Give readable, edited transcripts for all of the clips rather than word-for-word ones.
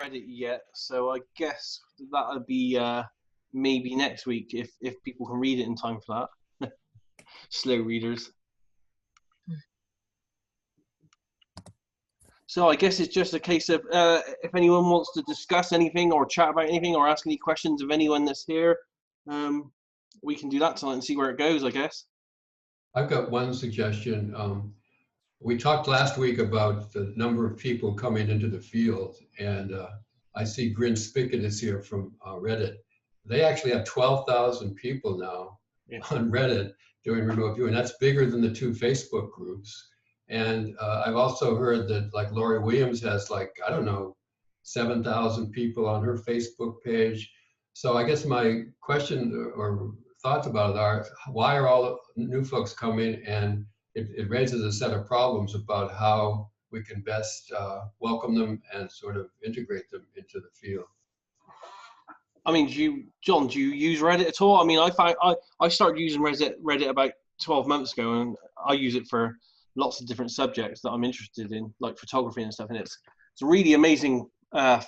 Reddit yet, so I guess that'll be maybe next week if people can read it in time for that. Slow readers. So I guess it's just a case of if anyone wants to discuss anything or chat about anything or ask any questions of anyone that's here, we can do that tonight and see where it goes, I guess. I've got one suggestion. We talked last week about the number of people coming into the field, and I see Grin Spigot is here from Reddit. They actually have 12,000 people now on Reddit doing remote viewing. That's bigger than the 2 Facebook groups. And I've also heard that like Lori Williams has like, I don't know, 7,000 people on her Facebook page. So I guess my question or thoughts about it are, why are all the new folks coming? And it raises a set of problems about how we can best welcome them and sort of integrate them into the field. I mean, John, do you use Reddit at all? I mean, I started using Reddit about 12 months ago, and I use it for lots of different subjects that I'm interested in, like photography and stuff. And it's a really amazing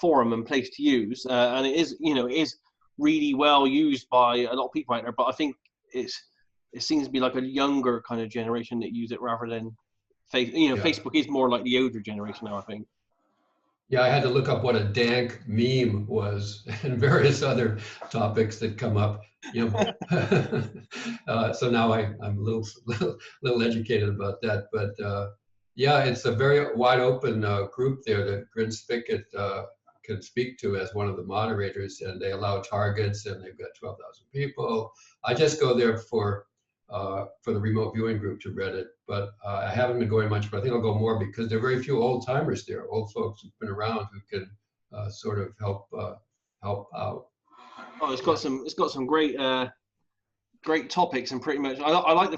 forum and place to use, and it is really well used by a lot of people out there. But I think it seems to be like a younger kind of generation that use it rather than Facebook is more like the older generation now, I think. Yeah, I had to look up what a dank meme was and various other topics that come up. So now I'm a little educated about that. But yeah, it's a very wide open group there that Grin Spigot can speak to as one of the moderators, and they allow targets, and they've got 12,000 people. I just go there for the remote viewing group to Reddit, but I haven't been going much, but I think I'll go more because there are very few old timers there, old folks who've been around who can sort of help out. Oh, it's got some great topics, and pretty much I like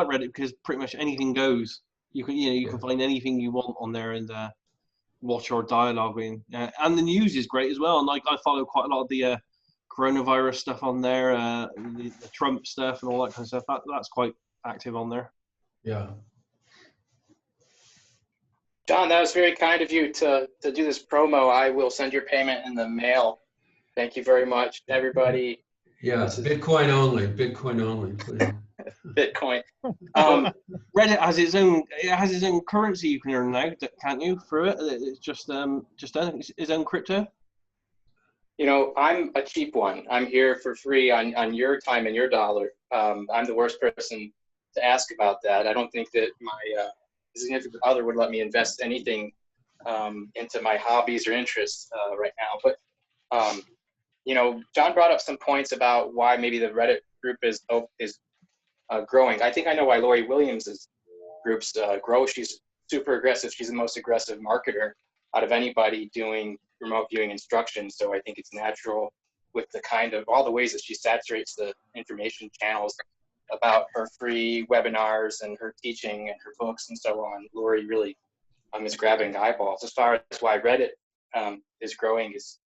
Reddit because pretty much anything goes. You can find anything you want on there and watch or dialogue in, and the news is great as well. And like I follow quite a lot of the coronavirus stuff on there, the Trump stuff and all that kind of stuff. That's quite active on there. Yeah. John, that was very kind of you to do this promo. I will send your payment in the mail. Thank you very much, everybody. Yeah, it's Bitcoin only. Bitcoin only, please. Bitcoin. Reddit has its own currency you can earn now, can't you? Through it, it's just its own crypto. I'm a cheap one. I'm here for free on your time and your dollar. I'm the worst person to ask about that. I don't think that my significant other would let me invest anything into my hobbies or interests right now. But John brought up some points about why maybe the Reddit group is growing. I think I know why Lori Williams' groups grow. She's super aggressive. She's the most aggressive marketer out of anybody doing remote viewing instruction. So I think it's natural with the kind of all the ways that she saturates the information channels about her free webinars and her teaching and her books and so on. Lori really is grabbing eyeballs. As far as why Reddit is growing, it's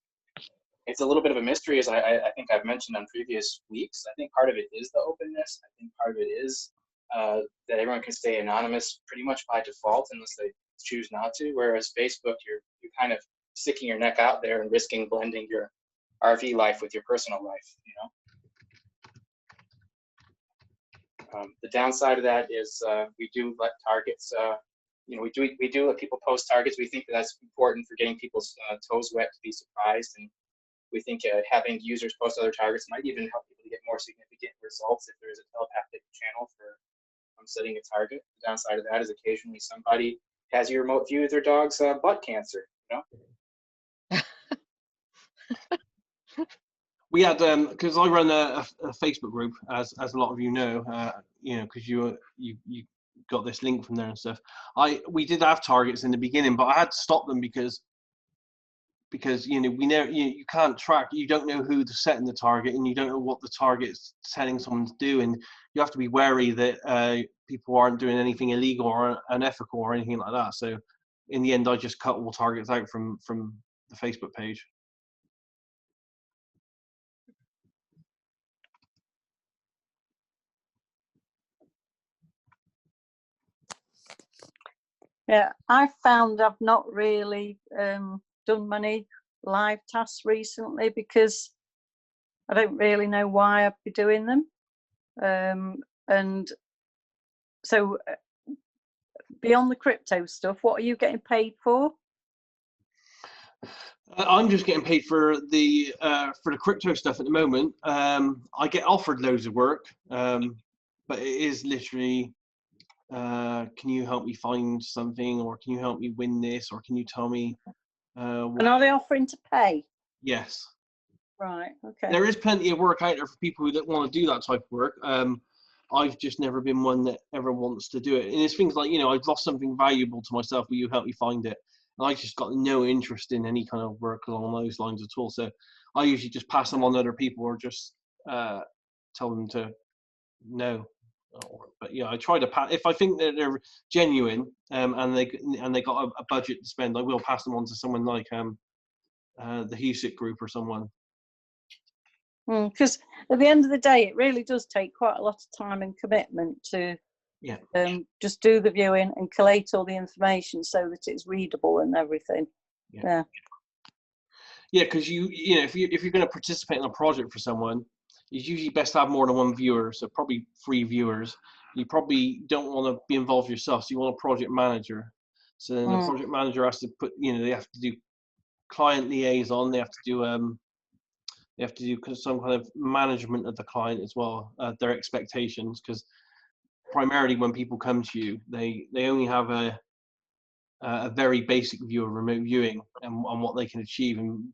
a little bit of a mystery, as I think I've mentioned on previous weeks. I think part of it is the openness. I think part of it is that everyone can stay anonymous pretty much by default unless they choose not to. Whereas Facebook, you're kind of sticking your neck out there and risking blending your RV life with your personal life. The downside of that is we do let targets. We do let people post targets. We think that's important for getting people's toes wet to be surprised, and we think having users post other targets might even help people to get more significant results if there is a telepathic channel for setting a target. The downside of that is occasionally somebody has you remote view their dog's butt cancer. We had because I run a Facebook group, as a lot of you know, because you got this link from there and stuff. We did have targets in the beginning, but I had to stop them because you can't track. You don't know who's setting the target, and you don't know what the target's telling someone to do, and you have to be wary that people aren't doing anything illegal or unethical or anything like that. So in the end, I just cut all targets out from the Facebook page. Yeah, I found I've not really done many live tasks recently because I don't really know why I'd be doing them. And so beyond the crypto stuff, what are you getting paid for? I'm just getting paid for the crypto stuff at the moment. I get offered loads of work, but it is literally, can you help me find something, or can you help me win this, or can you tell me? And are they offering to pay? Yes. Right. Okay. There is plenty of work out there for people that want to do that type of work. I've just never been one that ever wants to do it. And it's things like, you know, I've lost something valuable to myself. Will you help me find it? And I just got no interest in any kind of work along those lines at all. So I usually just pass them on to other people, or just tell them to no. But yeah, I try to pass if I think that they're genuine, and they got a budget to spend. I will pass them on to someone like the Husik group or someone. Because at the end of the day, it really does take quite a lot of time and commitment to just do the viewing and collate all the information so that it's readable and everything. Yeah, because you know, if you're going to participate in a project for someone, it's usually best to have more than one viewer, so probably 3 viewers. You probably don't want to be involved yourself, so you want a project manager. So then the project manager has to put, you know, they have to do client liaison, they have to do some kind of management of the client as well, their expectations, because primarily when people come to you, they only have a very basic view of remote viewing and what they can achieve, and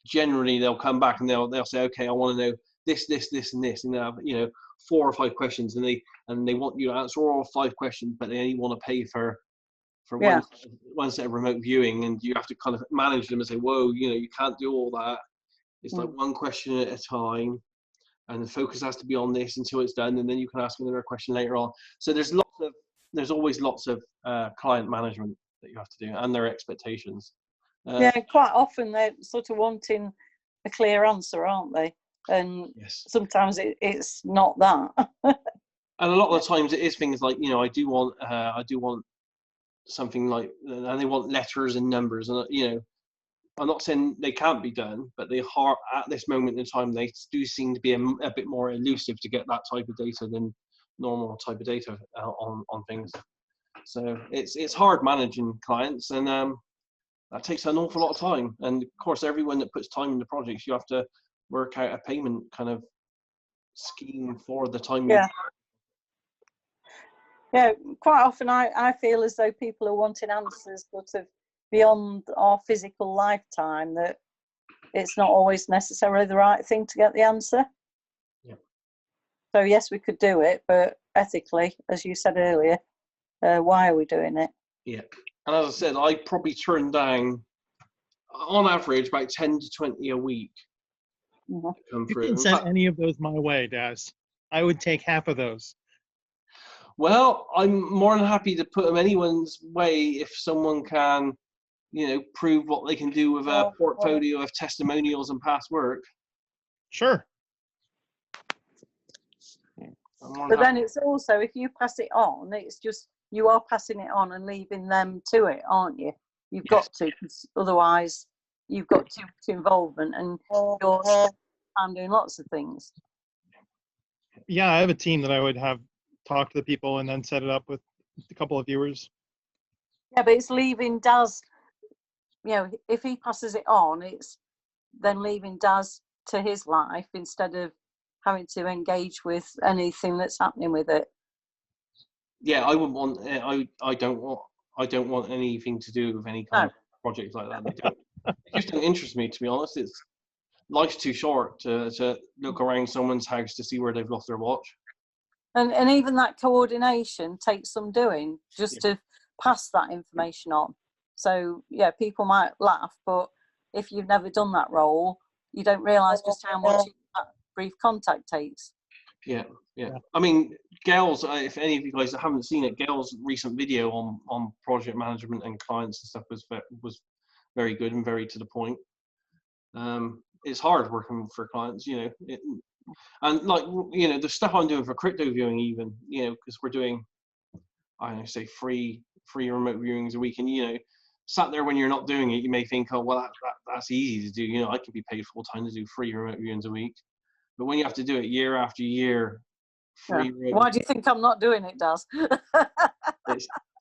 generally they'll come back and they'll say, okay, I want to know this, and this, and they have, you know, 4 or 5 questions, and they want you to answer all 5 questions, but they only want to pay for one set of remote viewing, and you have to kind of manage them and say, whoa, you know, you can't do all that. It's like one question at a time, and the focus has to be on this until it's done, and then you can ask another question later on. So there's always lots of client management that you have to do, and their expectations. Quite often they're sort of wanting a clear answer, aren't they? And sometimes it's not that. And a lot of the times it is things like, you know, I do want something like, and they want letters and numbers, and you know, I'm not saying they can't be done, but they are, at this moment in time, they do seem to be a bit more elusive to get that type of data than normal type of data on things. So it's hard managing clients, and that takes an awful lot of time. And of course, everyone that puts time into projects, you have to work out a payment kind of scheme for the time. Yeah, quite often I feel as though people are wanting answers sort of beyond our physical lifetime, that it's not always necessarily the right thing to get the answer. Yeah. So yes, we could do it, but ethically, as you said earlier, why are we doing it? Yeah. And as I said, I probably turn down, on average, about 10 to 20 a week. You can send any of those my way, Daz. I would take half of those. Well, I'm more than happy to put them anyone's way if someone can, you know, prove what they can do with a portfolio of testimonials and past work. Sure. But then it's also, if you pass it on, it's just, you are passing it on and leaving them to it, aren't you? You've got to, because otherwise you've got too much involvement and you're doing lots of things. Yeah, I have a team that I would have talk to the people and then set it up with a couple of viewers. Yeah, but it's leaving Daz, you know, if he passes it on, it's then leaving Daz to his life instead of having to engage with anything that's happening with it. Yeah, I wouldn't want. I don't want anything to do with any kind of projects like that. It just don't interest me, to be honest. Life's too short to look around someone's house to see where they've lost their watch. And even that coordination takes some doing just to pass that information on. So yeah, people might laugh, but if you've never done that role, you don't realise just how much that brief contact takes. Yeah. I mean, Gail's, if any of you guys haven't seen it, Gail's recent video on project management and clients and stuff was very good and very to the point. It's hard working for clients, you know, and like, you know, the stuff I'm doing for crypto viewing, even, you know, because we're doing, I don't know, say 3 remote viewings a week, and you know, sat there when you're not doing it, you may think, oh, well, that's easy to do. You know, I can be paid full time to do 3 remote viewings a week. But when you have to do it year after year, Why do you think I'm not doing it, Daz?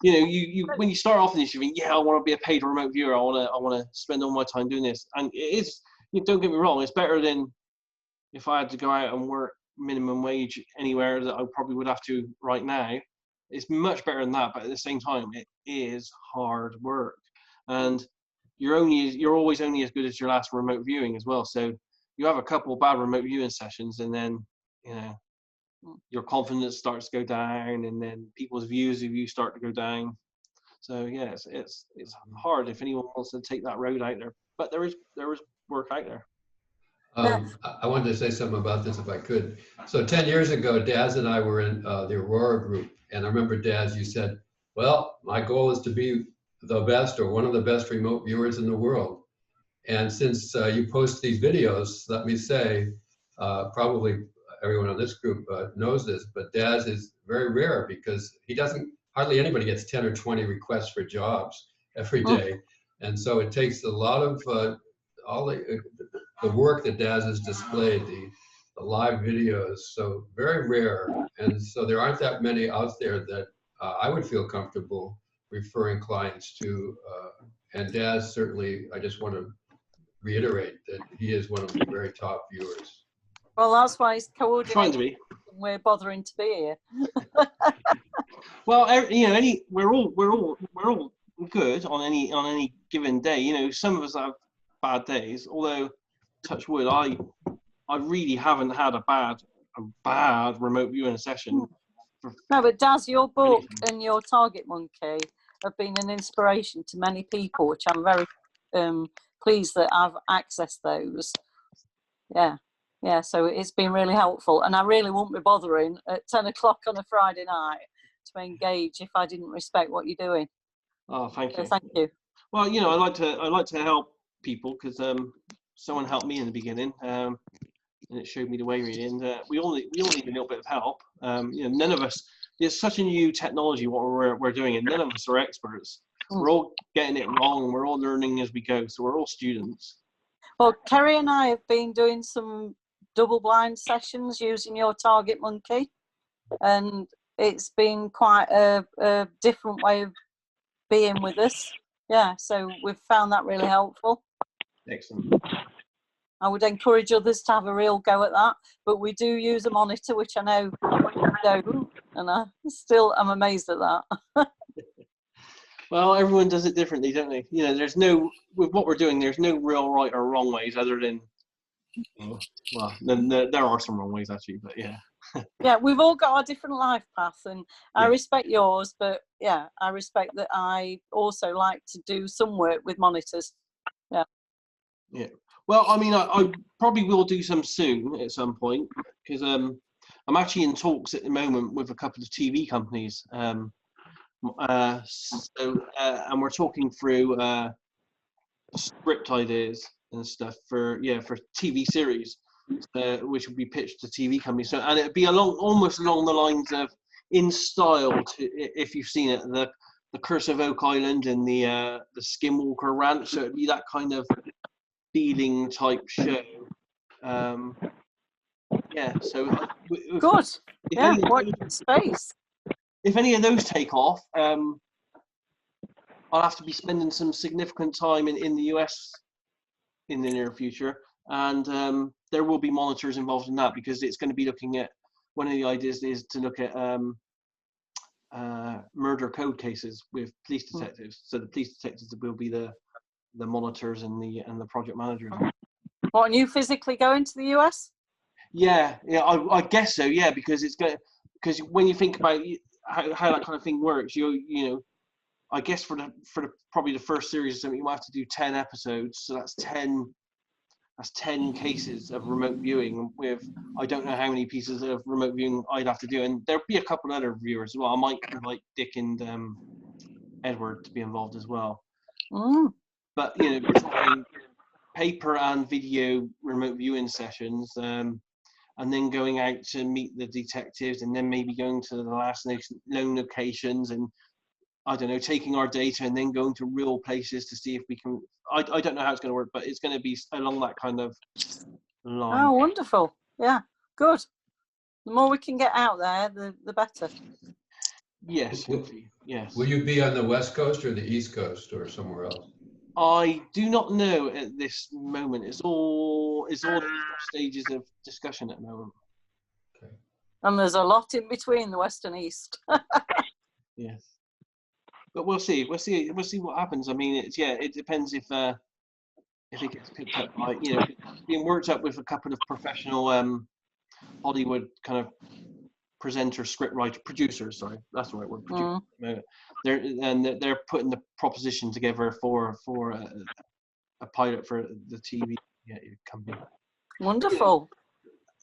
You know, you when you start off in this, you think, yeah, I want to be a paid remote viewer. I want to spend all my time doing this. And it is, you know, don't get me wrong, it's better than if I had to go out and work minimum wage anywhere that I probably would have to right now. It's much better than that, but at the same time, it is hard work. And you're always only as good as your last remote viewing as well. So you have a couple of bad remote viewing sessions, and then, you know, your confidence starts to go down, and then people's views of you start to go down. So yeah, it's hard if anyone wants to take that road out there. But there is work out there. I wanted to say something about this if I could. So 10 years ago, Daz and I were in the Aurora group. And I remember, Daz, you said, well, my goal is to be the best or one of the best remote viewers in the world. And since you post these videos, let me say, probably everyone on this group knows this, but Daz is very rare because hardly anybody gets 10 or 20 requests for jobs every day. And so it takes a lot of all the work that Daz has displayed, the live videos, so very rare. And so there aren't that many out there that I would feel comfortable referring clients to. And Daz, certainly, I just want to reiterate that he is one of the very top viewers. Well, that's why he's coordinating. Trying to be. We're bothering to be here. Well, you know, we're all good on any given day. You know, some of us have bad days. Although, touch wood, I really haven't had a bad remote viewing session. No, but Daz, your book and your Target Monkey have been an inspiration to many people, which I'm very pleased that I've accessed those. Yeah, so it's been really helpful, and I really wouldn't be bothering at 10 o'clock on a Friday night to engage if I didn't respect what you're doing. Oh, thank you. So thank you. Well, you know, I like to help people because someone helped me in the beginning, and it showed me the way really. And we all need a little bit of help. You know, none of us. There's such a new technology what we're doing, and none of us are experts. We're all getting it wrong, and we're all learning as we go. So we're all students. Well, Kerry and I have been doing some double-blind sessions using your Target Monkey, and it's been quite a different way of being with us. Yeah, so we've found that really helpful. Excellent. I would encourage others to have a real go at that, but we do use a monitor, which I know you don't, and I'm amazed at that. Well, everyone does it differently, don't they? You know, with what we're doing, there's no real right or wrong ways other than, well, there are some wrong ways actually, but yeah. Yeah, we've all got our different life paths, and I respect yours, but yeah, I respect that I also like to do some work with monitors. Yeah. Yeah. Well, I mean, I probably will do some soon at some point because I'm actually in talks at the moment with a couple of TV companies. And we're talking through script ideas and stuff for TV series, which would be pitched to TV companies. So, and it'd be almost along the lines of In Style, if you've seen it, the Curse of Oak Island and the Skinwalker Ranch. So it'd be that kind of feeling type show. Yeah. So good. Yeah. What space? If any of those take off, I'll have to be spending some significant time in the US in the near future, and there will be monitors involved in that because it's going to be looking at, one of the ideas is to look at murder code cases with police detectives. So the police detectives will be the monitors and the project managers. What, and you physically going to the US? Yeah, I guess so. Yeah, because because when you think about how that kind of thing works, you know, I guess for probably the first series or something, you might have to do 10 episodes. So that's 10 cases of remote viewing with, I don't know how many pieces of remote viewing I'd have to do. And there'll be a couple other viewers as well. I might invite Dick and Edward to be involved as well. Mm. But, you know, we're talking paper and video remote viewing sessions, and then going out to meet the detectives, and then maybe going to the last known locations. And I don't know, taking our data and then going to real places to see if we can. I don't know how it's going to work, but it's going to be along that kind of line. Oh, wonderful. Yeah, good. The more we can get out there, the better. Yes, yes. Will you be on the West Coast or the East Coast or somewhere else? I do not know at this moment. It's all in stages of discussion at the moment. Okay. And there's a lot in between the West and East. Yes. But we'll see. We'll see what happens. I mean, it depends if it gets picked up by, you know, being worked up with a couple of professional Hollywood kind of producers. Sorry, that's the right word. Producers. They're putting the proposition together for a pilot for the TV company. Wonderful.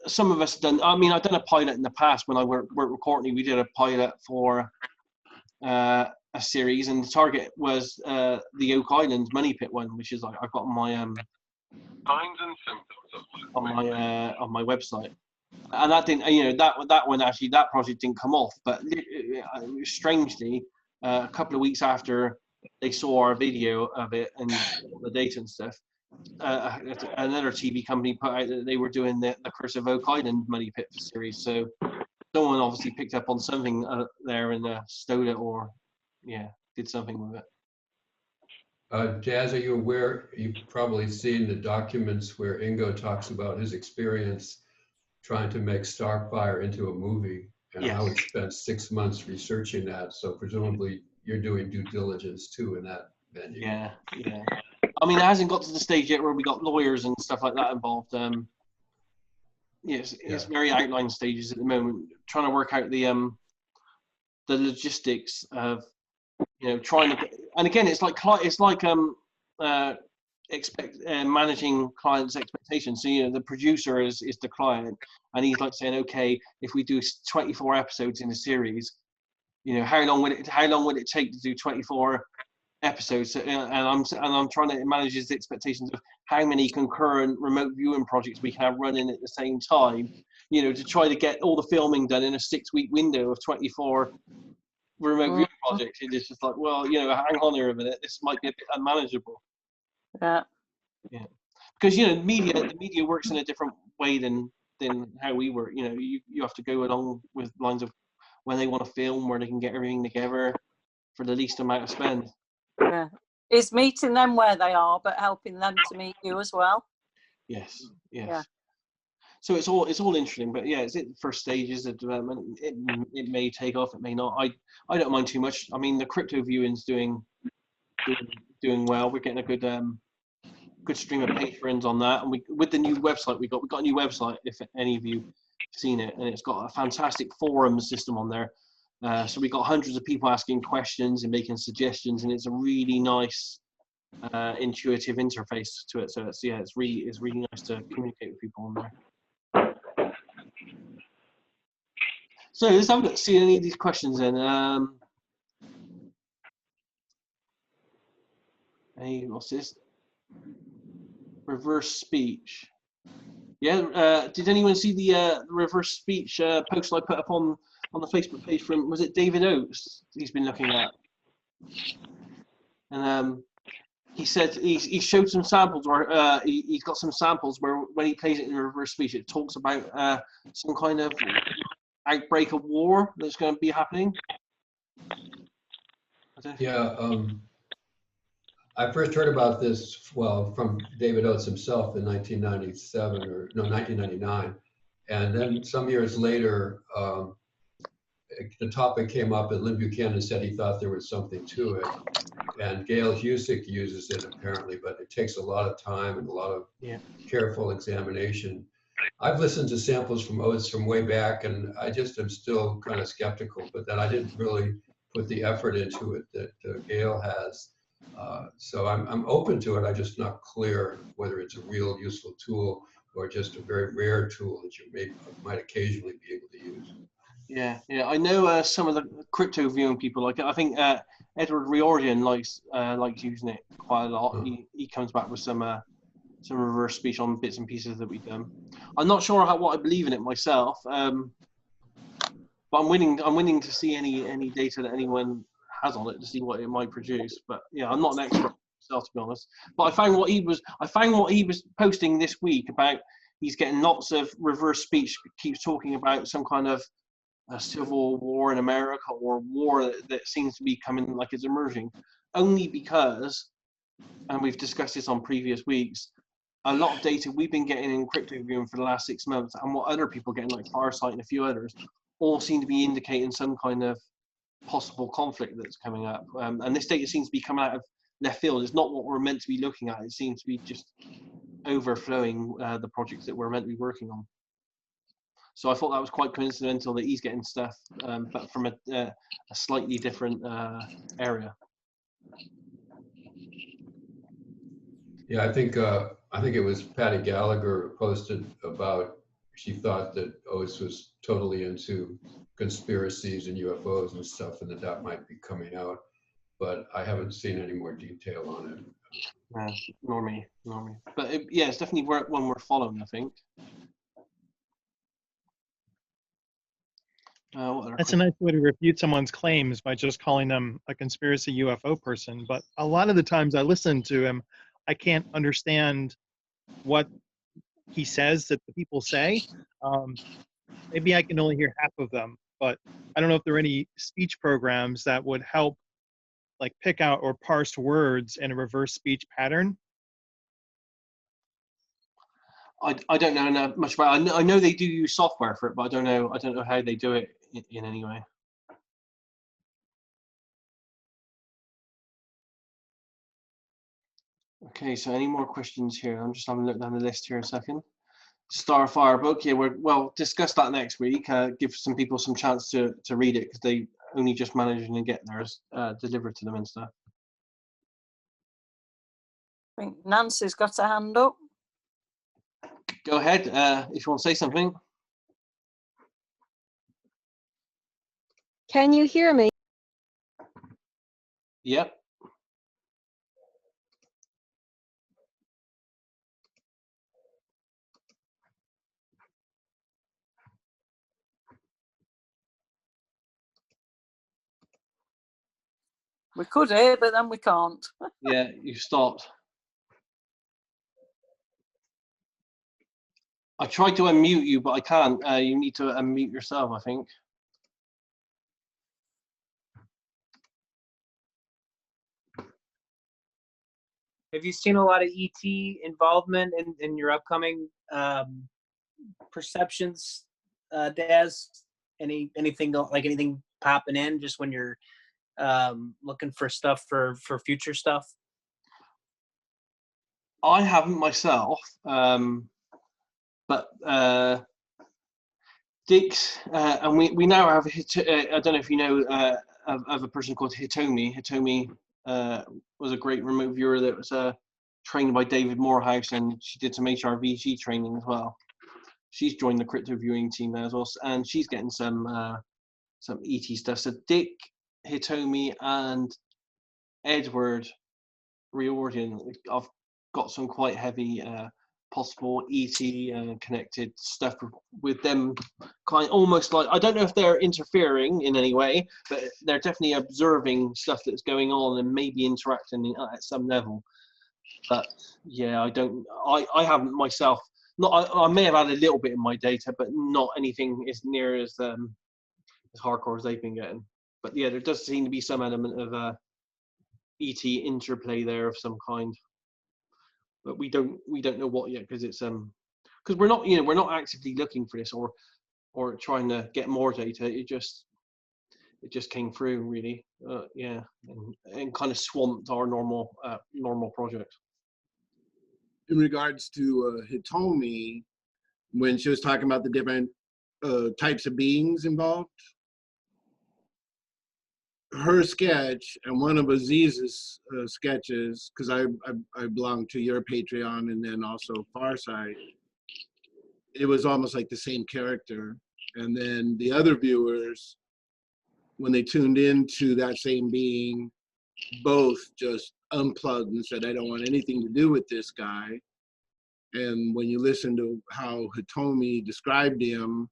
Some of us done. I mean, I've done a pilot in the past when I worked with Courtney. We did a pilot for a series, and the target was the Oak Island Money Pit one, which is like I've got on my signs and symptoms on my website. And that didn't, you know, that one actually, that project didn't come off. But strangely, a couple of weeks after they saw our video of it and the data and stuff, another TV company put out that they were doing the Curse of Oak Island Money Pit series. So someone obviously picked up on something there and stole it, or did something with it. Daz, are you aware? You've probably seen the documents where Ingo talks about his experience trying to make Starfire into a movie, and how he spent 6 months researching that. So presumably you're doing due diligence too in that venue. Yeah. I mean, it hasn't got to the stage yet where we got lawyers and stuff like that involved. It's very outline stages at the moment, trying to work out the logistics of, you know, trying to. And again, it's like managing clients' expectations. So, you know, the producer is the client, and he's like saying, okay, if we do 24 episodes in a series, you know, how long would it take to do 24 episodes? So, and I'm trying to manage his expectations of how many concurrent remote viewing projects we can have running at the same time, you know, to try to get all the filming done in a 6-week window of 24 remote viewing projects. And it's just like, well, you know, hang on here a minute, this might be a bit unmanageable. Yeah, because, you know, the media works in a different way than how we work. You know, you have to go along with lines of when they want to film, where they can get everything together for the least amount of spend. Yeah, it's meeting them where they are, but helping them to meet you as well. Yes. Yeah. So it's all interesting, but yeah, it's at the first stages of development. It may take off, it may not. I don't mind too much. I mean, the crypto viewing's doing well. We're getting a good stream of patrons on that, and with the new website we got a new website, if any of you have seen it, and it's got a fantastic forum system on there. So we got hundreds of people asking questions and making suggestions, and it's a really nice intuitive interface to it. So it's really nice to communicate with people on there. So let's have a look, see any of these questions then. Hey, what's this? Reverse speech. Yeah, did anyone see the reverse speech post I put up on the Facebook page from, was it David Oates he's been looking at? And he said he showed some samples where he's got some samples where when he plays it in reverse speech, it talks about some kind of outbreak of war that's going to be happening. I first heard about this, well, from David Oates himself in 1999. And then some years later, the topic came up and Lynn Buchanan said he thought there was something to it. And Gail Husick uses it apparently, but it takes a lot of time and a lot of careful examination. I've listened to samples from Oates from way back, and I just am still kind of skeptical, but then I didn't really put the effort into it that Gail has. So I'm open to it. I'm just not clear whether it's a real useful tool or just a very rare tool that you might occasionally be able to use. Yeah, I know some of the crypto viewing people like it. I think Edward Riordan likes using it quite a lot. He comes back with some reverse speech on bits and pieces that we've done. I'm not sure what I believe in it myself, but I'm willing to see any data that anyone has on it to see what it might produce. But yeah, I'm not an expert myself, to be honest. But I found what he was posting this week about he's getting lots of reverse speech, keeps talking about some kind of a civil war in America or war that seems to be coming like it's emerging, only because, and we've discussed this on previous weeks, a lot of data we've been getting in crypto viewing for the last 6 months and what other people are getting like Farsight and a few others all seem to be indicating some kind of possible conflict that's coming up. And this data seems to be coming out of left field. It's not what we're meant to be looking at. It seems to be just overflowing the projects that we're meant to be working on. So I thought that was quite coincidental that he's getting stuff, but from a slightly different area. Yeah, I think it was Patty Gallagher who posted about, she thought that OS was totally into conspiracies and UFOs and stuff, and that might be coming out, but I haven't seen any more detail on it. Nor me. But yeah, it's definitely one we're following, I think. That's a nice way to refute someone's claims by just calling them a conspiracy UFO person. But a lot of the times I listen to him, I can't understand what he says that the people say. Maybe I can only hear half of them, but I don't know if there are any speech programs that would help like pick out or parse words in a reverse speech pattern. I don't know much about it. I know they do use software for it, but I don't know how they do it in any way. Okay, so any more questions here? I'm just having a look down the list here a second. Starfire book, yeah, we'll discuss that next week. Give some people some chance to read it because they only just managed to get theirs delivered to them and stuff. I think Nancy's got her hand up. Go ahead if you want to say something. Can you hear me? Yep. We could hear, but then we can't. Yeah, you stopped. I tried to unmute you, but I can't. You need to unmute yourself, I think. Have you seen a lot of ET involvement in your upcoming perceptions, Daz? Anything like anything popping in just when you're looking for stuff for future stuff? I haven't myself, but Dick's, and we now have, I don't know if you know of a person called Hitomi. Hitomi was a great remote viewer that was trained by David Morehouse, and she did some HRVG training as well. She's joined the crypto viewing team now as well, and she's getting some ET stuff. So Dick, Hitomi, and Edward Riordan, I've got some quite heavy possible ET connected stuff with them, kind almost like, I don't know if they're interfering in any way, but they're definitely observing stuff that's going on and maybe interacting at some level. But yeah, I haven't myself, I may have had a little bit in my data, but not anything as near as hardcore as they've been getting. But yeah, there does seem to be some element of ET interplay there of some kind. But we don't know what yet, because it's because we're not actively looking for this or trying to get more data. It just came through really, yeah, and kind of swamped our normal project. In regards to Hitomi, when she was talking about the different types of beings involved, her sketch and one of Aziz's sketches, because I belong to your Patreon and then also Farsight, it was almost like the same character. And then the other viewers, when they tuned into that same being, both just unplugged and said, I don't want anything to do with this guy. And when you listen to how Hitomi described him,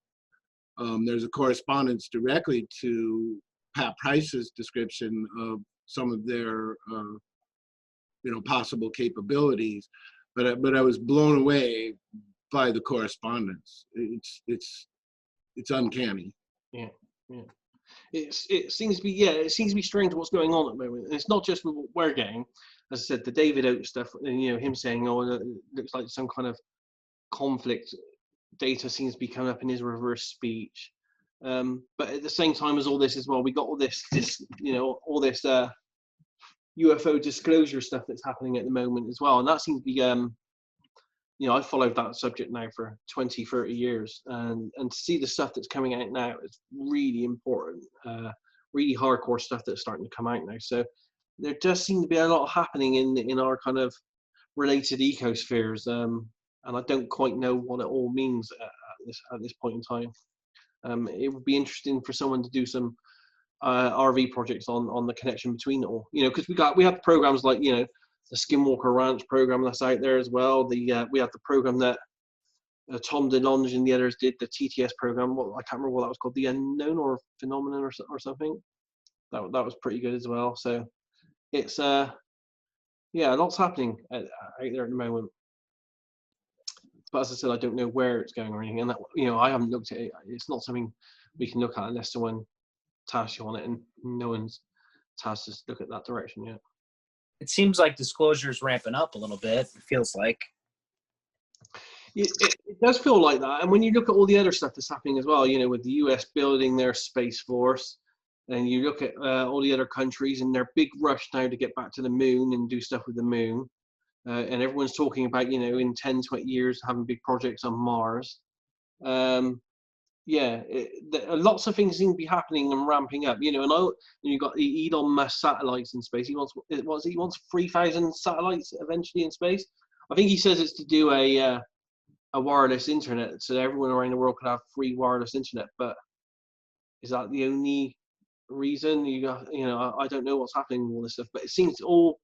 there's a correspondence directly to Pat Price's description of some of their possible capabilities, but I was blown away by the correspondence. It's uncanny. Yeah, yeah. It seems to be strange what's going on at the moment. And it's not just what we're getting. As I said, the David Oates stuff, and him saying, "Oh, it looks like some kind of conflict data seems to be coming up in his reverse speech." But at the same time as all this as well, we got all this all this UFO disclosure stuff that's happening at the moment as well, and that seems to be I've followed that subject now for 20, 30 years, and to see the stuff that's coming out now is really important, really hardcore stuff that's starting to come out now. So there does seem to be a lot happening in our kind of related ecospheres, and I don't quite know what it all means at this point in time. It would be interesting for someone to do some RV projects on the connection between it all, because we have programs like the Skinwalker Ranch program that's out there as well. We have the program that Tom DeLonge and the others did, the TTS program. I can't remember what that was called, the Unknown or Phenomenon or something. That was pretty good as well. So it's lots happening out there at the moment. But as I said, I don't know where it's going or anything, and that I haven't looked at it. It's not something we can look at unless someone tasks you on it, and no one's tasked us to look at that direction yet. It seems like disclosure is ramping up a little bit. It feels like. It does feel like that. And when you look at all the other stuff that's happening as well, with the US building their Space Force, and you look at all the other countries and their big rush now to get back to the moon and do stuff with the moon. And everyone's talking about, in 10, 20 years, having big projects on Mars. Lots of things seem to be happening and ramping up, and you've got Elon Musk satellites in space. He wants 3,000 satellites eventually in space. I think he says it's to do a wireless internet, so everyone around the world could have free wireless internet. But is that the only reason? I don't know what's happening with all this stuff, but it seems all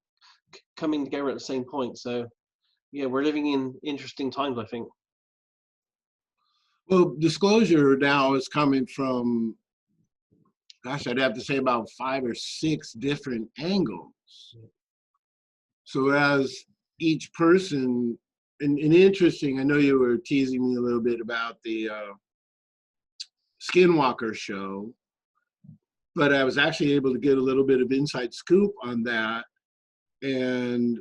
coming together at the same point. So yeah, we're living in interesting times, I think. Well, disclosure now is coming from, gosh, I'd have to say about 5 or 6 different angles. So as each person, and interesting, I know you were teasing me a little bit about the Skinwalker show, but I was actually able to get a little bit of inside scoop on that. And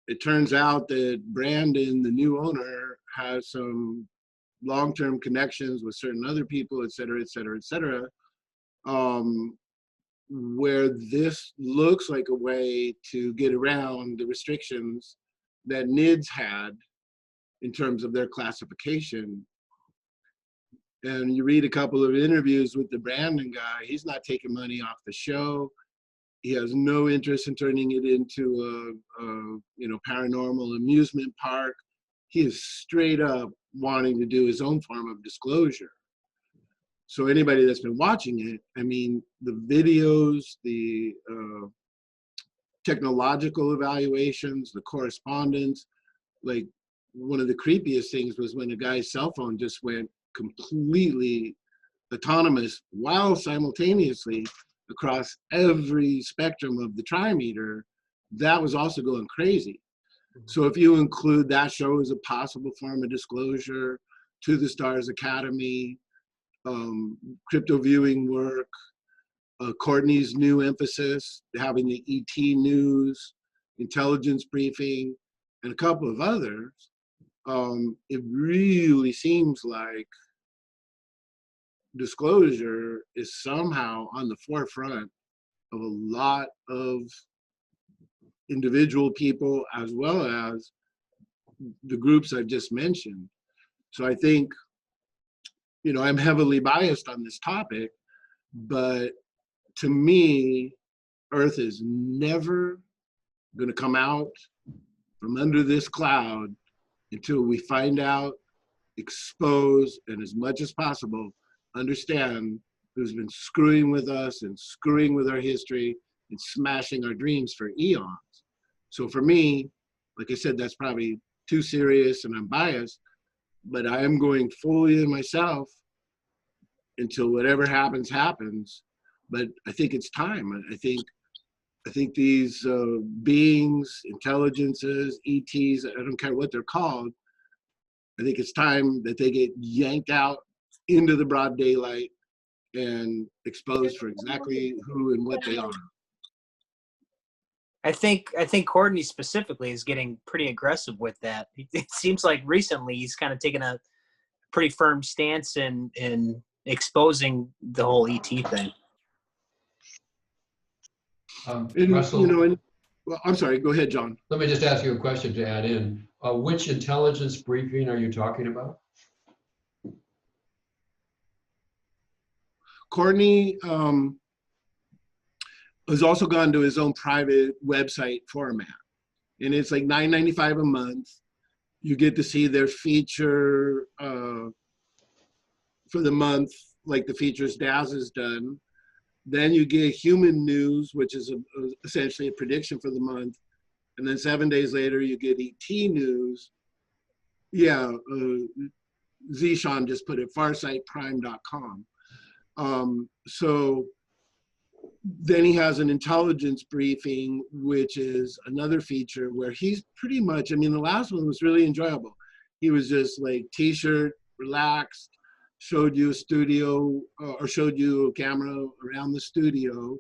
it turns out that Brandon, the new owner, has some long-term connections with certain other people, et cetera, et cetera, et cetera, where this looks like a way to get around the restrictions that NIDS had in terms of their classification. And you read a couple of interviews with the Brandon guy, he's not taking money off the show. He has no interest in turning it into a paranormal amusement park. He is straight up wanting to do his own form of disclosure. So anybody that's been watching it, I mean, the videos, the technological evaluations, the correspondence, like one of the creepiest things was when a guy's cell phone just went completely autonomous while simultaneously across every spectrum of the trimeter. That was also going crazy. So if you include that show as a possible form of disclosure, To the Stars Academy, crypto viewing work, Courtney's new emphasis, having the ET news, intelligence briefing, and a couple of others, it really seems like disclosure is somehow on the forefront of a lot of individual people as well as the groups I've just mentioned. So I think, I'm heavily biased on this topic, but to me, Earth is never going to come out from under this cloud until we find out, expose, and as much as possible, understand who's been screwing with us and screwing with our history and smashing our dreams for eons. So for me, like I said, that's probably too serious and I'm biased, but I am going fully in myself until whatever happens, happens. but I think it's time. I think these beings, intelligences, ETs, I don't care what they're called, I think it's time that they get yanked out into the broad daylight and exposed for exactly who and what they are. I think Courtney specifically is getting pretty aggressive with that. It seems like recently he's kind of taken a pretty firm stance in exposing the whole ET thing. Russell, Well, I'm sorry, go ahead, John. let me just ask you a question to add in. Which intelligence briefing are you talking about? Courtney has also gone to his own private website format, and it's like $9.95 a month. You get to see their feature for the month, like the features Daz has done. Then you get human news, which is essentially a prediction for the month. And then 7 days later, you get ET news. Yeah, Zishan just put it, farsightprime.com. So then he has an intelligence briefing, which is another feature where he's pretty much, I mean, the last one was really enjoyable. He was just like t-shirt, relaxed, showed you a studio or showed you a camera around the studio.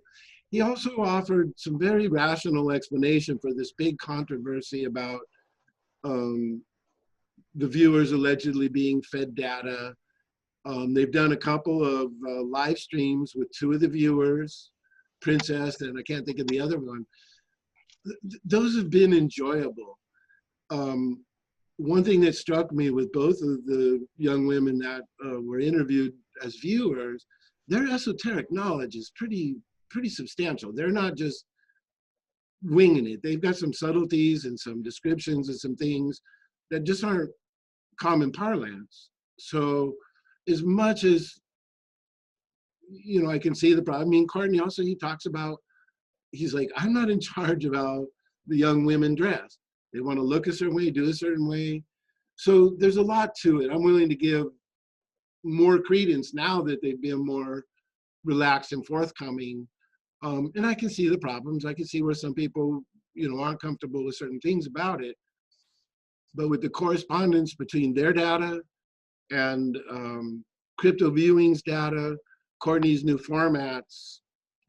He also offered some very rational explanation for this big controversy about the viewers allegedly being fed data. They've done a couple of live streams with two of the viewers, Princess, and I can't think of the other one. Those have been enjoyable. One thing that struck me with both of the young women that were interviewed as viewers, their esoteric knowledge is pretty substantial. They're not just winging it. They've got some subtleties and some descriptions and some things that just aren't common parlance. So as much as, you know, I can see the problem. I mean, Courtney also, he talks about, he's like, I'm not in charge of how the young women dress. They want to look a certain way, do a certain way. So there's a lot to it. I'm willing to give more credence now that they've been more relaxed and forthcoming. And I can see the problems. I can see where some people, you know, aren't comfortable with certain things about it. But with the correspondence between their data and crypto viewings data, Courtney's new formats,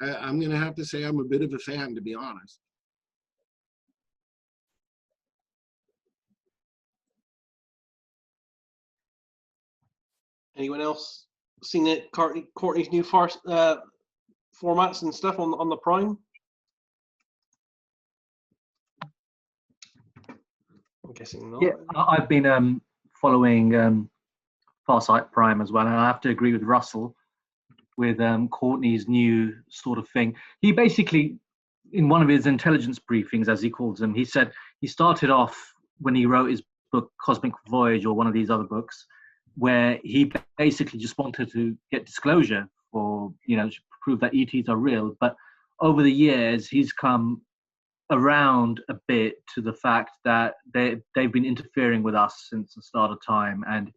I'm going to have to say I'm a bit of a fan, to be honest. Anyone else seen it? Courtney's new formats and stuff on the Prime? I'm guessing not. Yeah, I've been following Farsight Prime as well, and I have to agree with Russell with Courtney's new sort of thing. He basically, in one of his intelligence briefings, as he calls them, he said he started off when he wrote his book Cosmic Voyage, or one of these other books, where he basically just wanted to get disclosure for, you know, to prove that ETs are real. But over the years, he's come around a bit to the fact that they've been interfering with us since the start of time. And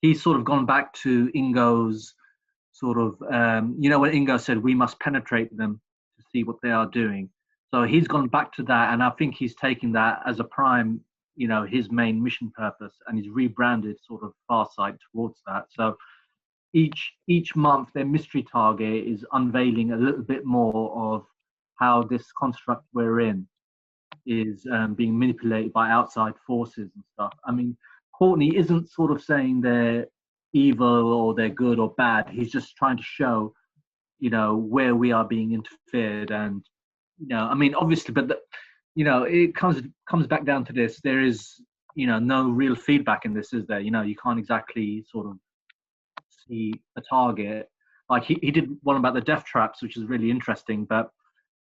he's sort of gone back to Ingo's sort of, you know, when Ingo said, we must penetrate them to see what they are doing. So he's gone back to that. And I think he's taking that as a prime, you know, his main mission purpose, and he's rebranded sort of Farsight towards that. So each month their mystery target is unveiling a little bit more of how this construct we're in is being manipulated by outside forces and stuff. I mean, Courtney isn't sort of saying they're evil or they're good or bad. He's just trying to show, you know, where we are being interfered. And, you know, I mean, obviously, but you know, it comes back down to this. There is, you know, no real feedback in this, is there? You know, you can't exactly sort of see a target. Like he did one about the death traps, which is really interesting, but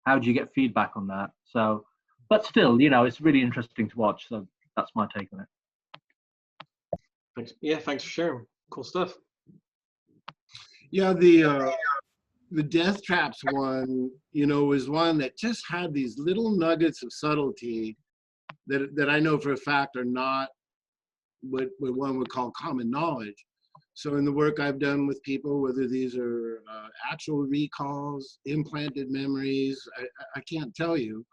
how do you get feedback on that? So, but still, you know, it's really interesting to watch. So that's my take on it. Thanks. Yeah, thanks for sharing. Cool stuff. Yeah, the death traps one, you know, was one that just had these little nuggets of subtlety that I know for a fact are not what one would call common knowledge. So in the work I've done with people, whether these are actual recalls, implanted memories, I can't tell you,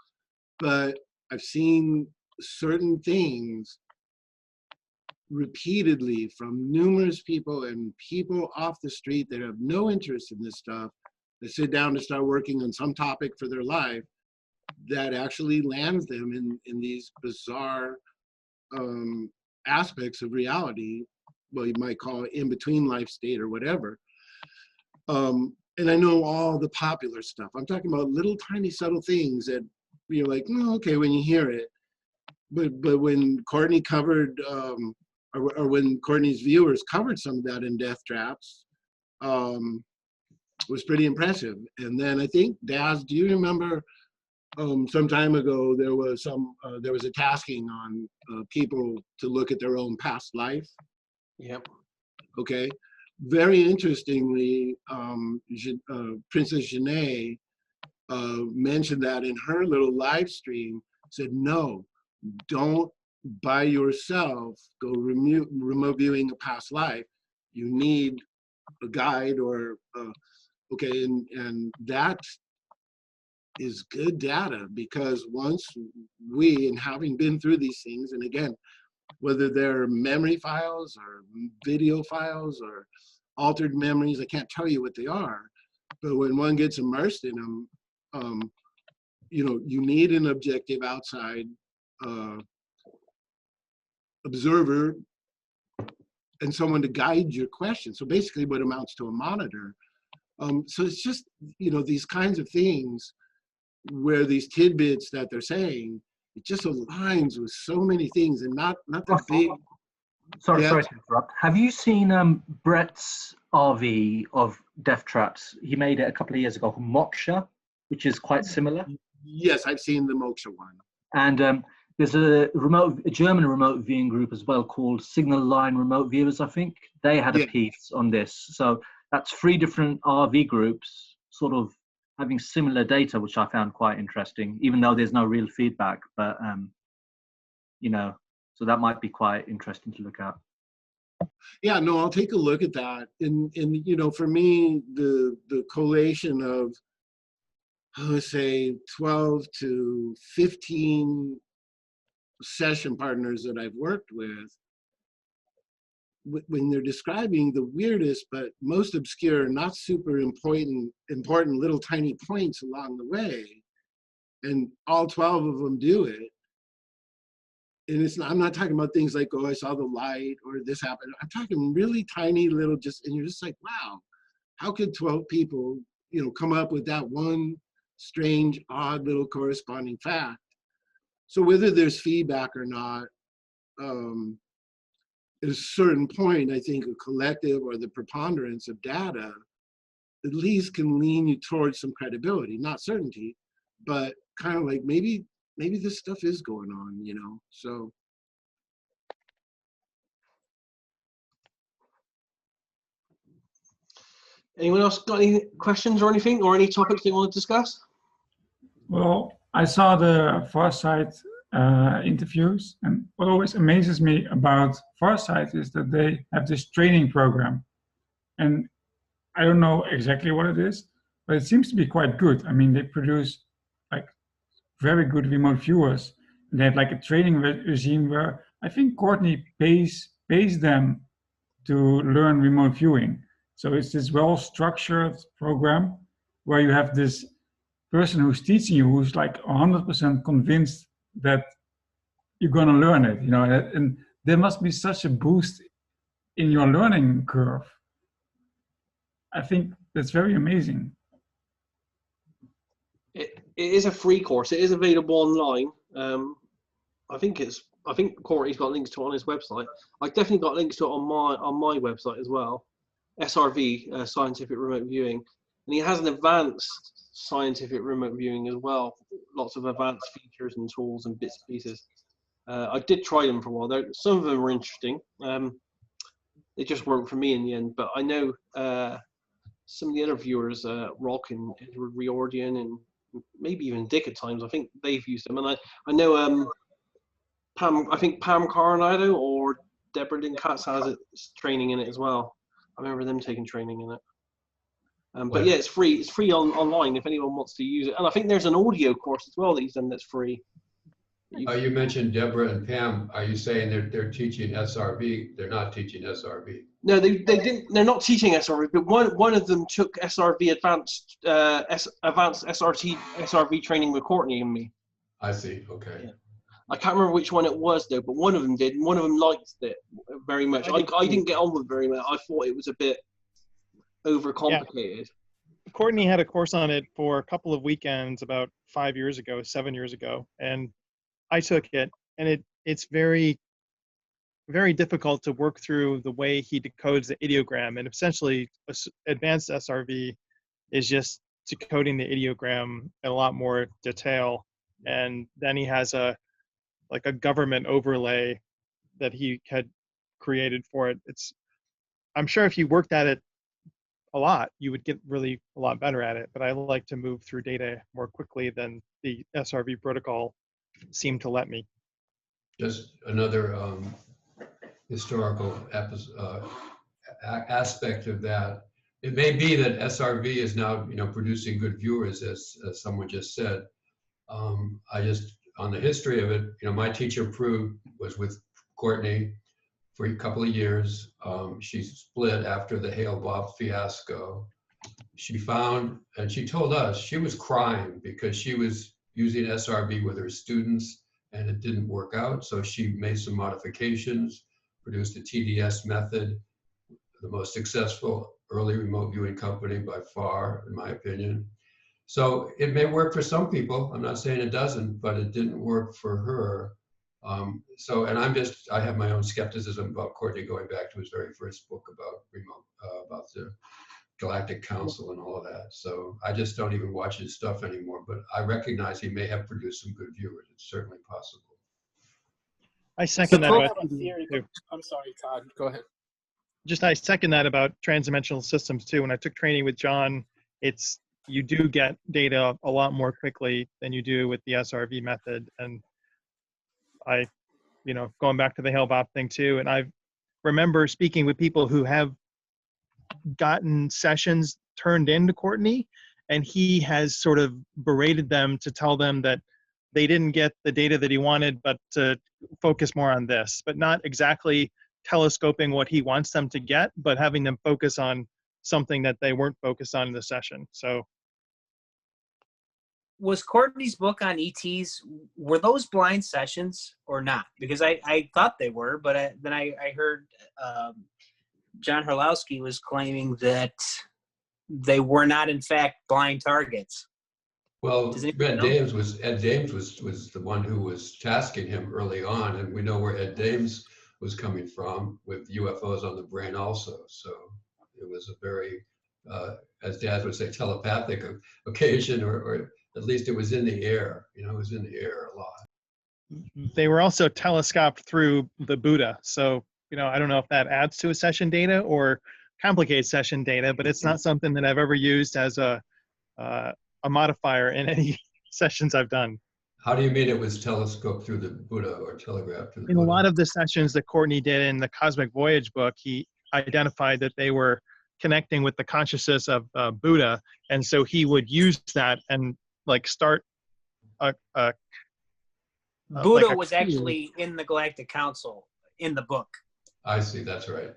but I've seen certain things repeatedly from numerous people and people off the street that have no interest in this stuff, that sit down to start working on some topic for their life that actually lands them in these bizarre aspects of reality. Well, you might call it in between life state or whatever. And I know all the popular stuff. I'm talking about little tiny subtle things that you're like, oh, okay, when you hear it. But when Courtney covered, or when Courtney's viewers covered some of that in Death Traps, was pretty impressive. And then I think, Daz, do you remember some time ago there was a tasking on people to look at their own past life? Yep. Okay. Very interestingly, Princess Janae mentioned that in her little live stream, said, no, don't by yourself go remote viewing a past life. You need a guide or, okay, and that is good data, because once we, and having been through these things, and again, whether they're memory files or video files or altered memories, I can't tell you what they are, but when one gets immersed in them, you know, you need an objective outside observer and someone to guide your question. So basically what amounts to a monitor. So it's just, you know, these kinds of things where these tidbits that they're saying, it just aligns with so many things, and not the big. Sorry, Yeah. sorry to interrupt. Have you seen Brett's RV of Death Traps? He made it a couple of years ago called Moksha, which is quite similar. Yes, I've seen the Moksha one. And there's a German remote viewing group as well called Signal Line Remote Viewers, I think. They had a piece on this. So that's 3 different RV groups sort of having similar data, which I found quite interesting, even though there's no real feedback. But, you know, so that might be quite interesting to look at. Yeah, no, I'll take a look at that. And you know, for me, the collation of, let's say, 12 to 15 session partners that I've worked with, when they're describing the weirdest but most obscure, not super important little tiny points along the way, and all 12 of them do it. And it's not, I'm not talking about things like, oh, I saw the light or this happened. I'm talking really tiny little, and you're just like, wow, how could 12 people, you know, come up with that one strange, odd little corresponding fact? So whether there's feedback or not, at a certain point, I think a collective or the preponderance of data at least can lean you towards some credibility, not certainty, but kind of like maybe this stuff is going on, you know, so. Anyone else got any questions or anything, or any topics they want to discuss? Well, I saw the Farsight interviews, and what always amazes me about Farsight is that they have this training program, and I don't know exactly what it is, but it seems to be quite good. I mean, they produce like very good remote viewers. They have like a training regime where I think Courtney pays them to learn remote viewing. So it's this well-structured program where you have this person who's teaching you who's like 100% convinced that you're going to learn it, you know, and there must be such a boost in your learning curve. I think that's very amazing. It is a free course. It is available online. I think Courtney's got links to it on his website. I definitely got links to it on my website as well. SRV, Scientific Remote Viewing, and he has an advanced scientific remote viewing as well. Lots of advanced features and tools and bits and pieces. I did try them for a while. Some of them were interesting. They just weren't for me in the end. But I know some of the other viewers, Rock and Edward Riordan, and maybe even Dick at times, I think they've used them. And I know Pam Coronado or Deborah Katz has its training in it as well. I remember them taking training in it. But What? yeah, it's free. It's free online if anyone wants to use it. And I think there's an audio course as well that he's done that's free. You mentioned Deborah and Pam. Are you saying they're teaching SRV? They're not teaching SRV. No, they didn't. They're not teaching SRV, but one of them took SRV advanced SRV training with Courtney and me. I see. Okay. Yeah. I can't remember which one it was though, but one of them did. And one of them liked it very much. I didn't get on with it very much. I thought it was a bit overcomplicated. Yeah. Courtney had a course on it for a couple of weekends about 7 years ago, and I took it, and it's very, very difficult to work through the way he decodes the ideogram. And essentially, advanced SRV is just decoding the ideogram in a lot more detail. And then he has a government overlay that he had created for it. I'm sure if you worked at it a lot, you would get really a lot better at it. But I like to move through data more quickly than the SRV protocol seemed to let me. Just another historical aspect of that. It may be that SRV is now, producing good viewers, as someone just said. On the history of it, my teacher Prue was with Courtney for a couple of years. She split after the Hale Bob fiasco. She found, and she told us, she was crying because she was using SRV with her students and it didn't work out. So she made some modifications, produced a TDS method, the most successful early remote viewing company by far, in my opinion. So it may work for some people. I'm not saying it doesn't, but it didn't work for her. I have my own skepticism about Courtney going back to his very first book about the Galactic Council and all of that. So I just don't even watch his stuff anymore, but I recognize he may have produced some good viewers. It's certainly possible. I second that. I'm sorry, Todd, go ahead. I second that about transdimensional systems too. When I took training with John, you do get data a lot more quickly than you do with the SRV method. And going back to the Hale-Bopp thing too, and I remember speaking with people who have gotten sessions turned into Courtney, and he has sort of berated them to tell them that they didn't get the data that he wanted, but to focus more on this, but not exactly telescoping what he wants them to get, but having them focus on something that they weren't focused on in the session. So was Courtney's book on ETs, were those blind sessions or not? Because I thought they were, but then I heard John Herlowski was claiming that they were not in fact blind targets. Well, Ed Dames was the one who was tasking him early on, and we know where Ed Dames was coming from with UFOs on the brain also. So it was a very, as Daz would say, telepathic occasion, or at least it was in the air. It was in the air a lot. They were also telescoped through the Buddha. So, I don't know if that adds to a session data or complicates session data, but it's not something that I've ever used as a modifier in any sessions I've done. How do you mean it was telescoped through the Buddha or telegraphed through the In Buddha? a lot of the sessions that Courtney did in the Cosmic Voyage book, he identified that they were connecting with the consciousness of Buddha, and so he would use that and start Buddha was actually in the Galactic Council in the book. I see. That's right.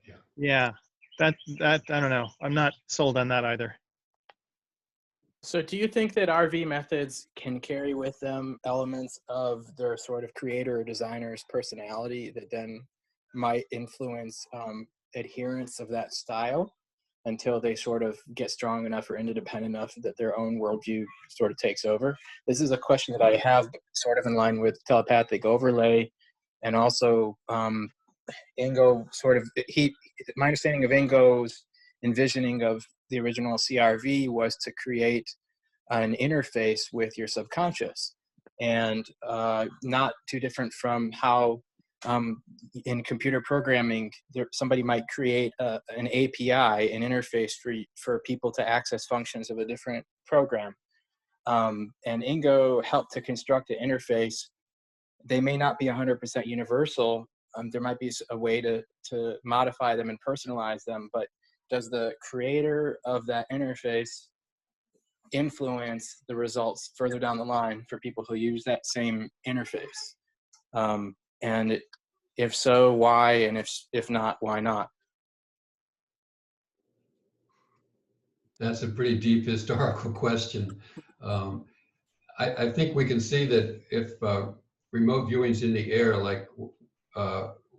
Yeah. Yeah. That I don't know. I'm not sold on that either. So do you think that RV methods can carry with them elements of their sort of creator or designer's personality that then might influence adherence of that style until they sort of get strong enough or independent enough that their own worldview sort of takes over? This is a question that I have sort of in line with telepathic overlay, and also Ingo my understanding of Ingo's envisioning of the original CRV was to create an interface with your subconscious, and not too different from how in computer programming somebody might create an API, an interface for people to access functions of a different program. And Ingo helped to construct an interface. They may not be 100% universal, there might be a way to modify them and personalize them, but does the creator of that interface influence the results further down the line for people who use that same interface? And if so, why? And if not, why not? That's a pretty deep historical question. I think we can see that if remote viewing's in the air, like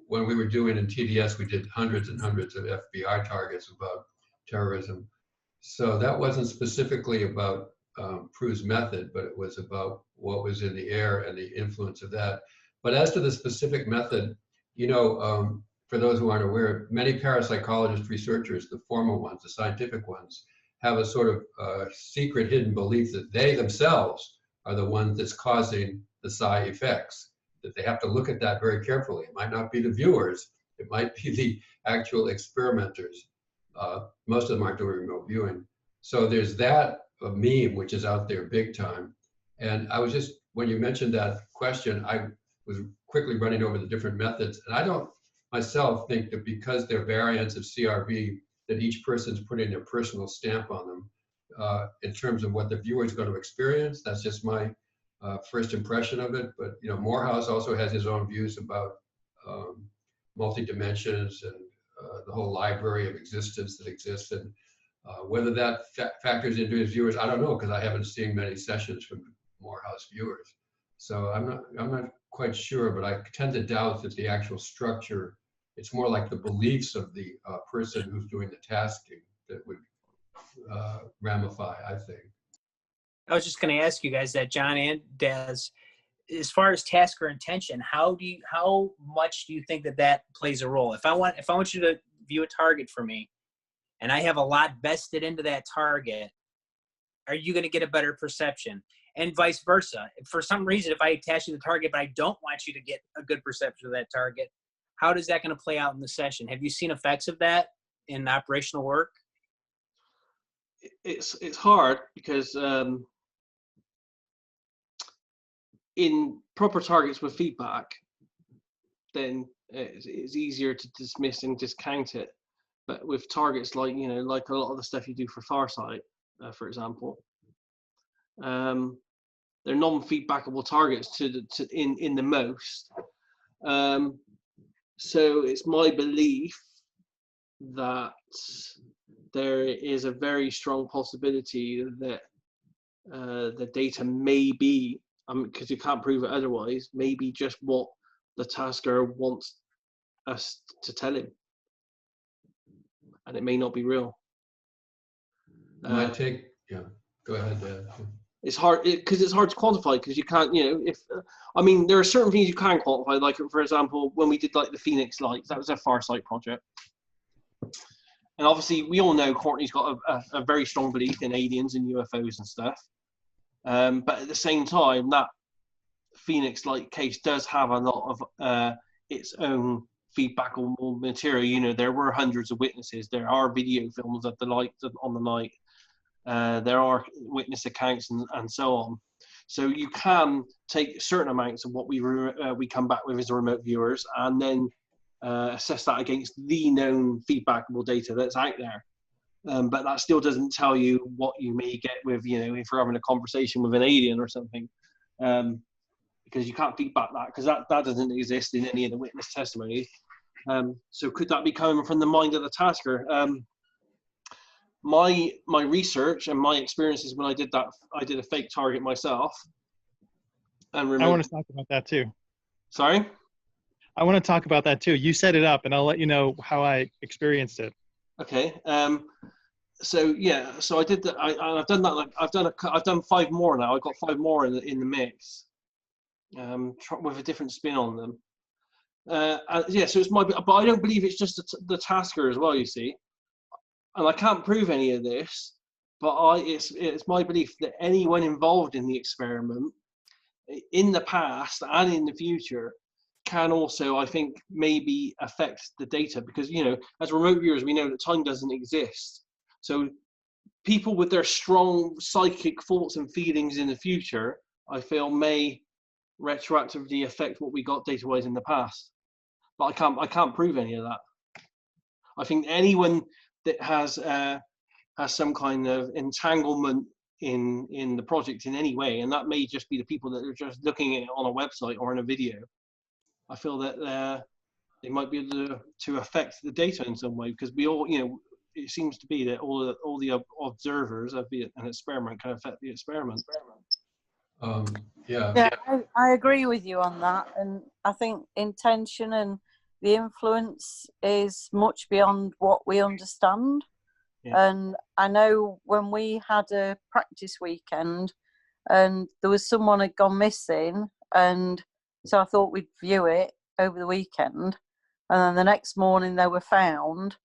when we were doing in TDS, we did hundreds and hundreds of FBI targets about terrorism. So that wasn't specifically about Prue's method, but it was about what was in the air and the influence of that. But as to the specific method, you know, for those who aren't aware, many parapsychologist researchers, the formal ones, the scientific ones, have a sort of secret hidden belief that they themselves are the ones that's causing the psi effects, that they have to look at that very carefully. It might not be the viewers, it might be the actual experimenters. Most of them aren't doing remote viewing. So there's that meme, which is out there big time. And I was just, when you mentioned that question, I was quickly running over the different methods. And I don't myself think that because they're variants of CRV, that each person's putting their personal stamp on them in terms of what the viewer is going to experience. That's just my first impression of it. But you know, Morehouse also has his own views about multi-dimensions and the whole library of existence that exists. And whether that factors into his viewers, I don't know, because I haven't seen many sessions from Morehouse viewers. So I'm not quite sure, but I tend to doubt that the actual structure, it's more like the beliefs of the person who's doing the tasking that would ramify, I think. I was just going to ask you guys that, John and Daz, as far as task or intention, how much do you think that plays a role? If I want you to view a target for me, and I have a lot vested into that target, are you going to get a better perception? And vice versa. If for some reason, if I attach you to the target, but I don't want you to get a good perception of that target, how is that going to play out in the session? Have you seen effects of that in operational work? It's hard because in proper targets with feedback, then it's easier to dismiss and discount it. But with targets like, you know, like a lot of the stuff you do for Farsight, for example, they're non-feedbackable targets in the most. So it's my belief that there is a very strong possibility that the data may be, because you can't prove it otherwise, may be just what the tasker wants us to tell him. And it may not be real. Might take, yeah, go ahead, Dad. It's hard because it's hard to quantify, because you can't, you know, if I mean, there are certain things you can quantify, like for example, when we did like the Phoenix lights, that was a Farsight project. And obviously we all know Courtney's got a very strong belief in aliens and UFOs and stuff. But at the same time, that Phoenix light case does have a lot of its own feedbackable material. You know, there were hundreds of witnesses. There are video films of the light on the night. There are witness accounts and so on. So you can take certain amounts of what we come back with as remote viewers, and then assess that against the known feedbackable data that's out there. But that still doesn't tell you what you may get with, you know, if you're having a conversation with an alien or something, because you can't feedback that, because that doesn't exist in any of the witness testimony. So could that be coming from the mind of the tasker? My research and my experiences when I did that, I did a fake target myself. And I want to talk about that too. Sorry? I want to talk about that too. You set it up, and I'll let you know how I experienced it. Okay. So yeah, so I did that. I've done that. Like I've done 5 more now. I've got 5 more in the mix, with a different spin on them. Yeah. So it's but I don't believe it's just the tasker as well. You see, and I can't prove any of this, but it's my belief that anyone involved in the experiment, in the past and in the future, can also, I think, maybe affect the data, because, you know, as remote viewers, we know that time doesn't exist. So people with their strong psychic thoughts and feelings in the future, I feel, may retroactively affect what we got data-wise in the past. but I can't prove any of that. I think anyone that has some kind of entanglement in the project in any way, and that may just be the people that are just looking at it on a website or in a video. I feel that they might be able to affect the data in some way, because we all, it seems to be that all the observers of an experiment can affect the experiment. Yeah, I agree with you on that, and I think intention and the influence is much beyond what we understand. Yeah. And I know when we had a practice weekend and there was someone had gone missing, and so I thought we'd view it over the weekend, and then the next morning they were found.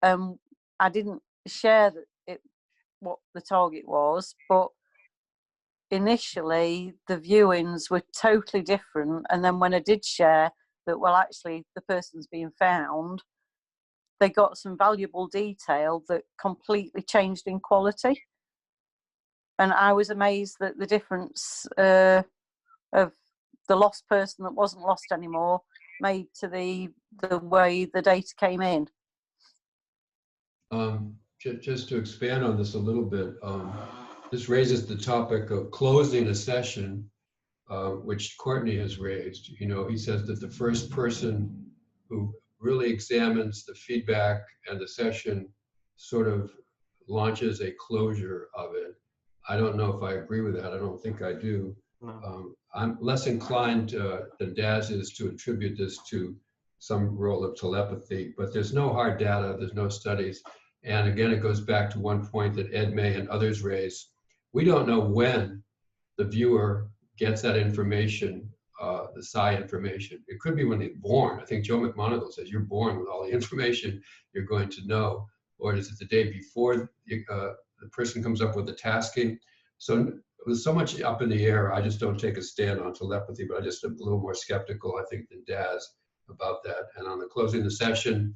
I didn't share what the target was, but initially the viewings were totally different, and then when I did share that, well, actually the person's being found, they got some valuable detail that completely changed in quality. And I was amazed that the difference of the lost person that wasn't lost anymore made to the way the data came in. Just to expand on this a little bit, this raises the topic of closing a session, which Courtney has raised. He says that the first person who really examines the feedback and the session sort of launches a closure of it. I don't know if I agree with that. I don't think I do. No. I'm less inclined than Daz is to attribute this to some role of telepathy, but there's no hard data, there's no studies. And again, it goes back to one point that Ed May and others raised. We don't know when the viewer gets that information, the psi information. It could be when they're born. I think Joe McMonagle says you're born with all the information you're going to know. Or is it the day before the person comes up with the tasking? So with so much up in the air, I just don't take a stand on telepathy, but I just am a little more skeptical, I think, than Daz about that. And on the closing the session,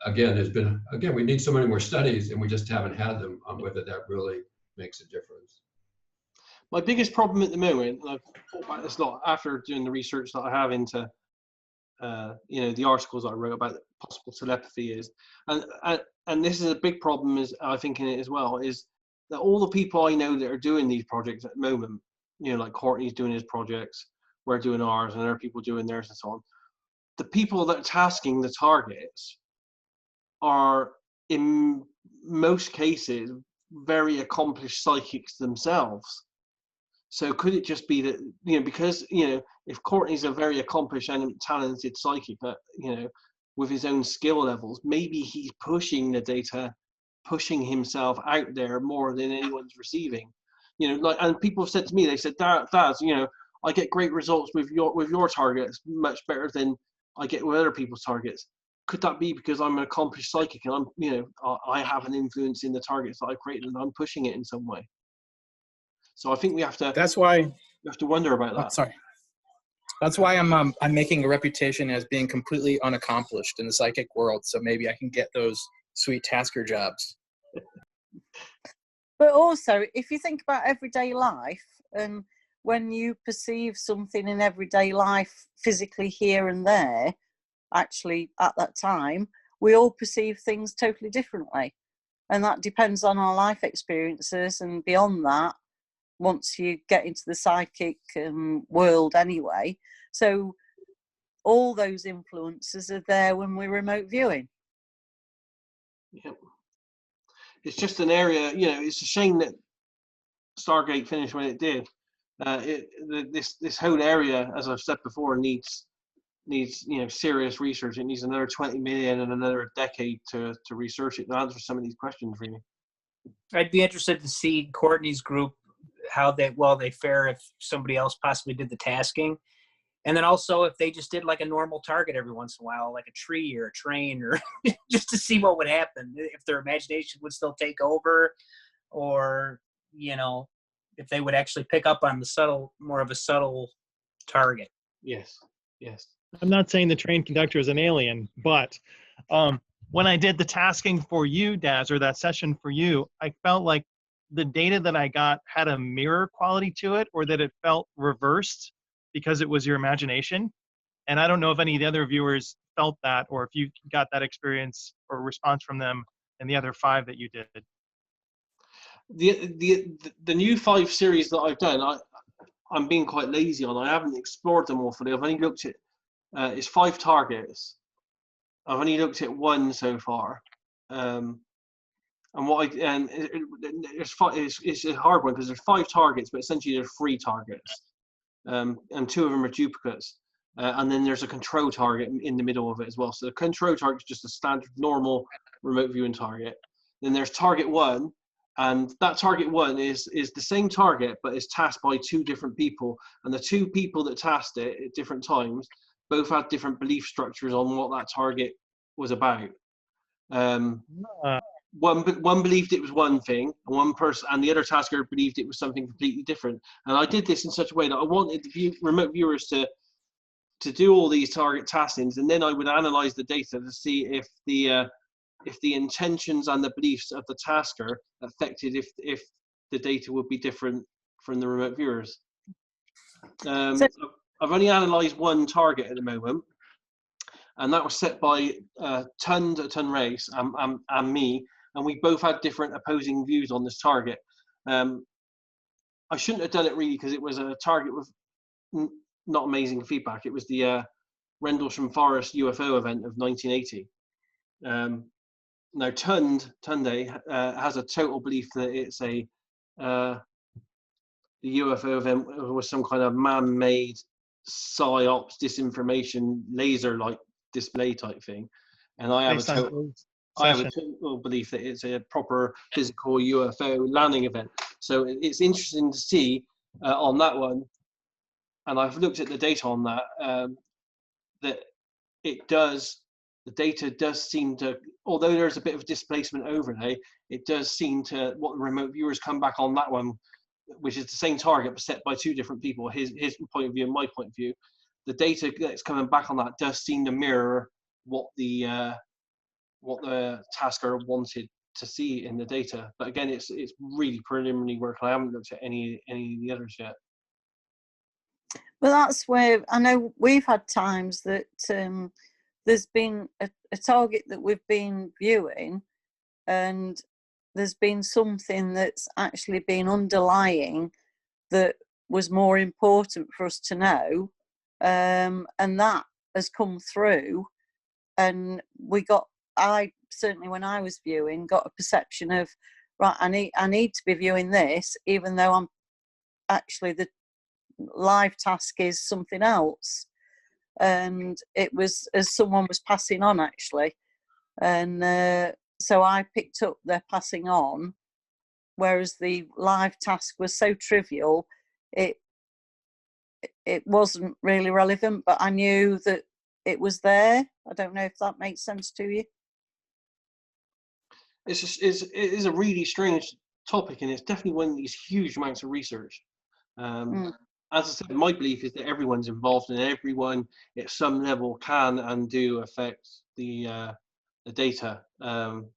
again, we need so many more studies, and we just haven't had them on whether that really makes a difference. My biggest problem at the moment, and I've thought about this a lot after doing the research that I have into, the articles I wrote about possible telepathy is, and this is a big problem, is I think in it as well, is that all the people I know that are doing these projects at the moment, like Courtney's doing his projects, we're doing ours, and there are people doing theirs and so on. The people that are tasking the targets are, in most cases, very accomplished psychics themselves. So could it just be that, because, if Courtney's a very accomplished and talented psychic, with his own skill levels, maybe he's pushing the data, pushing himself out there more than anyone's receiving. And people have said to me, they said, Daz, I get great results with your targets, much better than I get with other people's targets. Could that be because I'm an accomplished psychic and I'm, I have an influence in the targets that I've created and I'm pushing it in some way? So I think we have to. That's why we have to wonder about that. Sorry. That's why I'm making a reputation as being completely unaccomplished in the psychic world. So maybe I can get those sweet tasker jobs. But also, if you think about everyday life, and when you perceive something in everyday life physically here and there, actually at that time, we all perceive things totally differently. And that depends on our life experiences, and beyond that, once you get into the psychic world anyway. So all those influences are there when we're remote viewing. Yep. It's just an area, it's a shame that Stargate finished when it did. This whole area, as I've said before, needs serious research. It needs another 20 million and another decade to research it and answer some of these questions, really. I'd be interested to see Courtney's group, how they fare if somebody else possibly did the tasking. And then also if they just did like a normal target every once in a while, like a tree or a train, or just to see what would happen, if their imagination would still take over, or, if they would actually pick up on more of a subtle target. Yes. I'm not saying the train conductor is an alien, but when I did the tasking for you, Daz, or that session for you, I felt like the data that I got had a mirror quality to it, or that it felt reversed because it was your imagination. And I don't know if any of the other viewers felt that, or if you got that experience or response from them and the other 5 that you did. The new 5 series that I've done, I'm being quite lazy on. I haven't explored them all fully. I've only looked at it's 5 targets. I've only looked at 1 so far. And what it's a hard one because there's 5 targets, but essentially there's 3 targets, and 2 of them are duplicates, and then there's a control target in the middle of it as well. So the control target is just a standard normal remote viewing target. Then there's target 1, and that target 1 is the same target, but is tasked by 2 different people, and the 2 people that tasked it at different times both had different belief structures on what that target was about. One believed it was one thing, and one person and the other tasker believed it was something completely different. And I did this in such a way that I wanted the remote viewers to do all these target taskings, and then I would analyze the data to see if the intentions and the beliefs of the tasker affected if the data would be different from the remote viewers. So I've only analysed 1 target at the moment, and that was set by Tund Race and me, and we both had different opposing views on this target. I shouldn't have done it really because it was a target with not amazing feedback. It was the Rendlesham Forest UFO event of 1980. Now Tunde has a total belief that it's the UFO event was some kind of man-made psyops disinformation laser-like display type thing, and I have a total belief that it's a proper physical UFO landing event. So it's interesting to see on that one, and I've looked at the data on that, that the data does seem to, although there's a bit of displacement overlay, it does seem to, what the remote viewers come back on that one, which is the same target but set by 2 different people, his point of view and my point of view, the data that's coming back on that does seem to mirror what the tasker wanted to see in the data. But again, it's really preliminary work, and I haven't looked at any of the others yet. Well, that's where I know we've had times that there's been a target that we've been viewing, and there's been something that's actually been underlying that was more important for us to know, and that has come through, and I certainly, when I was viewing, got a perception of, right, I need to be viewing this, even though I'm actually, the live task is something else. And it was as someone was passing on, actually, and so I picked up their passing on, whereas the live task was so trivial, it wasn't really relevant, but I knew that it was there. I don't know if that makes sense to you. It is a really strange topic, and it's definitely one of these huge amounts of research. As I said, my belief is that everyone's involved, and everyone at some level can and do affect the data,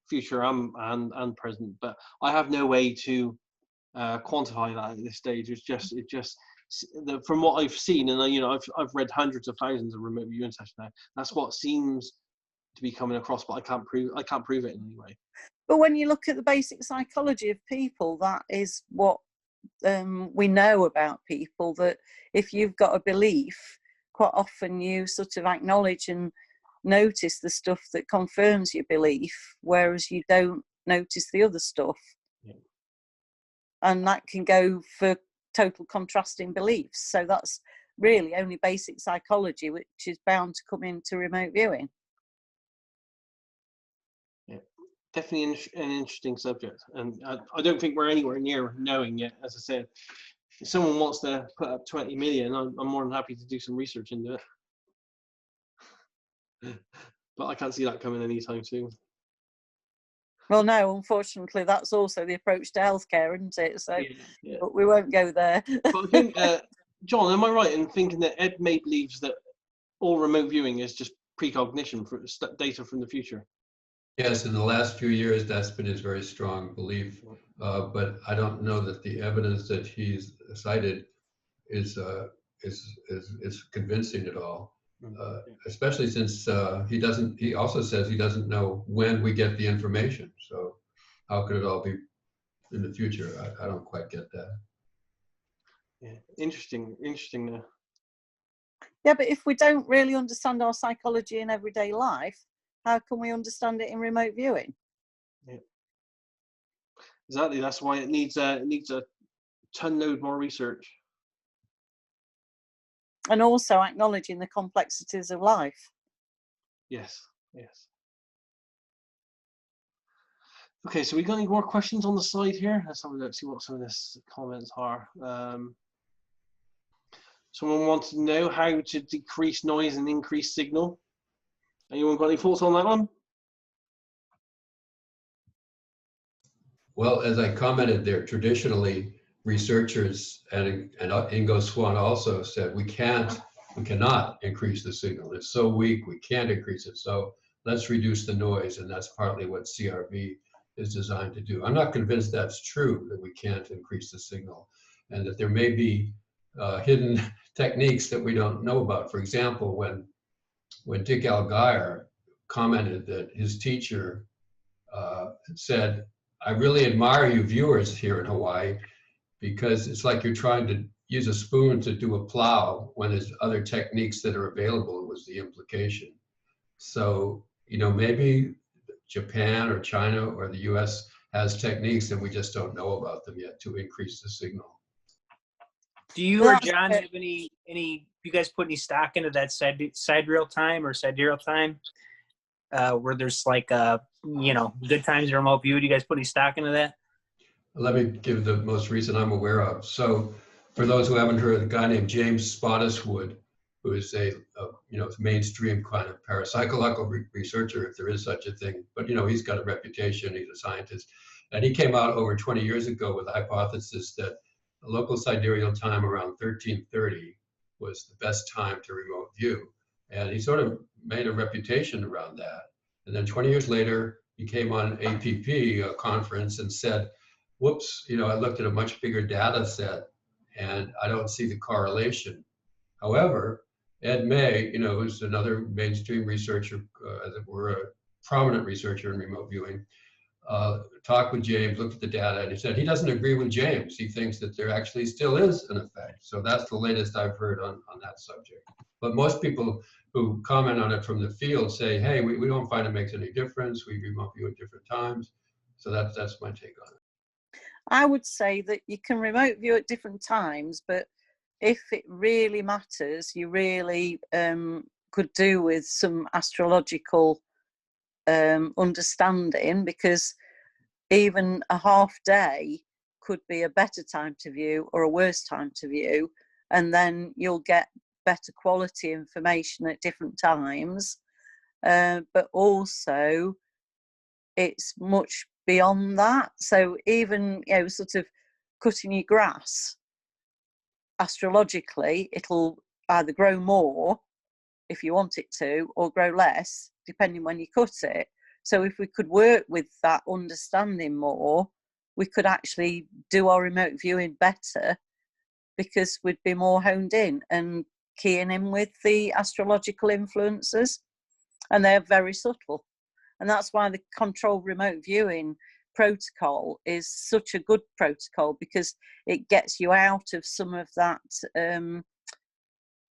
future and present. But I have no way to quantify that at this stage. It's just from what I've seen, and I've read hundreds of thousands of remote viewing sessions now. That's what seems to be coming across, but I can't prove it in any way. But when you look at the basic psychology of people, that is what we know about people, that if you've got a belief, quite often you sort of acknowledge and notice the stuff that confirms your belief, whereas you don't notice the other stuff. Yeah. And that can go for total contrasting beliefs. So that's really only basic psychology, which is bound to come into remote viewing. Definitely an interesting subject, and I don't think we're anywhere near knowing yet. As I said, if someone wants to put up 20 million, I'm more than happy to do some research into it. But I can't see that coming anytime soon. Well, no, unfortunately, that's also the approach to healthcare, isn't it? So, yeah. But we won't go there. But I think, John, am I right in thinking that Ed May believes that all remote viewing is just precognition for data from the future? Yes, in the last few years, that's been his very strong belief. But I don't know that the evidence that he's cited is convincing at all. especially since he also says he doesn't know when we get the information. So how could it all be in the future? I don't quite get that. Yeah, interesting there. Yeah, but if we don't really understand our psychology in everyday life, how can we understand it in remote viewing? Yeah, exactly. That's why it needs a ton load more research. And also acknowledging the complexities of life. Yes, yes. Okay, so we got any more questions on the side here? Let's have a look, see what some of this comments are. Someone wants to know how to decrease noise and increase signal. Anyone got any thoughts on that one? Well, as I commented there, traditionally researchers and Ingo Swan also said we cannot increase the signal. It's so weak, we can't increase it. So let's reduce the noise, and that's partly what CRV is designed to do. I'm not convinced that's true, that we can't increase the signal, and that there may be hidden techniques that we don't know about. For example, when Dick Algier commented that his teacher said, "I really admire you viewers here in Hawaii, because it's like you're trying to use a spoon to do a plow when there's other techniques that are available," was the implication. So, maybe Japan or China or the US has techniques and we just don't know about them yet to increase the signal. Do you or John have any, you guys put any stock into that sidereal time or sidereal time? Where there's like, good times in remote view. Do you guys put any stock into that? Let me give the most recent I'm aware of. So for those who haven't heard, a guy named James Spottiswoode, who is a mainstream kind of parapsychological researcher, if there is such a thing, but he's got a reputation, he's a scientist. And he came out over 20 years ago with a hypothesis that a local sidereal time around 1330 was the best time to remote view. And he sort of made a reputation around that. And then 20 years later, he came on APP, a conference, and said, whoops, I looked at a much bigger data set and I don't see the correlation. However, Ed May, who's another mainstream researcher, as it were, a prominent researcher in remote viewing, talked with James, looked at the data, and he said he doesn't agree with James. He thinks that there actually still is an effect. So that's the latest I've heard on that subject. But most people who comment on it from the field say, hey, we don't find it makes any difference. We remote view at different times. So that's my take on it. I would say that you can remote view at different times, but if it really matters, you really could do with some astrological understanding, because even a half day could be a better time to view or a worse time to view, and then you'll get better quality information at different times. But also it's much beyond that. So even, sort of cutting your grass, astrologically, it'll either grow more if you want it to, or grow less, depending when you cut it. So if we could work with that understanding more, we could actually do our remote viewing better, because we'd be more honed in and keying in with the astrological influences, and they're very subtle. And that's why the controlled remote viewing protocol is such a good protocol, because it gets you out of some of that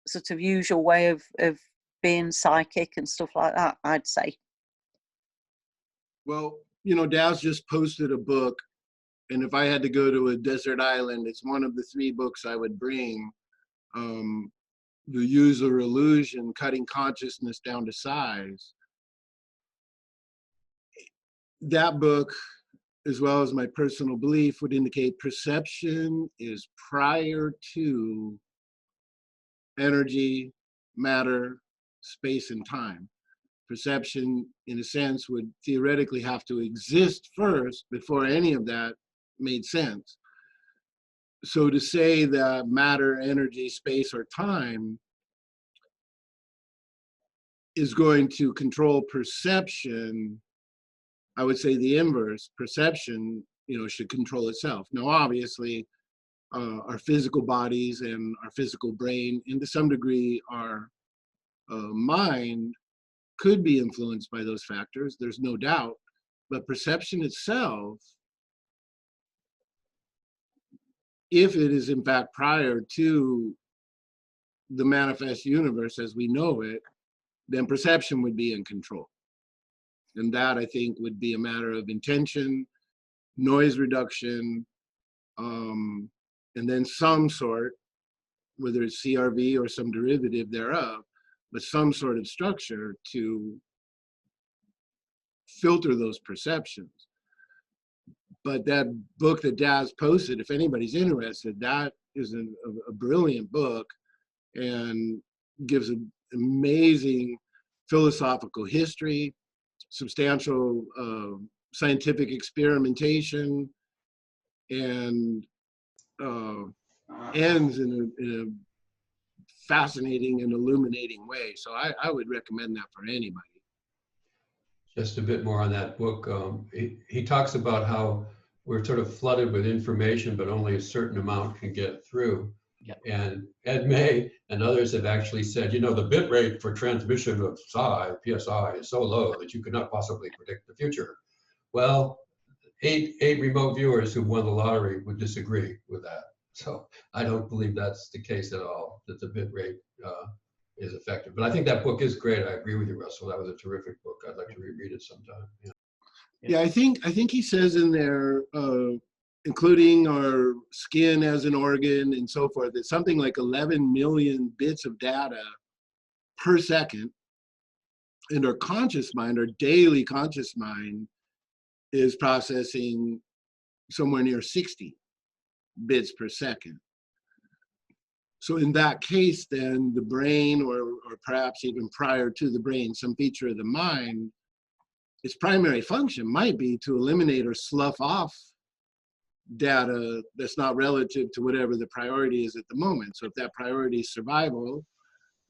sort of usual way of being psychic and stuff like that, I'd say. Well, Daz just posted a book, and if I had to go to a desert island, it's one of the 3 books I would bring. The User Illusion, Cutting Consciousness Down to Size. That book, as well as my personal belief, would indicate perception is prior to energy, matter, space, and time. Perception, in a sense, would theoretically have to exist first before any of that made sense. So to say that matter, energy, space, or time is going to control perception, I would say the inverse. Perception, should control itself. Now, obviously, our physical bodies and our physical brain, and to some degree, our mind could be influenced by those factors, there's no doubt, but perception itself, if it is in fact prior to the manifest universe as we know it, then perception would be in control. And that, I think, would be a matter of intention, noise reduction, and then some sort, whether it's CRV or some derivative thereof, but some sort of structure to filter those perceptions. But that book that Daz posted, if anybody's interested, that is a brilliant book and gives an amazing philosophical history, substantial scientific experimentation, and ends in a fascinating and illuminating way. So I would recommend that for anybody. Just a bit more on that book. He talks about how we're sort of flooded with information, but only a certain amount can get through. Yep. And Ed May and others have actually said, you know, the bit rate for transmission of PSI is so low that you could not possibly predict the future. Well, eight remote viewers who won the lottery would disagree with that. So I don't believe that's the case at all, that the bit rate is effective. But I think that book is great. I agree with you, Russell. That was a terrific book. I'd like to reread it sometime. Yeah. Yeah, I think he says in there, including our skin as an organ and so forth, it's something like 11 million bits of data per second. And our conscious mind, our daily conscious mind, is processing somewhere near 60 bits per second. So in that case, then the brain, or perhaps even prior to the brain, some feature of the mind, its primary function might be to eliminate or slough off data that's not relative to whatever the priority is at the moment. So if that priority is survival,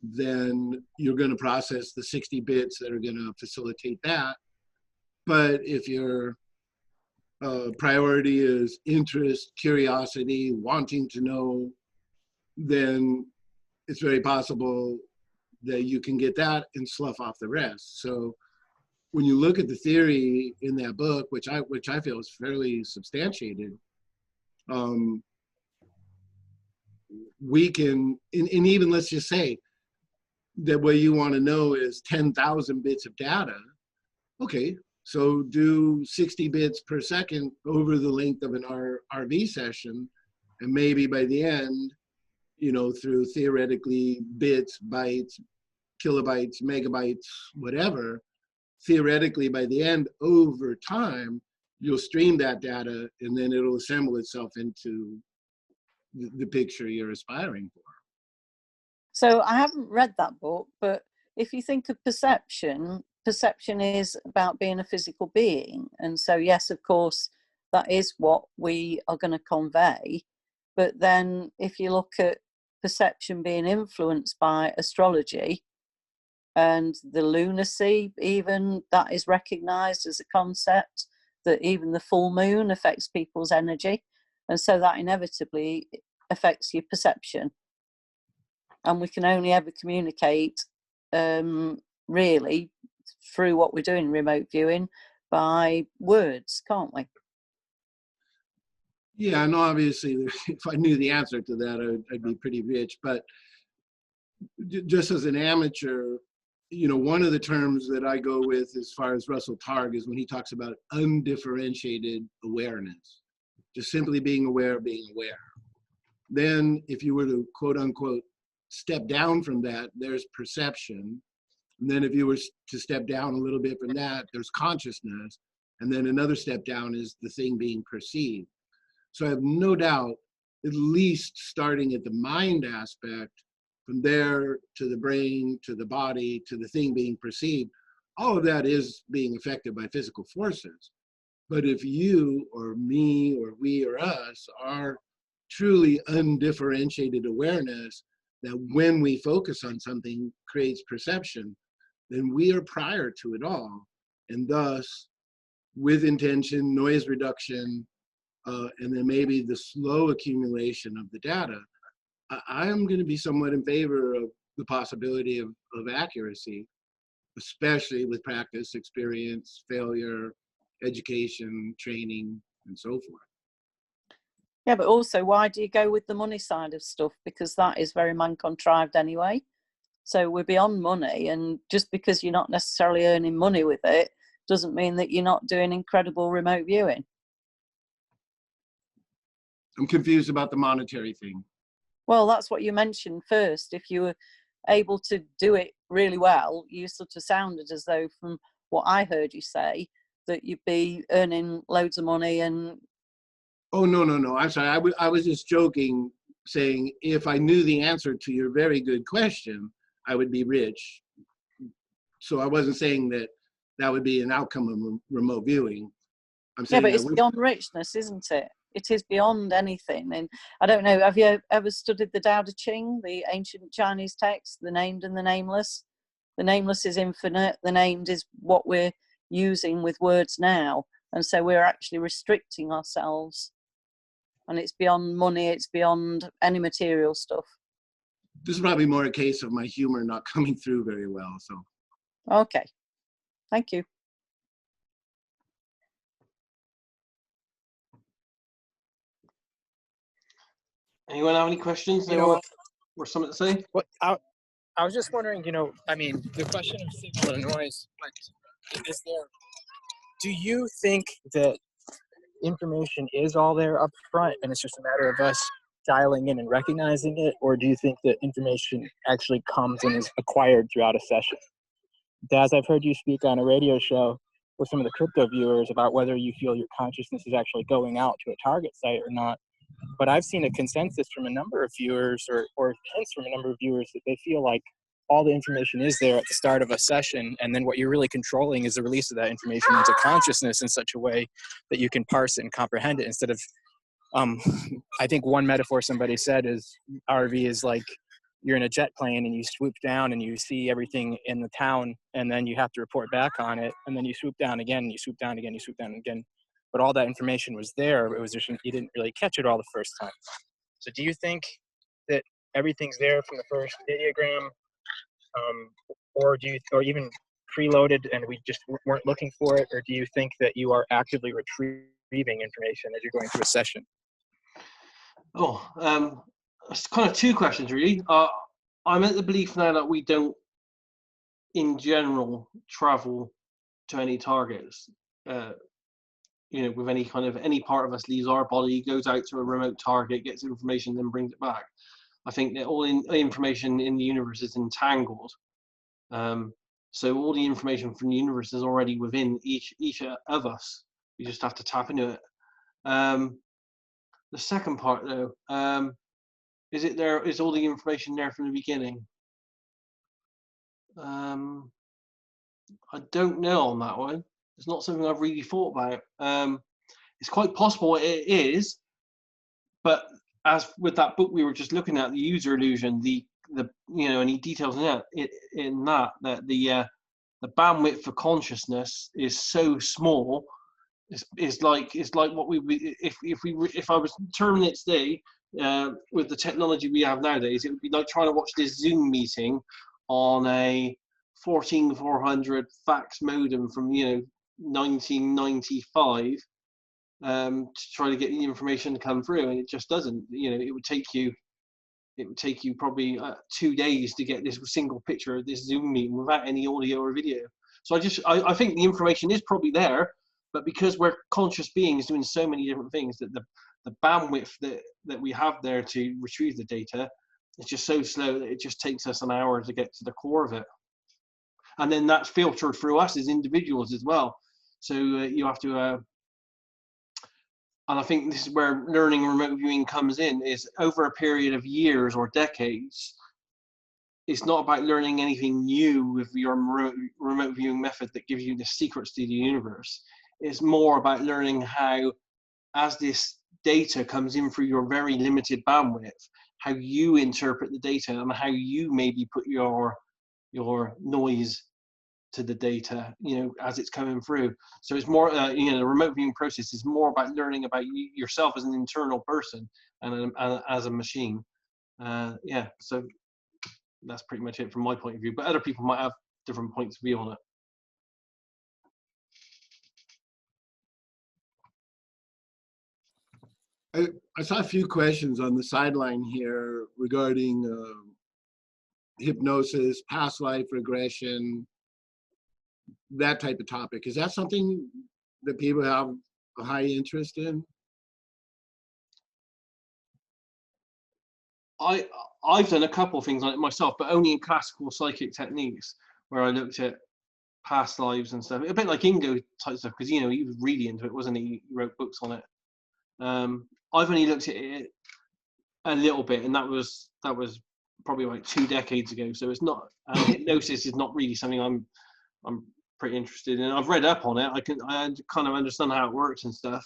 then you're going to process the 60 bits that are going to facilitate that. But if your priority is interest, curiosity, wanting to know, then it's very possible that you can get that and slough off the rest. So when you look at the theory in that book, which I feel is fairly substantiated, we can, and even let's just say that what you want to know is 10,000 bits of data. Okay, so do 60 bits per second over the length of an RV session, and maybe by the end, you know, through theoretically bits, bytes, kilobytes, megabytes, whatever, theoretically by the end, over time, you'll stream that data and then it'll assemble itself into the picture you're aspiring for. So I haven't read that book, but if you think of perception, perception is about being a physical being. And so, yes, of course, that is what we are going to convey. But then if you look at perception being influenced by astrology and the lunacy, even that is recognized as a concept, that even the full moon affects people's energy. And so that inevitably affects your perception. And we can only ever communicate really through what we're doing remote viewing by words, can't we? Yeah, and obviously, if I knew the answer to that, I'd be pretty rich. But just as an amateur, you know, one of the terms that I go with as far as Russell Targ is when he talks about undifferentiated awareness, just simply being aware of being aware. Then if you were to quote unquote step down from that, there's perception. And then if you were to step down a little bit from that, there's consciousness. And then another step down is the thing being perceived. So I have no doubt, at least starting at the mind aspect, from there to the brain, to the body, to the thing being perceived, all of that is being affected by physical forces. But if you or me or we or us are truly undifferentiated awareness, that when we focus on something creates perception, then we are prior to it all. And thus, with intention, noise reduction, and then maybe the slow accumulation of the data, I am going to be somewhat in favor of the possibility of accuracy, especially with practice, experience, failure, education, training, and so forth. Yeah, but also, why do you go with the money side of stuff? Because that is very man-contrived anyway. So we're beyond money, and just because you're not necessarily earning money with it doesn't mean that you're not doing incredible remote viewing. I'm confused about the monetary thing. Well, that's what you mentioned first. If you were able to do it really well, you sort of sounded as though, from what I heard you say, that you'd be earning loads of money. And oh, no, I'm sorry. I was just joking, saying if I knew the answer to your very good question, I would be rich. So I wasn't saying that that would be an outcome of remote viewing. I'm saying, yeah, but it's beyond richness, isn't it? It is beyond anything. And I don't know, have you ever studied the Tao Te Ching, the ancient Chinese text, the named and the nameless? The nameless is infinite. The named is what we're using with words now. And so we're actually restricting ourselves. And it's beyond money. It's beyond any material stuff. This is probably more a case of my humor not coming through very well. So. Okay. Thank you. Anyone have any questions or something to say? What I was just wondering, I mean, the question of signal and noise, but do you think that information is all there up front and it's just a matter of us dialing in and recognizing it, or do you think that information actually comes and is acquired throughout a session? Daz, I've heard you speak on a radio show with some of the crypto viewers about whether you feel your consciousness is actually going out to a target site or not. But I've seen a consensus from a number of viewers or hints from a number of viewers that they feel like all the information is there at the start of a session, and then what you're really controlling is the release of that information into consciousness in such a way that you can parse it and comprehend it instead of, I think one metaphor somebody said is RV is like you're in a jet plane and you swoop down and you see everything in the town, and then you have to report back on it, and then you swoop down again, and you swoop down again, you swoop down again. But all that information was there. It was just you didn't really catch it all the first time. So do you think that everything's there from the first ideogram, or even preloaded and we just weren't looking for it, or do you think that you are actively retrieving information as you're going through a session? It's kind of two questions really. I'm at the belief now that we don't, in general, travel to any targets. With any part of us leaves our body, goes out to a remote target, gets information, then brings it back. I think that all information in the universe is entangled. So all the information from the universe is already within each of us. We just have to tap into it. The second part, though, is it there? Is all the information there from the beginning? I don't know on that one. It's not something I've really thought about. It's quite possible it is, but as with that book we were just looking at, the user illusion, the any details in that the bandwidth for consciousness is so small. It's like what if I was determining it today with the technology we have nowadays, it would be like trying to watch this Zoom meeting on a 14400 fax modem from 1995 to try to get the information to come through, and it just doesn't. It would take you probably 2 days to get this single picture of this Zoom meeting without any audio or video. So I think the information is probably there, but because we're conscious beings doing so many different things, that the bandwidth that we have there to retrieve the data is just so slow that it just takes us an hour to get to the core of it. And then that's filtered through us as individuals as well. So you have to, and I think this is where learning remote viewing comes in, is over a period of years or decades. It's not about learning anything new with your remote viewing method that gives you the secrets to the universe. It's more about learning how, as this data comes in through your very limited bandwidth, how you interpret the data and how you maybe put your noise to the data, as it's coming through. So it's more, the remote viewing process is more about learning about yourself as an internal person and as a machine. So that's pretty much it from my point of view. But other people might have different points of view on it. I saw a few questions on the sideline here regarding hypnosis, past life regression, that type of topic. Is that something that people have a high interest in? I've done a couple of things on it myself, but only in classical psychic techniques, where I looked at past lives and stuff. A bit like Ingo type stuff, because, you know, he was really into it, wasn't he? He wrote books on it. I've only looked at it a little bit, and that was probably like 2 decades ago. So it's not, hypnosis is not really something I'm pretty interested in. I've read up on it. I kind of understand how it works and stuff,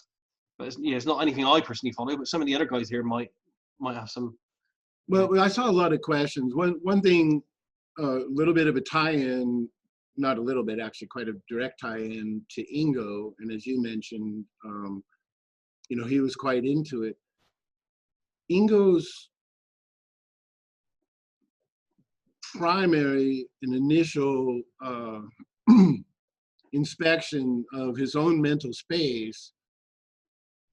but it's, you know, it's not anything I personally follow. But some of the other guys here might have some. Well, I saw a lot of questions. One thing, a little bit of a tie-in, not a little bit, actually quite a direct tie-in to Ingo. And as you mentioned, you know, he was quite into it. Ingo's primary and initial inspection of his own mental space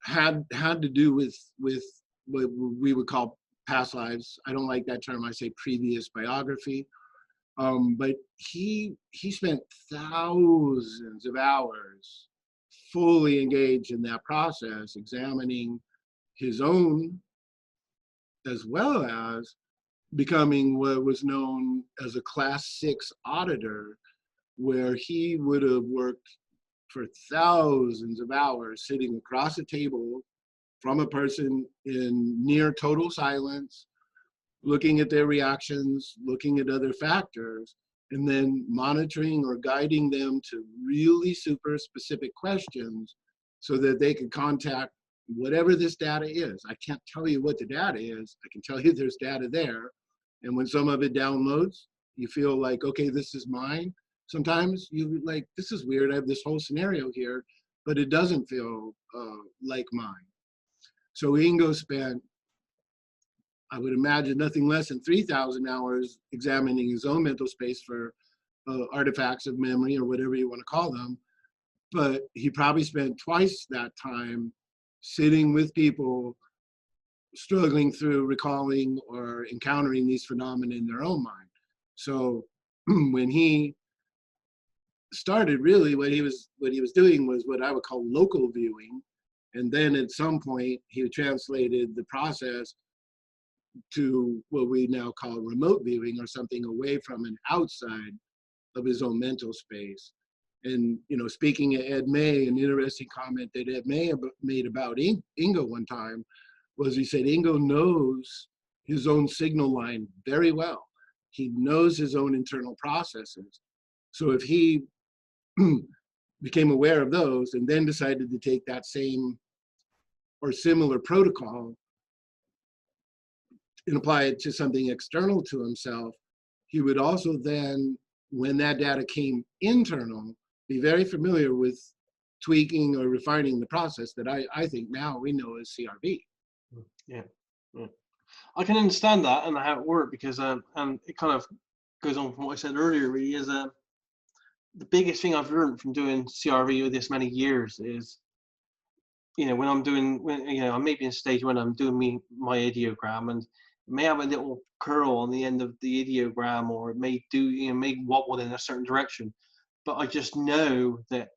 had to do with what we would call past lives. I don't like that term. I say previous biography. But he spent thousands of hours fully engaged in that process, examining his own, as well as becoming what was known as a Class 6 auditor, where he would have worked for thousands of hours sitting across a table from a person in near total silence, looking at their reactions, looking at other factors, and then monitoring or guiding them to really super specific questions so that they could contact whatever this data is. I can't tell you what the data is. I can tell you there's data there. And when some of it downloads, you feel like, okay, this is mine. Sometimes you like, this is weird. I have this whole scenario here, but it doesn't feel like mine. So Ingo spent, I would imagine, nothing less than 3,000 hours examining his own mental space for artifacts of memory or whatever you want to call them. But he probably spent twice that time sitting with people struggling through recalling or encountering these phenomena in their own mind. So when he started, really what he was doing was what I would call local viewing. And then at some point he translated the process to what we now call remote viewing, or something away from and outside of his own mental space. And, you know, speaking of Ed May, an interesting comment that Ed May made about Ingo one time was, he said, Ingo knows his own signal line very well. He knows his own internal processes. So if he became aware of those and then decided to take that same or similar protocol and apply it to something external to himself, he would also then, when that data came internal, be very familiar with tweaking or refining the process that I think now we know as CRV. Yeah. I can understand that and how it worked, because and it kind of goes on from what I said earlier, really, is the biggest thing I've learned from doing CRV with this many years is, you know, when you know, I may be in a stage when I'm doing my ideogram, and it may have a little curl on the end of the ideogram, or it may do, you know, may wobble in a certain direction, but I just know that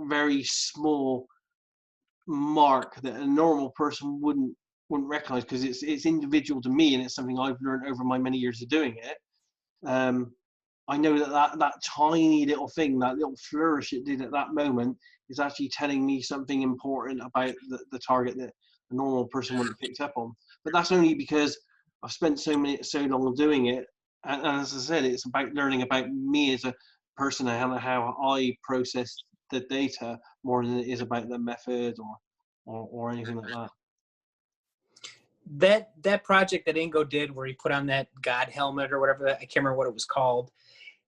very small mark that a normal person wouldn't recognize, because it's individual to me, and it's something I've learned over my many years of doing it. I know that tiny little thing, that little flourish it did at that moment, is actually telling me something important about the target that a normal person wouldn't have picked up on. But that's only because I've spent so long doing it, and as I said, it's about learning about me as a person and how I process the data more than it is about the method or anything like that. That project that Ingo did, where he put on that God helmet or whatever, I can't remember what it was called.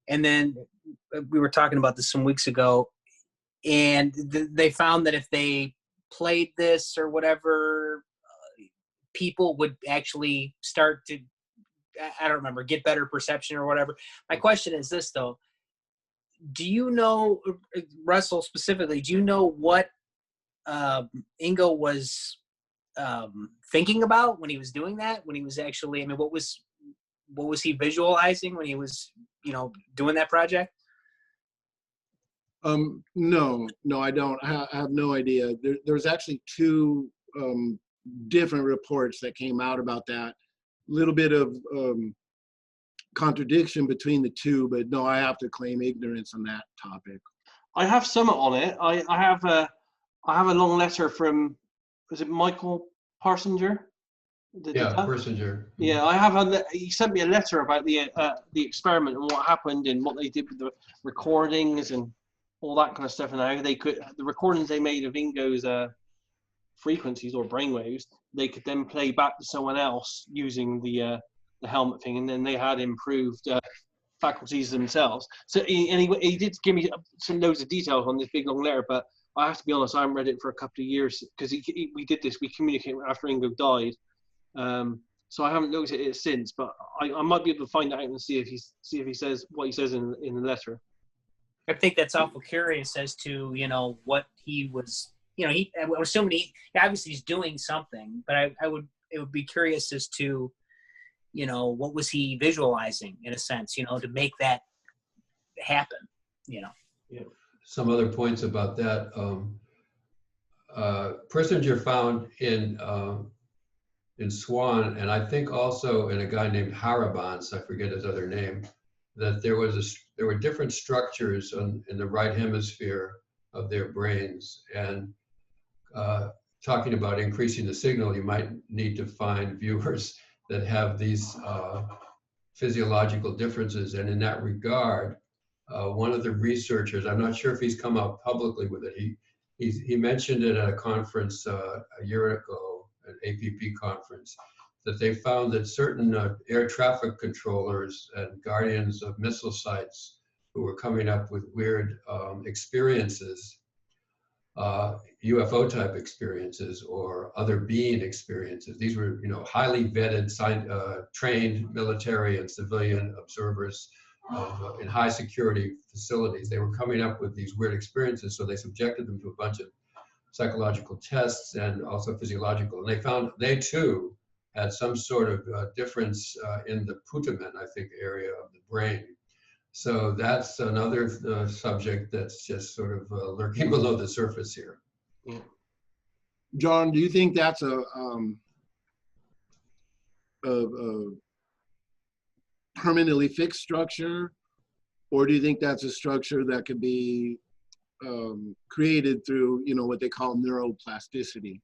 And then we were talking about this some weeks ago, and they found that if they played this or whatever, people would actually start to I don't remember, get better perception or whatever. My question is this though: do you know, Russell specifically? Do you know what Ingo was thinking about when he was doing that? When he was actually, I mean, what was he visualizing when he was, doing that project? No, I don't. I have no idea. There's actually two different reports that came out about that. Little bit of contradiction between the two, but no, I have to claim ignorance on that topic. I have some on it. I have a long letter from, is it Michael Parsinger? Persinger. Yeah, I have he sent me a letter about the experiment and what happened and what they did with the recordings and all that kind of stuff, and how they could, the recordings they made of Ingo's frequencies or brainwaves, they could then play back to someone else using the helmet thing, and then they had improved faculties themselves. So he did give me some loads of details on this big long letter, but I have to be honest, I haven't read it for a couple of years because we did this. We communicated after Ingo died. So I haven't looked at it since, but I might be able to find out and see if he says what he says in the letter. I think that's awful curious as to what he was. I'm assuming obviously he's doing something, but it would be curious as to what was he visualizing in a sense, to make that happen. Yeah. Some other points about that. Persinger found in Swan, and I think also in a guy named Harabans, I forget his other name, that there were different structures in the right hemisphere of their brains. And talking about increasing the signal, you might need to find viewers that have these physiological differences. And in that regard, one of the researchers, I'm not sure if he's come out publicly with it, he mentioned it at a conference a year ago, an APP conference, that they found that certain air traffic controllers and guardians of missile sites who were coming up with weird experiences, UFO type experiences or other being experiences. These were, highly vetted, trained military and civilian observers in high security facilities. They were coming up with these weird experiences, so they subjected them to a bunch of psychological tests and also physiological. And they found they too had some sort of difference in the putamen, I think, area of the brain. So that's another subject that's just sort of lurking below the surface here. Yeah. John, do you think that's a permanently fixed structure, or do you think that's a structure that could be created through, what they call neuroplasticity?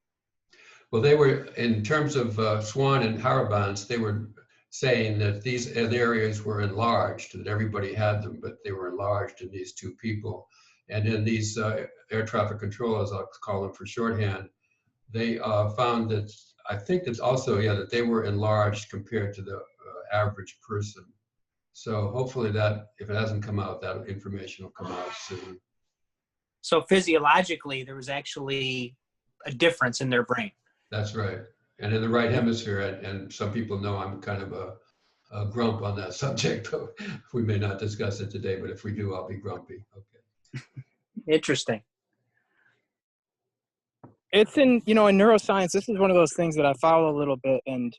Well, they were, in terms of Swan and Harabans, they were saying that these areas were enlarged, that everybody had them, but they were enlarged in these two people. And in these air traffic controllers, I'll call them for shorthand, they found that, I think that's also, that they were enlarged compared to the average person. So hopefully that, if it hasn't come out, that information will come out soon. So physiologically, there was actually a difference in their brain. That's right. And in the right hemisphere, and some people know I'm kind of a grump on that subject, but we may not discuss it today, but if we do, I'll be grumpy. Okay. Interesting. It's in neuroscience, this is one of those things that I follow a little bit, and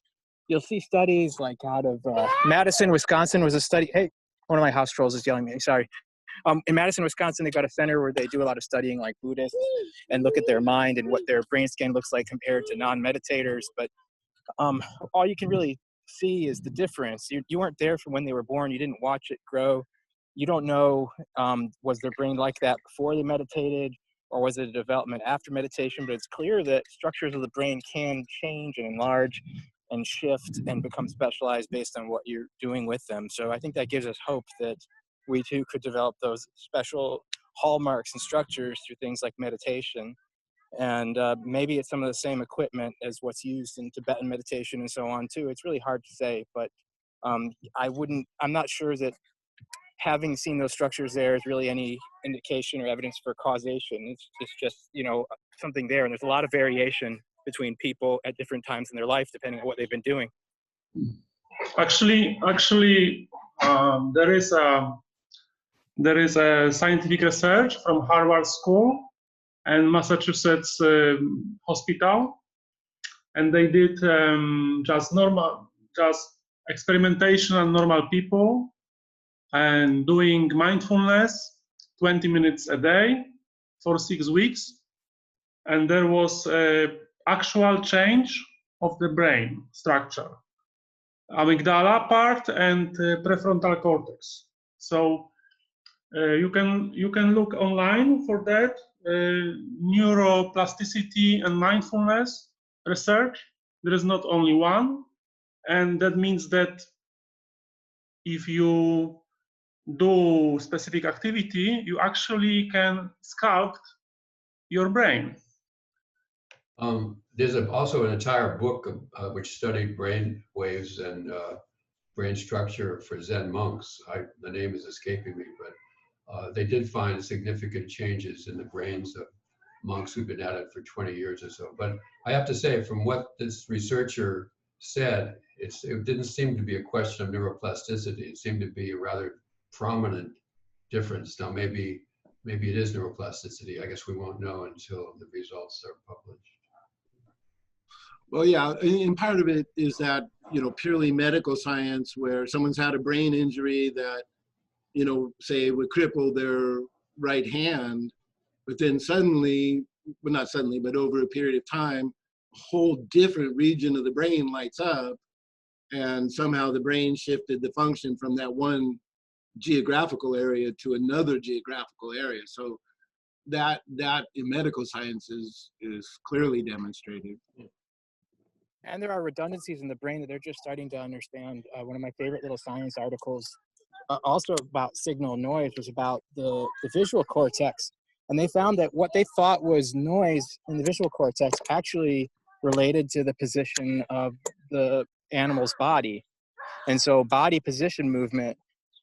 you'll see studies like out of Madison, Wisconsin was a study. Hey, one of my house trolls is yelling at me, sorry. In Madison, Wisconsin, they got a center where they do a lot of studying like Buddhists and look at their mind and what their brain scan looks like compared to non-meditators. But all you can really see is the difference. You weren't there from when they were born. You didn't watch it grow. You don't know, was their brain like that before they meditated, or was it a development after meditation? But it's clear that structures of the brain can change and enlarge and shift and become specialized based on what you're doing with them. So I think that gives us hope that we too could develop those special hallmarks and structures through things like meditation. And maybe it's some of the same equipment as what's used in Tibetan meditation and so on too. It's really hard to say, but I'm not sure that having seen those structures there is really any indication or evidence for causation. It's just, something there. And there's a lot of variation between people at different times in their life, depending on what they've been doing. Actually, there is a scientific research from Harvard School and Massachusetts Hospital, and they did just experimentation on normal people and doing mindfulness 20 minutes a day for 6 weeks, and there was a actual change of the brain structure, amygdala part and prefrontal cortex. So you can look online for that, neuroplasticity and mindfulness research. There is not only one, and that means that if you do specific activity, you actually can sculpt your brain. There's also an entire book which studied brain waves and brain structure for Zen monks. The name is escaping me, but they did find significant changes in the brains of monks who've been at it for 20 years or so. But I have to say, from what this researcher said, it didn't seem to be a question of neuroplasticity. It seemed to be a rather prominent difference. Now, maybe it is neuroplasticity. I guess we won't know until the results are published. Well, yeah, and part of it is that, you know, purely medical science, where someone's had a brain injury that, you know, say would cripple their right hand, but then suddenly, well, not suddenly, but over a period of time, a whole different region of the brain lights up, and somehow the brain shifted the function from that one geographical area to another geographical area. So that in medical science is clearly demonstrated. And there are redundancies in the brain that they're just starting to understand. One of my favorite little science articles, also about signal noise, was about the visual cortex. And they found that what they thought was noise in the visual cortex actually related to the position of the animal's body. And so body position movement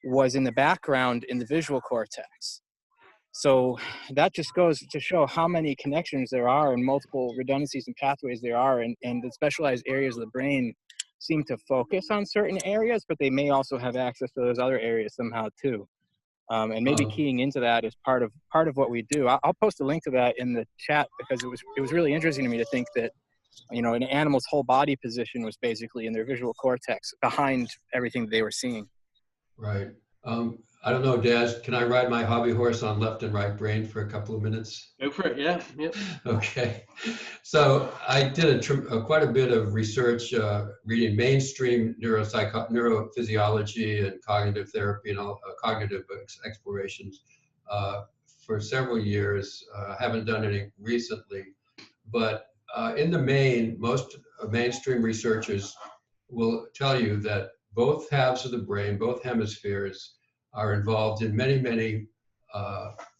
was in the background in the visual cortex. So that just goes to show how many connections there are and multiple redundancies and pathways there are, and the specialized areas of the brain seem to focus on certain areas, but they may also have access to those other areas somehow too. And maybe keying into that is part of what we do. I'll post a link to that in the chat, because it was really interesting to me to think that, you know, an animal's whole body position was basically in their visual cortex behind everything that they were seeing. Right. I don't know, Daz, can I ride my hobby horse on left and right brain for a couple of minutes? Go for it, yeah. Okay. So I did quite a bit of research reading mainstream neurophysiology and cognitive therapy and all cognitive explorations for several years. Haven't done any recently, but in the main, most mainstream researchers will tell you that both halves of the brain, both hemispheres, are involved in many, many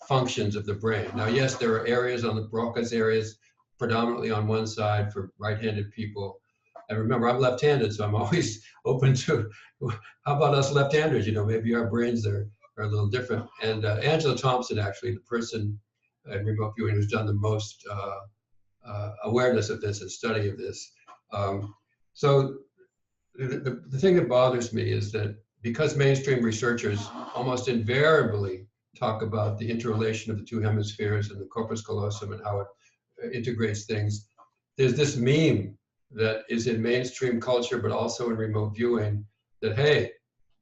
functions of the brain. Now, yes, there are areas on the Broca's areas, predominantly on one side for right-handed people. And remember, I'm left-handed, so I'm always open to, how about us left-handers? You know, maybe our brains are a little different. And Angela Thompson, actually, the person in remote viewing who's done the most awareness of this and study of this. So the thing that bothers me is that because mainstream researchers almost invariably talk about the interrelation of the two hemispheres and the corpus callosum and how it integrates things, there's this meme that is in mainstream culture, but also in remote viewing, that, hey,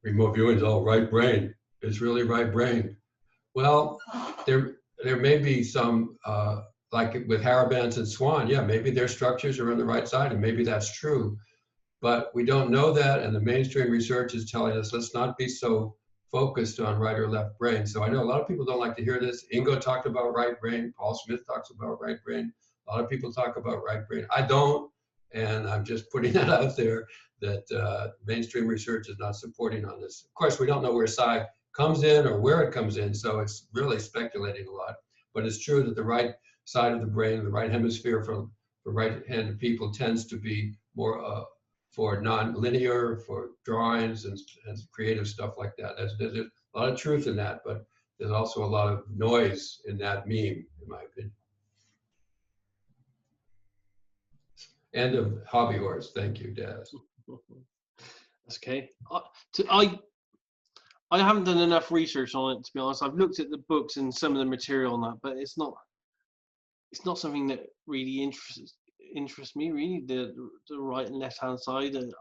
remote viewing is all right brain. It's really right brain. Well, there may be some, like with Harabans and Swan, yeah, maybe their structures are on the right side, and maybe that's true. But we don't know that, and the mainstream research is telling us, let's not be so focused on right or left brain. So I know a lot of people don't like to hear this. Ingo talked about right brain. Paul Smith talks about right brain. A lot of people talk about right brain. I don't, and I'm just putting that out there, that mainstream research is not supporting on this. Of course, we don't know where psi comes in or where it comes in, so it's really speculating a lot. But it's true that the right side of the brain, the right hemisphere for right-handed people, tends to be more for non-linear, for drawings and creative stuff like that. There's a lot of truth in that, but there's also a lot of noise in that meme, in my opinion. End of hobby horse. Thank you, Daz. That's okay. I haven't done enough research on it, to be honest. I've looked at the books and some of the material on that, but it's not something that really interests me. Really, the right and left hand side, it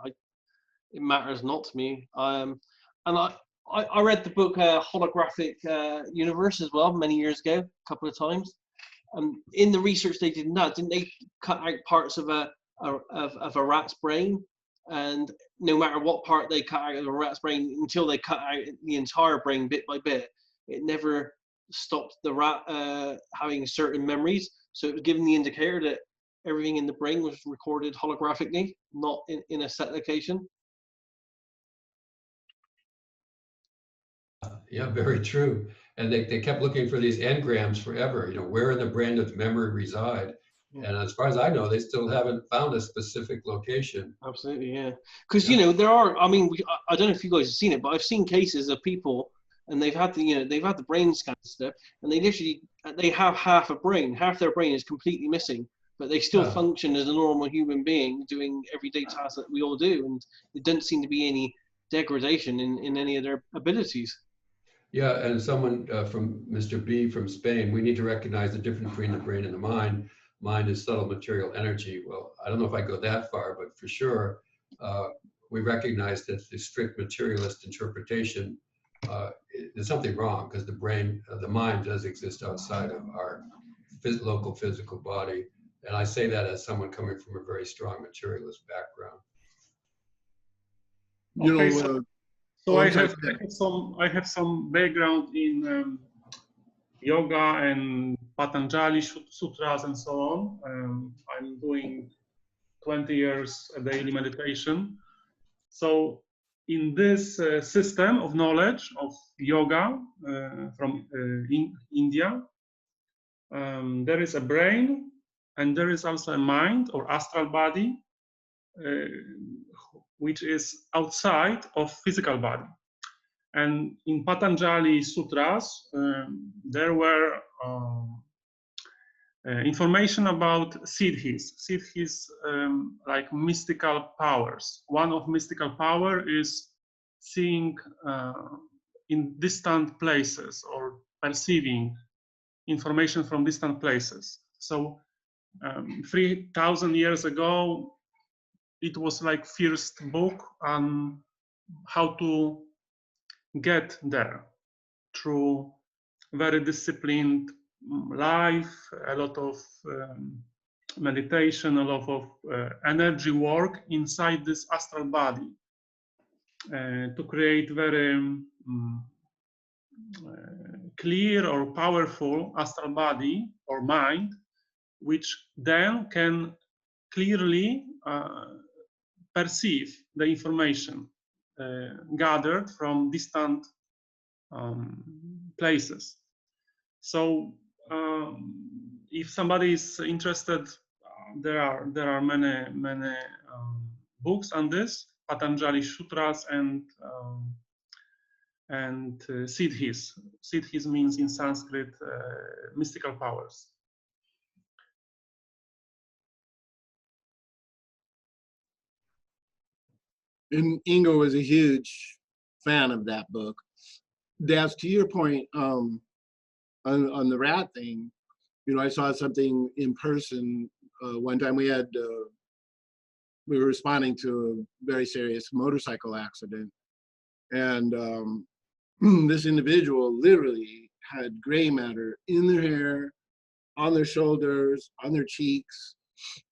matters not to me. And I read the book Holographic Universe as well many years ago, a couple of times. In the research they did, didn't they cut out parts of a rat's brain? And no matter what part they cut out of a rat's brain, until they cut out the entire brain bit by bit, it never stopped the rat having certain memories. So it was giving the indicator that everything in the brain was recorded holographically, not in a set location. Yeah, very true. And they kept looking for these engrams forever, you know, where in the brain does memory reside? And as far as I know, they still haven't found a specific location. Absolutely, yeah. Because, you know, there are, I mean, I don't know if you guys have seen it, but I've seen cases of people, and they've had the brain scan stuff, and they have half a brain. Half their brain is completely missing, but they still function as a normal human being doing everyday tasks that we all do. And there doesn't seem to be any degradation in any of their abilities. Yeah, and someone from Mr. B from Spain, we need to recognize the difference between the brain and the mind. Mind is subtle material energy. Well, I don't know if I go that far, but for sure, we recognize that the strict materialist interpretation, there's something wrong, because the brain, the mind does exist outside of our local physical body. And I say that as someone coming from a very strong materialist background. Okay, so I have some background in yoga and Patanjali sutras and so on. I'm doing 20 years a daily meditation. So in this system of knowledge of yoga from India, there is a brain, and there is also a mind or astral body, which is outside of physical body. And in Patanjali sutras, there were information about siddhis. Siddhis, like mystical powers. One of mystical power is seeing in distant places or perceiving information from distant places. So 3,000 years ago, it was like first book on how to get there through very disciplined life, a lot of meditation, a lot of energy work inside this astral body to create very clear or powerful astral body or mind, which then can clearly perceive the information gathered from distant places. So if somebody is interested, there are many books on this, Patanjali Sutras and siddhis. Siddhis means in Sanskrit mystical powers. And Ingo was a huge fan of that book. Daz, to your point on the rat thing, you know, I saw something in person one time. We were responding to a very serious motorcycle accident, and this individual literally had gray matter in their hair, on their shoulders, on their cheeks.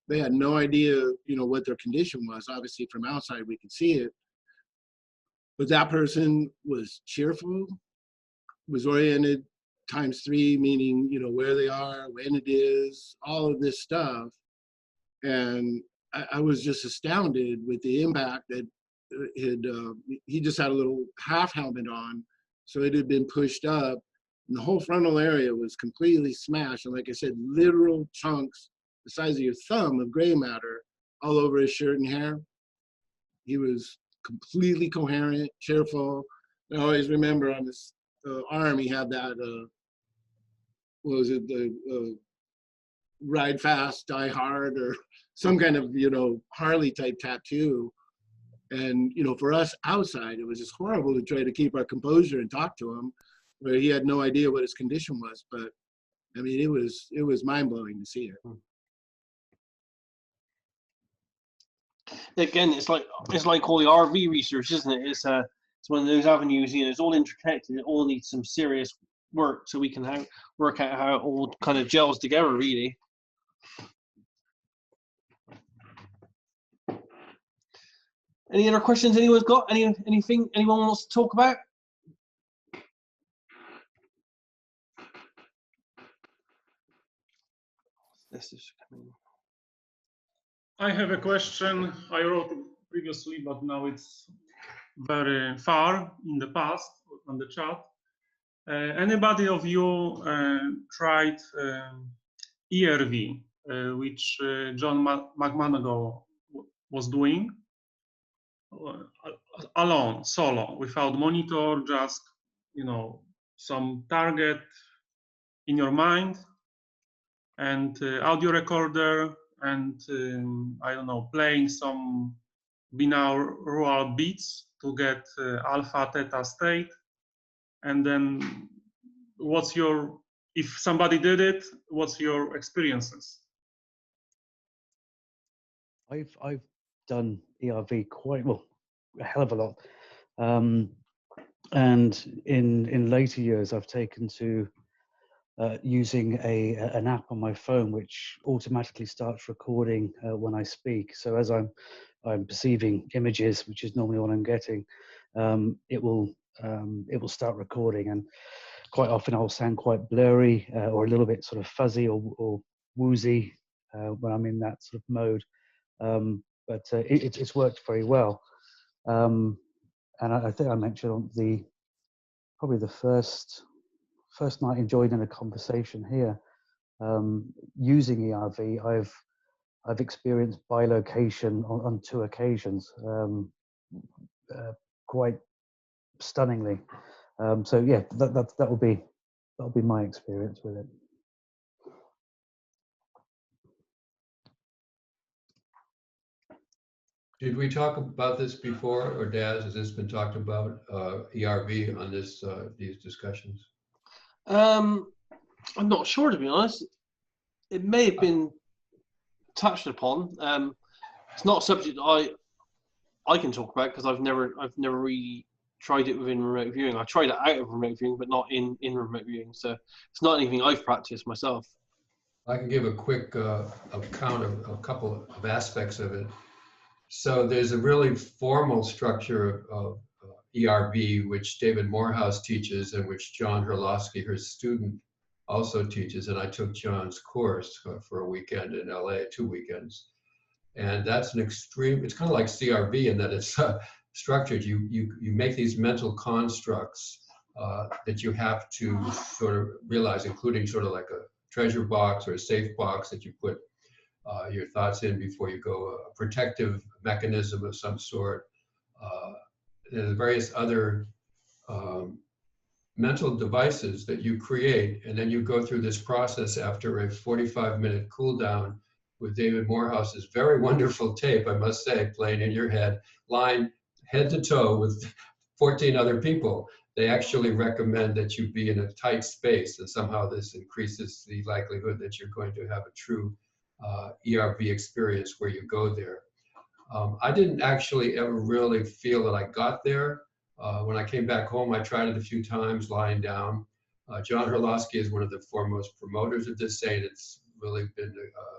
They had no idea, you know, what their condition was. Obviously, from outside, we could see it. But that person was cheerful, was oriented ×3, meaning, you know, where they are, when it is, all of this stuff. And I was just astounded with the impact that he just had a little half helmet on. So it had been pushed up, and the whole frontal area was completely smashed. And like I said, literal chunks the size of your thumb of gray matter all over his shirt and hair. He was completely coherent, cheerful. I always remember on his arm, he had that, what was it, the ride fast, die hard, or some kind of, you know, Harley type tattoo. And, you know, for us outside, it was just horrible to try to keep our composure and talk to him, where he had no idea what his condition was. But I mean, it was mind-blowing to see it. Again, it's like all the RV research, isn't it? It's one of those avenues. You know, it's all interconnected. It all needs some serious work so we can work out how it all kind of gels together, really. Any other questions anyone's got? Anything anyone wants to talk about? This is coming. I have a question. I wrote it previously, but now it's very far in the past on the chat. Anybody of you tried ERV, which John McManago was doing alone, solo, without monitor, just, you know, some target in your mind and audio recorder and I don't know, playing some binaural beats to get alpha theta state. And then if somebody did it, what's your experiences? I've done ERV quite well, a hell of a lot. And in later years, I've taken to using an app on my phone which automatically starts recording when I speak. So as I'm perceiving images, which is normally what I'm getting, it will start recording, and quite often I'll sound quite blurry or a little bit sort of fuzzy or woozy when I'm in that sort of mode. But it's worked very well. And I think I mentioned on probably the first night I joined in a conversation here, using ERV, I've experienced bilocation on 2 occasions, quite stunningly. So yeah, that'll be my experience with it. Did we talk about this before, or Daz, has this been talked about, ERV on these discussions? I'm not sure, to be honest. It may have been touched upon. It's not a subject I can talk about because I've never really tried it within remote viewing. I tried it out of remote viewing, but not in remote viewing. So it's not anything I've practiced myself. I can give a quick account of a couple of aspects of it. So there's a really formal structure of ERV, which David Morehouse teaches and which John Herlofsky, her student, also teaches. And I took John's course for a weekend in LA, 2 weekends. And that's an extreme, it's kind of like CRV in that it's structured. You make these mental constructs that you have to sort of realize, including sort of like a treasure box or a safe box that you put your thoughts in before you go, a protective mechanism of some sort. There's various other mental devices that you create, and then you go through this process after a 45-minute cool down with David Morehouse's very wonderful tape, I must say, playing in your head, lying head to toe with 14 other people. They actually recommend that you be in a tight space, and somehow this increases the likelihood that you're going to have a true ERV experience where you go there. I didn't actually ever really feel that I got there. When I came back home, I tried it a few times lying down. John Herlofsky is one of the foremost promoters of this, saying it's really been,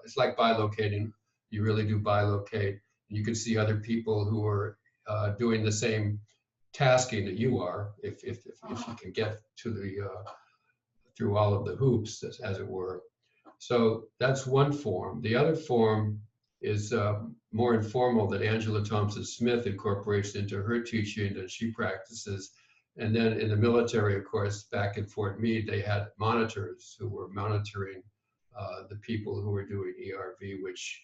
it's like bilocating. You really do bilocate. You can see other people who are doing the same tasking that you are, if you can get to the, through all of the hoops, as it were. So that's one form. The other form is more informal, that Angela Thompson-Smith incorporates into her teaching that she practices. And then in the military, of course, back in Fort Meade, they had monitors who were monitoring the people who were doing ERV, which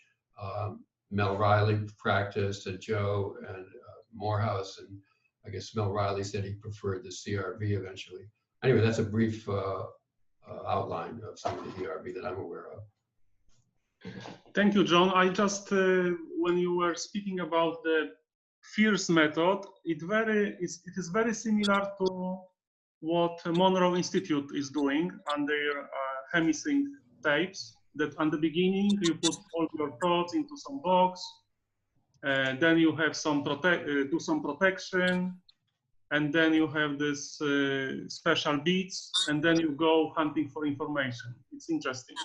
Mel Riley practiced, and Joe and Morehouse, and I guess Mel Riley said he preferred the CRV eventually. Anyway, that's a brief outline of some of the ERV that I'm aware of. Thank you, John. I just, when you were speaking about the FIRS method, it is very similar to what Monroe Institute is doing on their hemisync tapes, that at the beginning you put all your thoughts into some box, then you have do some protection, and then you have this special beats, and then you go hunting for information. It's interesting.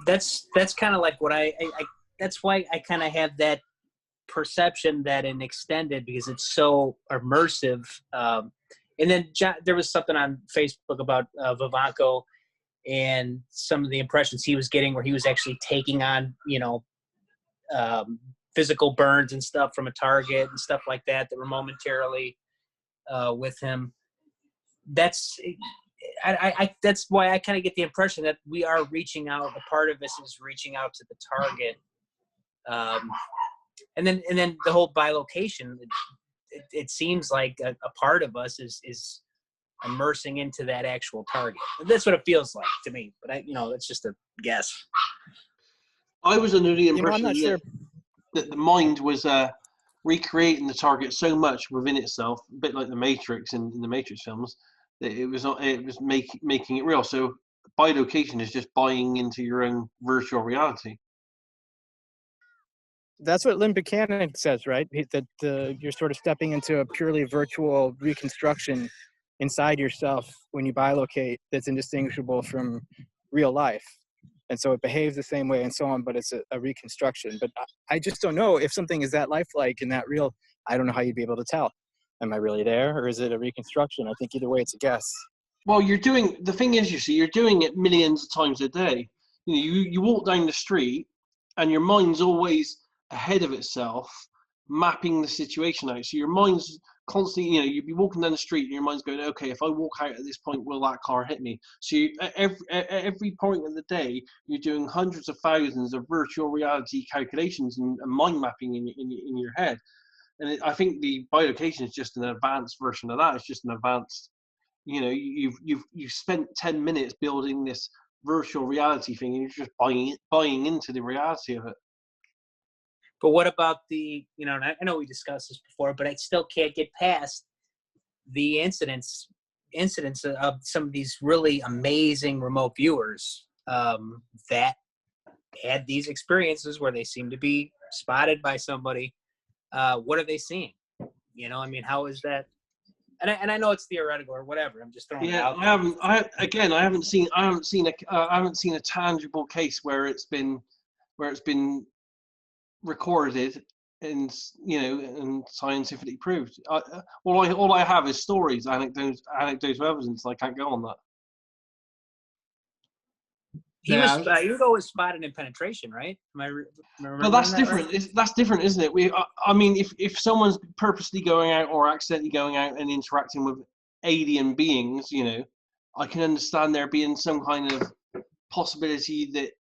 That's kind of like what I that's why I kind of have that perception that in extended, because it's so immersive. And then there was something on Facebook about Vivanco and some of the impressions he was getting where he was actually taking on, you know, physical burns and stuff from a target and stuff like that that were momentarily with him. That's that's why I kind of get the impression that we are reaching out. A part of us is reaching out to the target, and then the whole bilocation. It seems like a part of us is immersing into that actual target. That's what it feels like to me. But it's just a guess. I was under the impression I'm not sure. that the mind was recreating the target so much within itself, a bit like the Matrix in the Matrix films, that it was making it real. So bilocation is just buying into your own virtual reality. That's what Lynn Buchanan says, right? That you're sort of stepping into a purely virtual reconstruction inside yourself when you bilocate that's indistinguishable from real life. And so it behaves the same way and so on, but it's a reconstruction. But I just don't know if something is that lifelike and that real. I don't know how you'd be able to tell. Am I really there, or is it a reconstruction? I think either way, it's a guess. Well, the thing is, you see, you're doing it millions of times a day. You walk down the street and your mind's always ahead of itself, mapping the situation out. So your mind's constantly, you'd be walking down the street and your mind's going, okay, if I walk out at this point, will that car hit me? So at every point of the day, you're doing hundreds of thousands of virtual reality calculations and mind mapping in your head. And I think the bilocation is just an advanced version of that. It's just an advanced, you've spent 10 minutes building this virtual reality thing, and you're just buying into the reality of it. But what about the, and I know we discussed this before, but I still can't get past the incidents of some of these really amazing remote viewers that had these experiences where they seem to be spotted by somebody. What are they seeing? How is that? And I know it's theoretical or whatever. I'm just throwing it out. I haven't seen a tangible case where it's been recorded and scientifically proved. All I have is stories, anecdotes of evidence. I can't go on that. Ingo was spotted in penetration, right? Am I Well, that's different. Right? That's different, isn't it? If someone's purposely going out or accidentally going out and interacting with alien beings, I can understand there being some kind of possibility that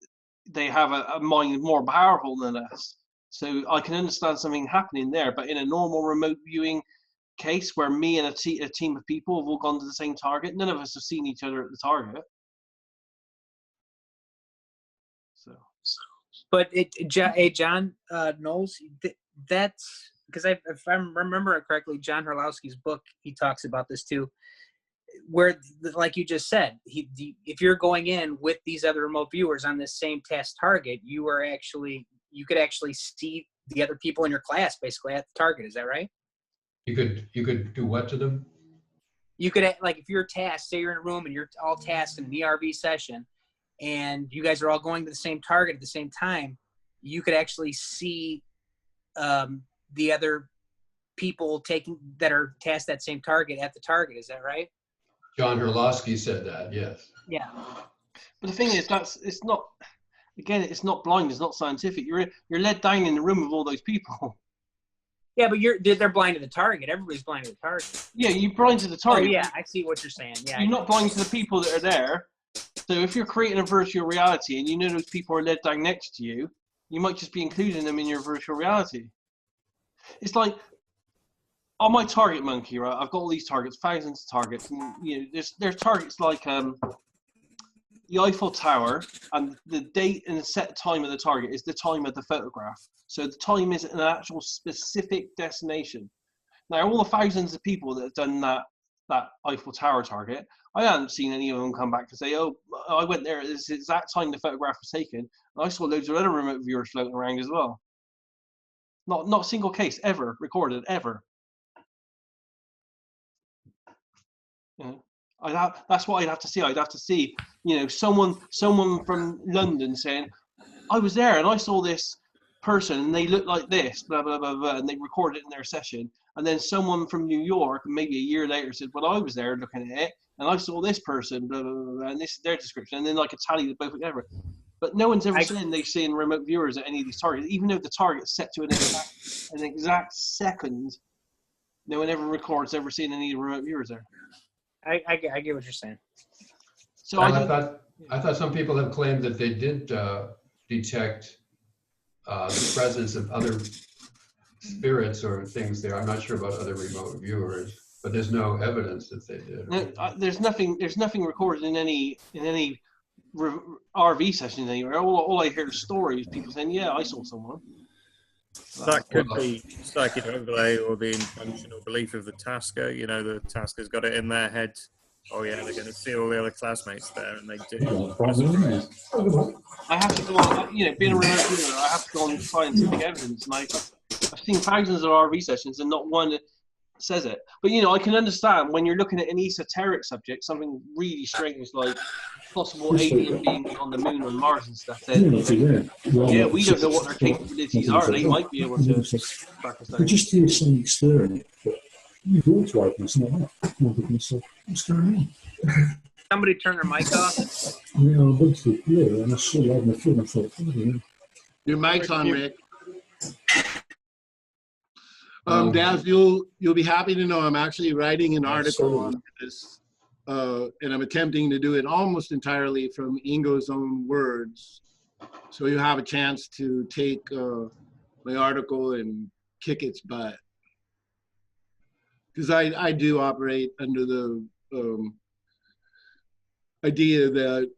they have a mind more powerful than us. So I can understand something happening there. But in a normal remote viewing case where me and a team of people have all gone to the same target, none of us have seen each other at the target. But John knows that's because if I remember it correctly, John Herlowski's book, he talks about this too, where, like you just said, if you're going in with these other remote viewers on this same task target, you could actually see the other people in your class basically at the target. Is that right? You could do what to them? You could, like, if you're tasked, say you're in a room and you're all tasked in an ERV session, and you guys are all going to the same target at the same time, you could actually see the other people that are tasked that same target at the target. Is that right? John Herlowski said that, yes. Yeah. But the thing is, it's not blind, it's not scientific. You're led down in the room with all those people. Yeah, but they're blind to the target. Everybody's blind to the target. Yeah, you're blind to the target. Oh, yeah, I see what you're saying. Yeah. You're not blind to the people that are there. So if you're creating a virtual reality and those people are led down next to you, you might just be including them in your virtual reality. It's like, on my target monkey, right, I've got all these targets, thousands of targets, and there's targets like the Eiffel Tower, and the date and the set time of the target is the time of the photograph. So the time is an actual specific destination. Now, all the thousands of people that have done that Eiffel Tower target, I haven't seen any of them come back to say, oh, I went there at this exact time the photograph was taken, and I saw loads of other remote viewers floating around as well. Not a single case ever recorded, ever. That's what I'd have to see. I'd have to see, someone from London saying, I was there and I saw this person and they looked like this, blah, blah, blah, blah, and they recorded it in their session. And then someone from New York, maybe a year later, said, well, I was there looking at it and I saw this person, blah, blah, blah, blah, and this is their description. And then I could tally the both together. But no one's ever saying they've seen remote viewers at any of these targets, even though the target's set to an exact second. No one ever records ever seeing any remote viewers there. I get what you're saying. So I thought some people have claimed that they did detect the presence of other spirits or things there. I'm not sure about other remote viewers, but there's no evidence that they did. No, there's nothing recorded in any RV sessions anywhere. All I hear is stories, people saying, yeah, I saw someone. That could be psychic overlay or the intentional belief of the tasker. The tasker's got it in their head. Oh yeah, they're going to see all the other classmates there, and they do. I have to go on, being a remote viewer, I have to go on scientific evidence, and I've seen thousands of RV sessions, and not one says it. But I can understand when you're looking at an esoteric subject, something really strange like possible alien beings on the moon or Mars and stuff. Then yeah, we don't know what their capabilities are. They might be able to track us down. I just hear something stirring. You walked right and it's not that. What's going on? Somebody turn their mic off. Yeah, I looked through here and I saw that on the film. I thought, oh, yeah. Your mic's on, Rick. Daz, you'll be happy to know I'm actually writing an article on this, and I'm attempting to do it almost entirely from Ingo's own words. So you have a chance to take my article and kick its butt. Because I do operate under the idea that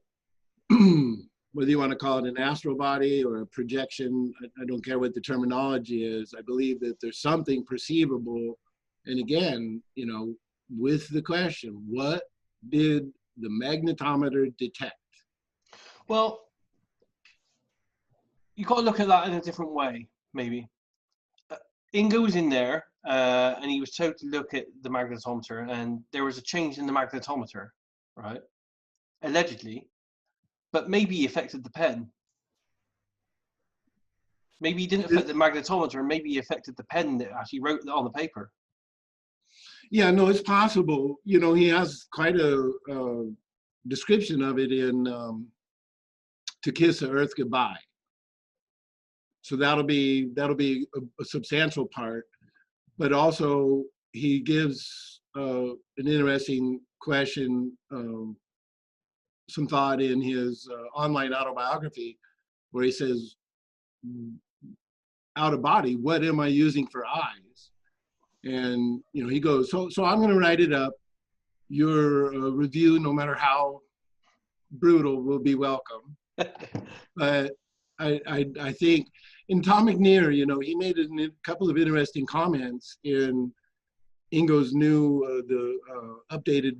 whether you want to call it an astral body or a projection, I don't care what the terminology is. I believe that there's something perceivable. And again, with the question, what did the magnetometer detect? Well, you've got to look at that in a different way, maybe. Ingo was in there, and he was told to look at the magnetometer, and there was a change in the magnetometer, right? Allegedly. But maybe he affected the pen. Maybe he didn't affect the magnetometer, and maybe he affected the pen that actually wrote on the paper. Yeah, no, it's possible. He has quite a description of it in To Kiss the Earth Goodbye. So that'll be a substantial part. But also he gives an interesting question, some thought in his online autobiography, where he says, out of body, what am I using for eyes? And he goes, so I'm going to write it up. Your review, no matter how brutal, will be welcome. But I think, and Tom McNear, he made a couple of interesting comments in Ingo's new, updated,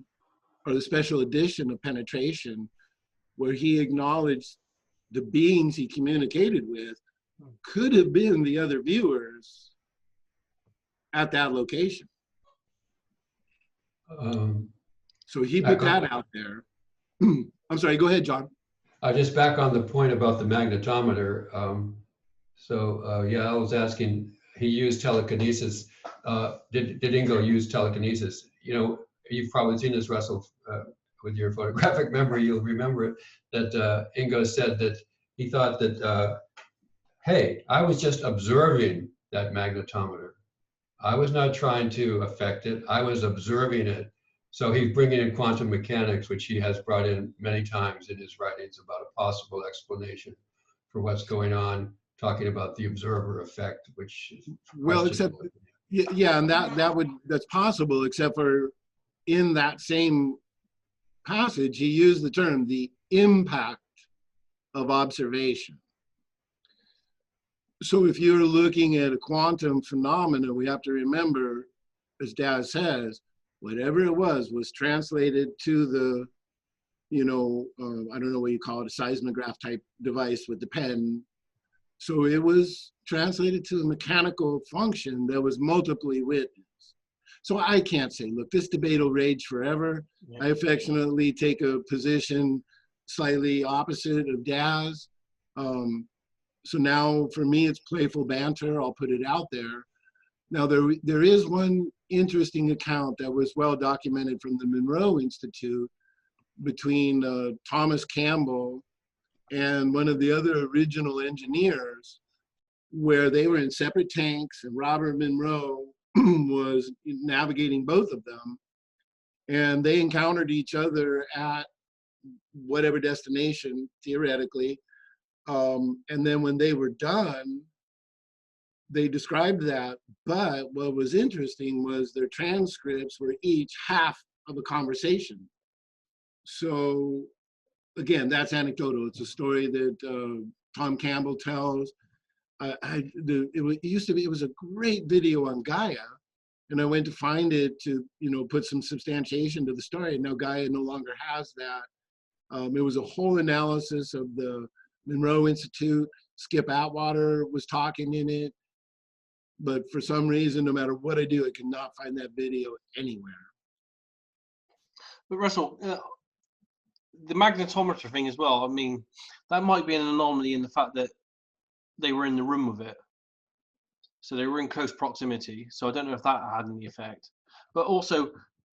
or the special edition of Penetration, where he acknowledged the beings he communicated with could have been the other viewers at that location. So he put that out there. I'm sorry, go ahead, John. Just back on the point about the magnetometer. Yeah, I was asking, he used telekinesis. Did Ingo use telekinesis? You've probably seen this, Russell, with your photographic memory, you'll remember it, that Ingo said that he thought that, hey, I was just observing that magnetometer. I was not trying to affect it. I was observing it. So he's bringing in quantum mechanics, which he has brought in many times in his writings about a possible explanation for what's going on, talking about the observer effect, which is well, except Yeah, and that's possible, except for in that same passage, he used the term the impact of observation. So if you're looking at a quantum phenomena, we have to remember, as Daz says, whatever it was translated to the, I don't know what you call it, a seismograph type device with the pen. So it was translated to a mechanical function that was multiply witnessed. So I can't say, look, this debate will rage forever. Yeah. I affectionately take a position slightly opposite of Daz. So now for me, it's playful banter. I'll put it out there. Now there is one interesting account that was well documented from the Monroe Institute between Thomas Campbell and one of the other original engineers, where they were in separate tanks and Robert Monroe was navigating both of them. And they encountered each other at whatever destination, theoretically. And then when they were done, they described that. But what was interesting was their transcripts were each half of a conversation. So again, that's anecdotal. It's a story that Tom Campbell tells. It was a great video on Gaia, and I went to find it to put some substantiation to the story. Now Gaia no longer has that. It was a whole analysis of the Monroe Institute. Skip Atwater was talking in it, but for some reason, no matter what I do, I cannot find that video anywhere. But Russell, the magnetometer thing as well, I mean, that might be an anomaly in the fact that they were in the room with it. So they were in close proximity. So I don't know if that had any effect. But also,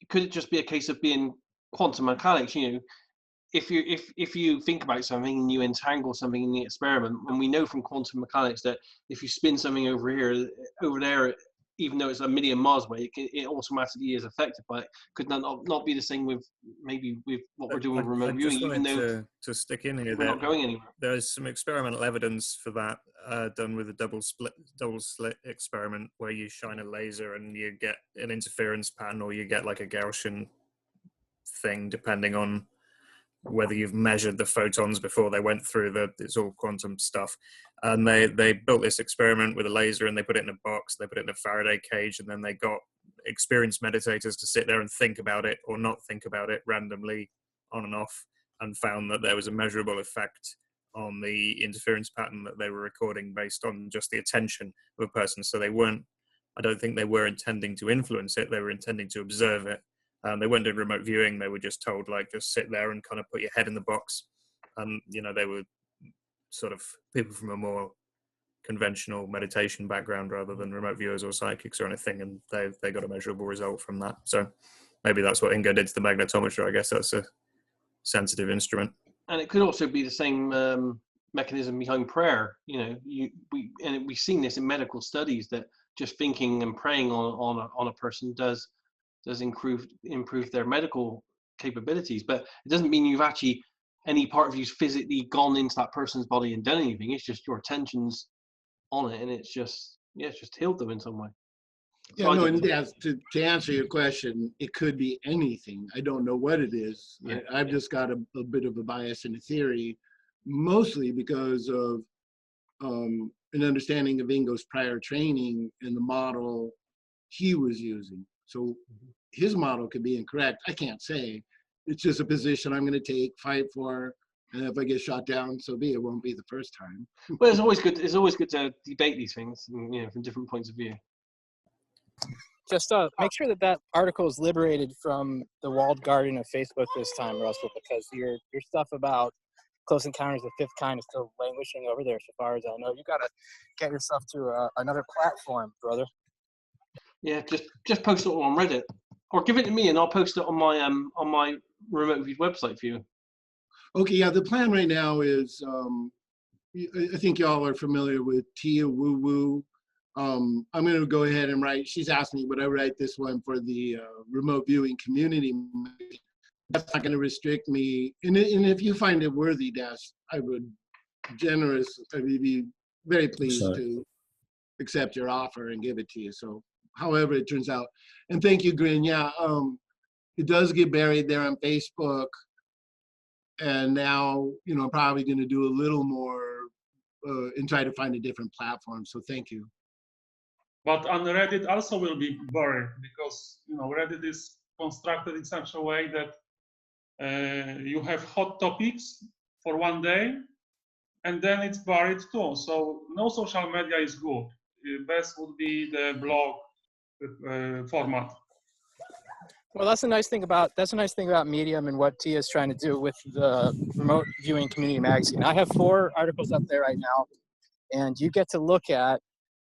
could it just be a case of being quantum mechanics? If you think about something and you entangle something in the experiment, and we know from quantum mechanics that if you spin something over there, even though it's a million miles away, it automatically is affected by it. Could that not be the same with what we're doing with remote viewing, even though to stick in here, we're not going anywhere? There's some experimental evidence for that done with a double slit experiment where you shine a laser and you get an interference pattern, or you get like a Gaussian thing, depending on whether you've measured the photons before they went through it's all quantum stuff. And they built this experiment with a laser, and they put it in a box, they put it in a Faraday cage, and then they got experienced meditators to sit there and think about it or not think about it randomly on and off, and found that there was a measurable effect on the interference pattern that they were recording based on just the attention of a person. So I don't think they were intending to influence it, they were intending to observe it. They weren't doing remote viewing. They were just told, like, just sit there and kind of put your head in the box. And, they were sort of people from a more conventional meditation background rather than remote viewers or psychics or anything. And they got a measurable result from that. So maybe that's what Ingo did to the magnetometer. I guess that's a sensitive instrument. And it could also be the same mechanism behind prayer. We've seen this in medical studies, that just thinking and praying on a person does improve their medical capabilities, but it doesn't mean you've actually, any part of you's physically gone into that person's body and done anything. It's just your attention's on it, and it's just healed them in some way. Yeah, so and to answer your question, it could be anything. I don't know what it is. Yeah. I've just got a bit of a bias in the theory, mostly because of an understanding of Ingo's prior training and the model he was using. So his model could be incorrect. I can't say. It's just a position I'm going to take, fight for, and if I get shot down, so be it. It won't be the first time. Well, it's always good. It's always good to debate these things, from different points of view. Just make sure that article is liberated from the walled garden of Facebook this time, Russell, because your stuff about Close Encounters of the Fifth Kind is still languishing over there, so far as I know. You got to get yourself to another platform, brother. Yeah, just post it on Reddit, or give it to me and I'll post it on my remote view website for you. Okay, yeah. The plan right now is, I think y'all are familiar with Tia Woo Woo. I'm going to go ahead and write. She's asked me would I write this one for the remote viewing community. That's not going to restrict me. And if you find it worthy, Daz, I would be very pleased to accept your offer and give it to you. So however it turns out. And thank you, Grin. Yeah, it does get buried there on Facebook. And now, you know, I'm probably going to do a little more and try to find a different platform. So thank you. But on Reddit also will be buried because, you know, Reddit is constructed in such a way that you have hot topics for one day and then it's buried too. So no social media is good. Best would be the blog format. Well, that's a nice thing about Medium and what Tia is trying to do with the remote viewing community magazine. I have 4 articles up there right now, and you get to look at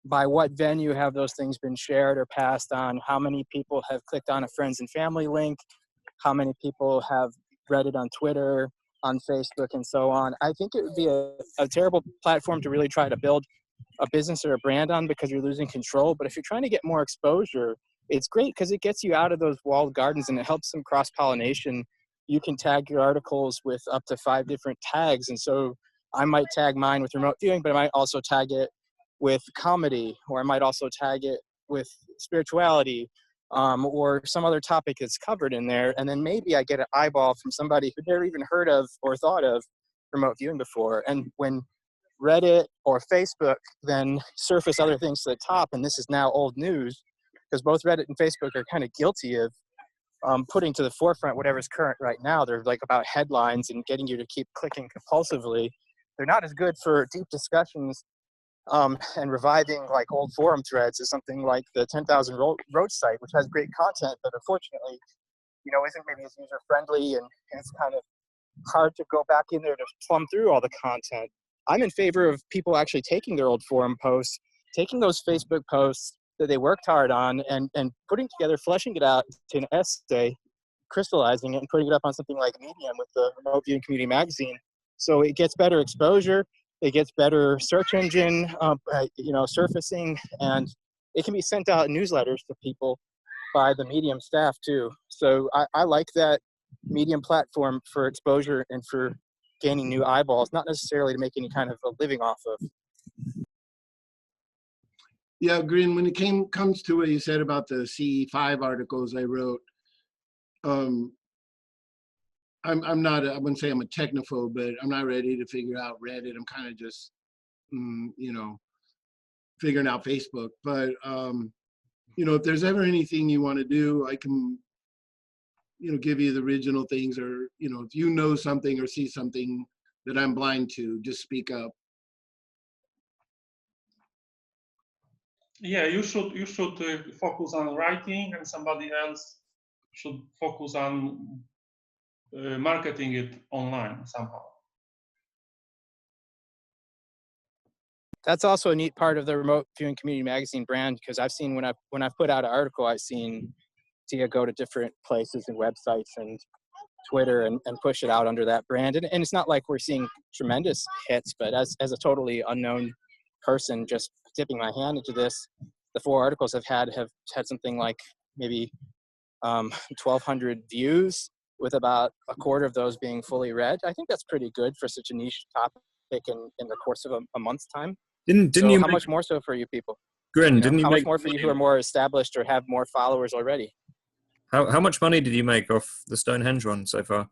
by what venue have those things been shared or passed on, how many people have clicked on a friends and family link, how many people have read it on Twitter, on Facebook, and so on. I think it would be a terrible platform to really try to build a business or a brand on because you're losing control. But if you're trying to get more exposure, it's great because it gets you out of those walled gardens and it helps some cross-pollination. You can tag your articles with up to 5 different tags. And so I might tag mine with remote viewing, but I might also tag it with comedy, or I might also tag it with spirituality, or some other topic that's covered in there. And then maybe I get an eyeball from somebody who never even heard of or thought of remote viewing before. And when Reddit or Facebook then surface other things to the top, and this is now old news, because both Reddit and Facebook are kind of guilty of putting to the forefront whatever's current right now. They're like about headlines and getting you to keep clicking compulsively. They're not as good for deep discussions and reviving like old forum threads as something like the 10,000 Road site, which has great content, but unfortunately, you know, isn't maybe as user friendly, and it's kind of hard to go back in there to plumb through all the content. I'm in favor of people actually taking their old forum posts, taking those Facebook posts that they worked hard on and putting together, fleshing it out to an essay, crystallizing it and putting it up on something like Medium with the Remote Viewing Community Magazine. So it gets better exposure, it gets better search engine, you know, surfacing, and it can be sent out in newsletters to people by the Medium staff too. So I like that Medium platform for exposure and for gaining new eyeballs, not necessarily to make any kind of a living off of. Yeah, Green, when it comes to what you said about the CE5 articles I wrote, I'm not, I wouldn't say I'm a technophobe, but I'm not ready to figure out Reddit. I'm kind of just, you know, figuring out Facebook. But, you know, if there's ever anything you want to do, I can, you know, give you the original things, or, you know, if you know something or see something that I'm blind to, just speak up. Yeah, you should focus on writing, and somebody else should focus on marketing it online somehow. That's also a neat part of the Remote Viewing Community Magazine brand, because I've seen when I've put out an article, I've seen Tia go to different places and websites and Twitter and push it out under that brand. And it's not like we're seeing tremendous hits, but as a totally unknown person just dipping my hand into this, the 4 articles I've had have had something like maybe 1,200 views, with about a quarter of those being fully read. I think that's pretty good for such a niche topic in the course of a month's time. Didn't so you how much more so for you people? Grin, You know, didn't you how make much more for you who are more established or have more followers already? How much money did you make off the Stonehenge one so far?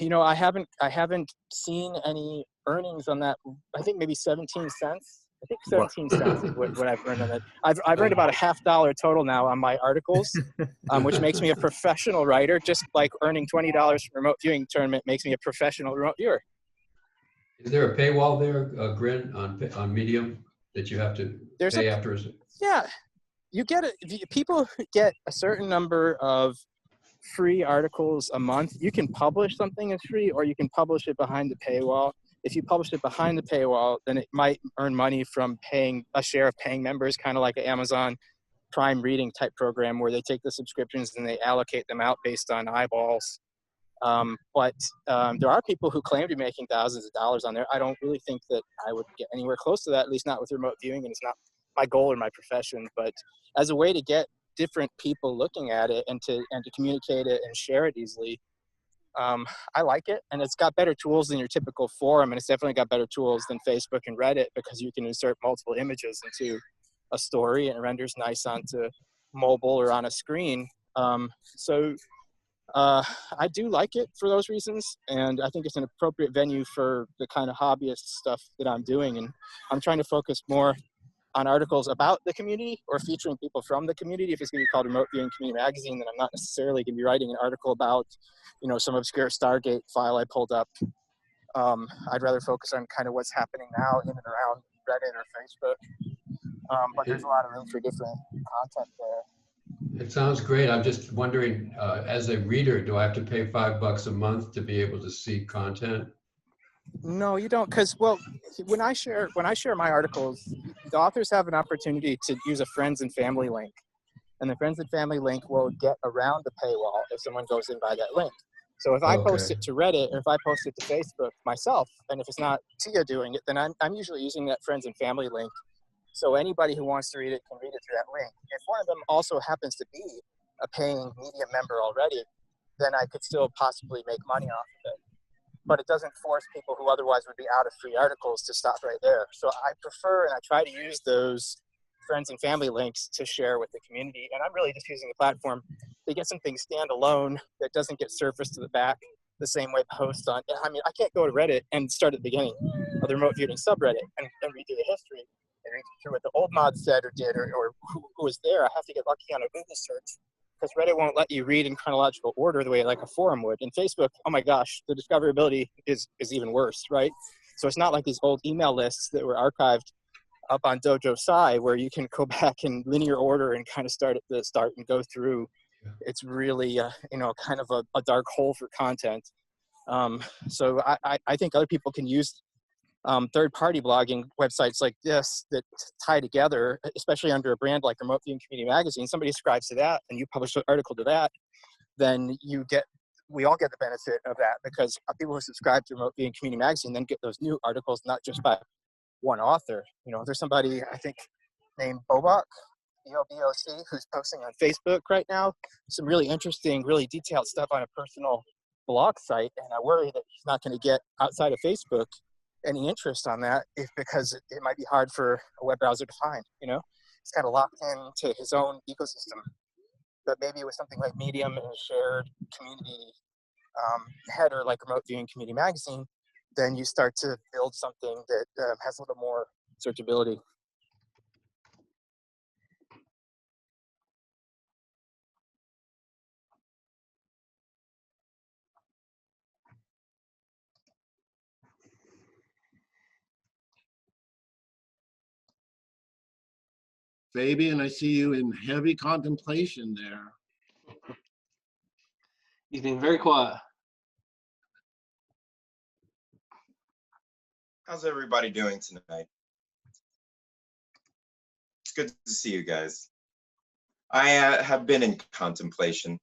You know, I haven't seen any earnings on that. I think maybe 17 cents. I think 17 cents is what I've earned on it. I've earned about $50 total now on my articles, which makes me a professional writer. Just like earning $20 from remote viewing tournament makes me a professional remote viewer. Is there a paywall there, Grin, on Medium that you have to pay after? Yeah, you get it. People get a certain number of free articles a month. You can publish something as free, or you can publish it behind the paywall. If you publish it behind the paywall, then it might earn money from paying a share of paying members, kind of like an Amazon Prime Reading type program, where they take the subscriptions and they allocate them out based on eyeballs. But there are people who claim to be making thousands of dollars on there. I don't really think that I would get anywhere close to that, at least not with remote viewing, and it's not my goal or my profession. But as a way to get different people looking at it and to communicate it and share it easily, I like it. And it's got better tools than your typical forum, and it's definitely got better tools than Facebook and Reddit, because you can insert multiple images into a story and it renders nice onto mobile or on a screen. I do like it for those reasons, and I think it's an appropriate venue for the kind of hobbyist stuff that I'm doing. And I'm trying to focus more on articles about the community or featuring people from the community. If it's going to be called Remote Viewing Community Magazine, then I'm not necessarily going to be writing an article about, you know, some obscure Stargate file I pulled up. I'd rather focus on kind of what's happening now in and around Reddit or Facebook. But there's a lot of room for different content there. It sounds great. I'm just wondering, as a reader, do I have to pay $5 a month to be able to see content? No, you don't, because, well, when I share my articles, the authors have an opportunity to use a friends and family link, and the friends and family link will get around the paywall if someone goes in by that link. So if I post it to Reddit, or if I post it to Facebook myself, and if it's not Tia doing it, then I'm usually using that friends and family link. So anybody who wants to read it can read it through that link. If one of them also happens to be a paying Medium member already, then I could still possibly make money off of it. But it doesn't force people who otherwise would be out of free articles to stop right there. So I prefer, and I try to use those friends and family links to share with the community. And I'm really just using the platform to get something standalone that doesn't get surfaced to the back the same way posts on. I mean, I can't go to Reddit and start at the beginning of the remote viewing subreddit and redo the history and read through what the old mod said or did or who was there. I have to get lucky on a Google search, because Reddit won't let you read in chronological order the way like a forum would. And Facebook, oh my gosh, the discoverability is even worse, right? So it's not like these old email lists that were archived up on Dojo Sci, where you can go back in linear order and kind of start at the start and go through. It's really, you know, kind of a dark hole for content. So I think other people can use third-party blogging websites like this that tie together, especially under a brand like Remote Viewing Community Magazine. Somebody subscribes to that and you publish an article to that, then we all get the benefit of that, because people who subscribe to Remote Viewing Community Magazine then get those new articles, not just by one author. You know, there's somebody, I think, named Bobok, B-O-B-O-C, who's posting on Facebook right now some really interesting, really detailed stuff on a personal blog site, and I worry that he's not going to get outside of Facebook any interest on that, because it might be hard for a web browser to find. You know, he's kind of locked into his own ecosystem. But maybe with something like Medium and a shared community header like Remote Viewing Community Magazine, then you start to build something that has a little more searchability. Fabian, I see you in heavy contemplation there. He's been very quiet. How's everybody doing tonight? It's good to see you guys. I have been in contemplation,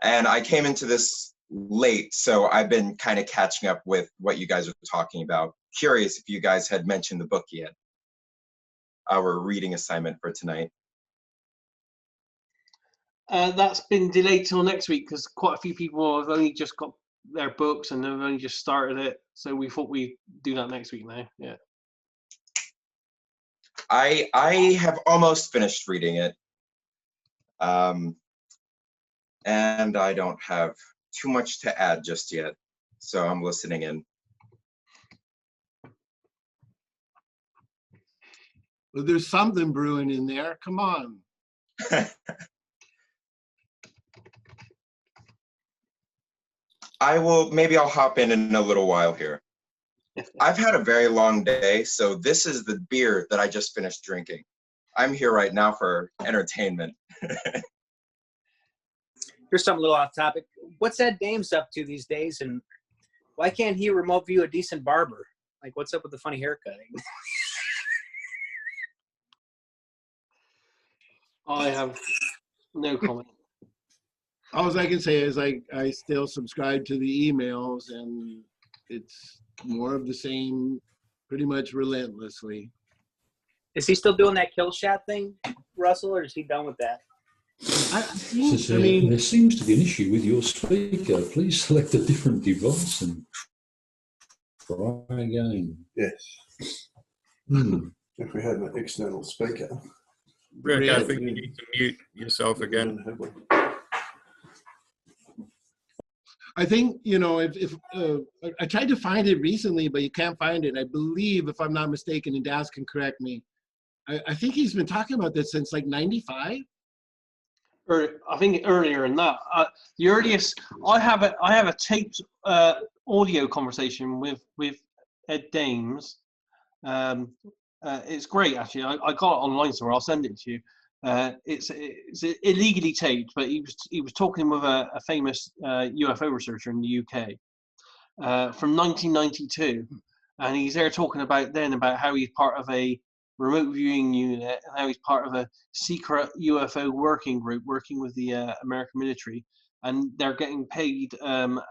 and I came into this late, so I've been kind of catching up with what you guys are talking about. Curious if you guys had mentioned the book yet. Our reading assignment for tonight. That's been delayed till next week, because quite a few people have only just got their books and they've only just started it. So we thought we'd do that next week now. Yeah. I have almost finished reading it. And I don't have too much to add just yet. So I'm listening in. Well, there's something brewing in there. Come on. Maybe I'll hop in a little while here. I've had a very long day, so this is the beer that I just finished drinking. I'm here right now for entertainment. Here's something a little off topic. What's Ed Dames up to these days, and why can't he remote view a decent barber? Like, what's up with the funny haircutting? I have no comment. All I can say is I still subscribe to the emails, and it's more of the same, pretty much relentlessly. Is he still doing that kill shot thing, Russell, or is he done with that? I mean, there seems to be an issue with your speaker. Please select a different device and try again. Yes. If we had an external speaker. Rick, I think you need to mute yourself again. I think, you know, if I tried to find it recently, but you can't find it. I believe, if I'm not mistaken, and Daz can correct me, I think he's been talking about this since like 95. Or I think earlier than that. The earliest I have a taped audio conversation with Ed Dames. It's great, actually. I got it online somewhere. I'll send it to you. It's illegally taped, but he was talking with a famous UFO researcher in the UK from 1992, and he's there talking about how he's part of a remote viewing unit and how he's part of a secret UFO working group working with the American military, and they're getting paid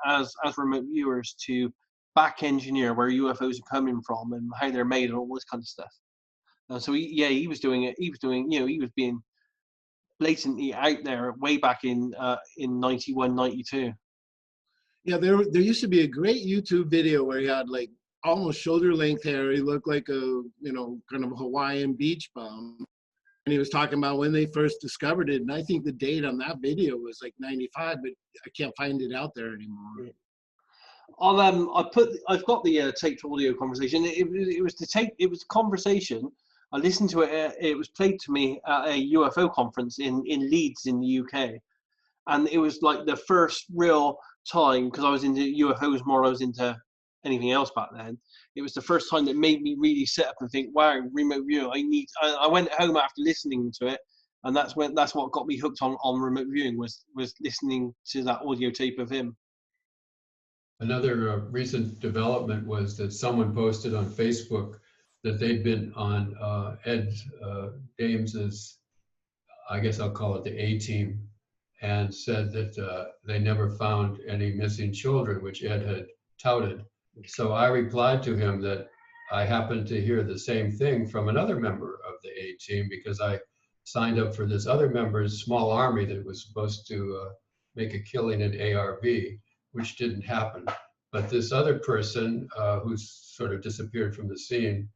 as remote viewers to back engineer where UFOs are coming from and how they're made and all this kind of stuff. So he was doing it. He was being blatantly out there way back in 91, 92. Yeah, there used to be a great YouTube video where he had like almost shoulder length hair. He looked like a, you know, kind of a Hawaiian beach bum. And he was talking about when they first discovered it. And I think the date on that video was like 95, but I can't find it out there anymore. I've got the taped audio conversation. It was the tape. It was a conversation. I listened to it. It was played to me at a UFO conference in Leeds in the UK, and it was like the first real time, because I was into UFOs more than I was into anything else back then. It was the first time that made me really sit up and think, wow, remote viewing. I went home after listening to it, and that's what got me hooked on remote viewing was listening to that audio tape of him. Another recent development was that someone posted on Facebook that they'd been on Ed Dames's, I guess I'll call it the A-team, and said that they never found any missing children, which Ed had touted. So I replied to him that I happened to hear the same thing from another member of the A-team, because I signed up for this other member's small army that was supposed to make a killing in ARV, which didn't happen. But this other person who's sort of disappeared from the scene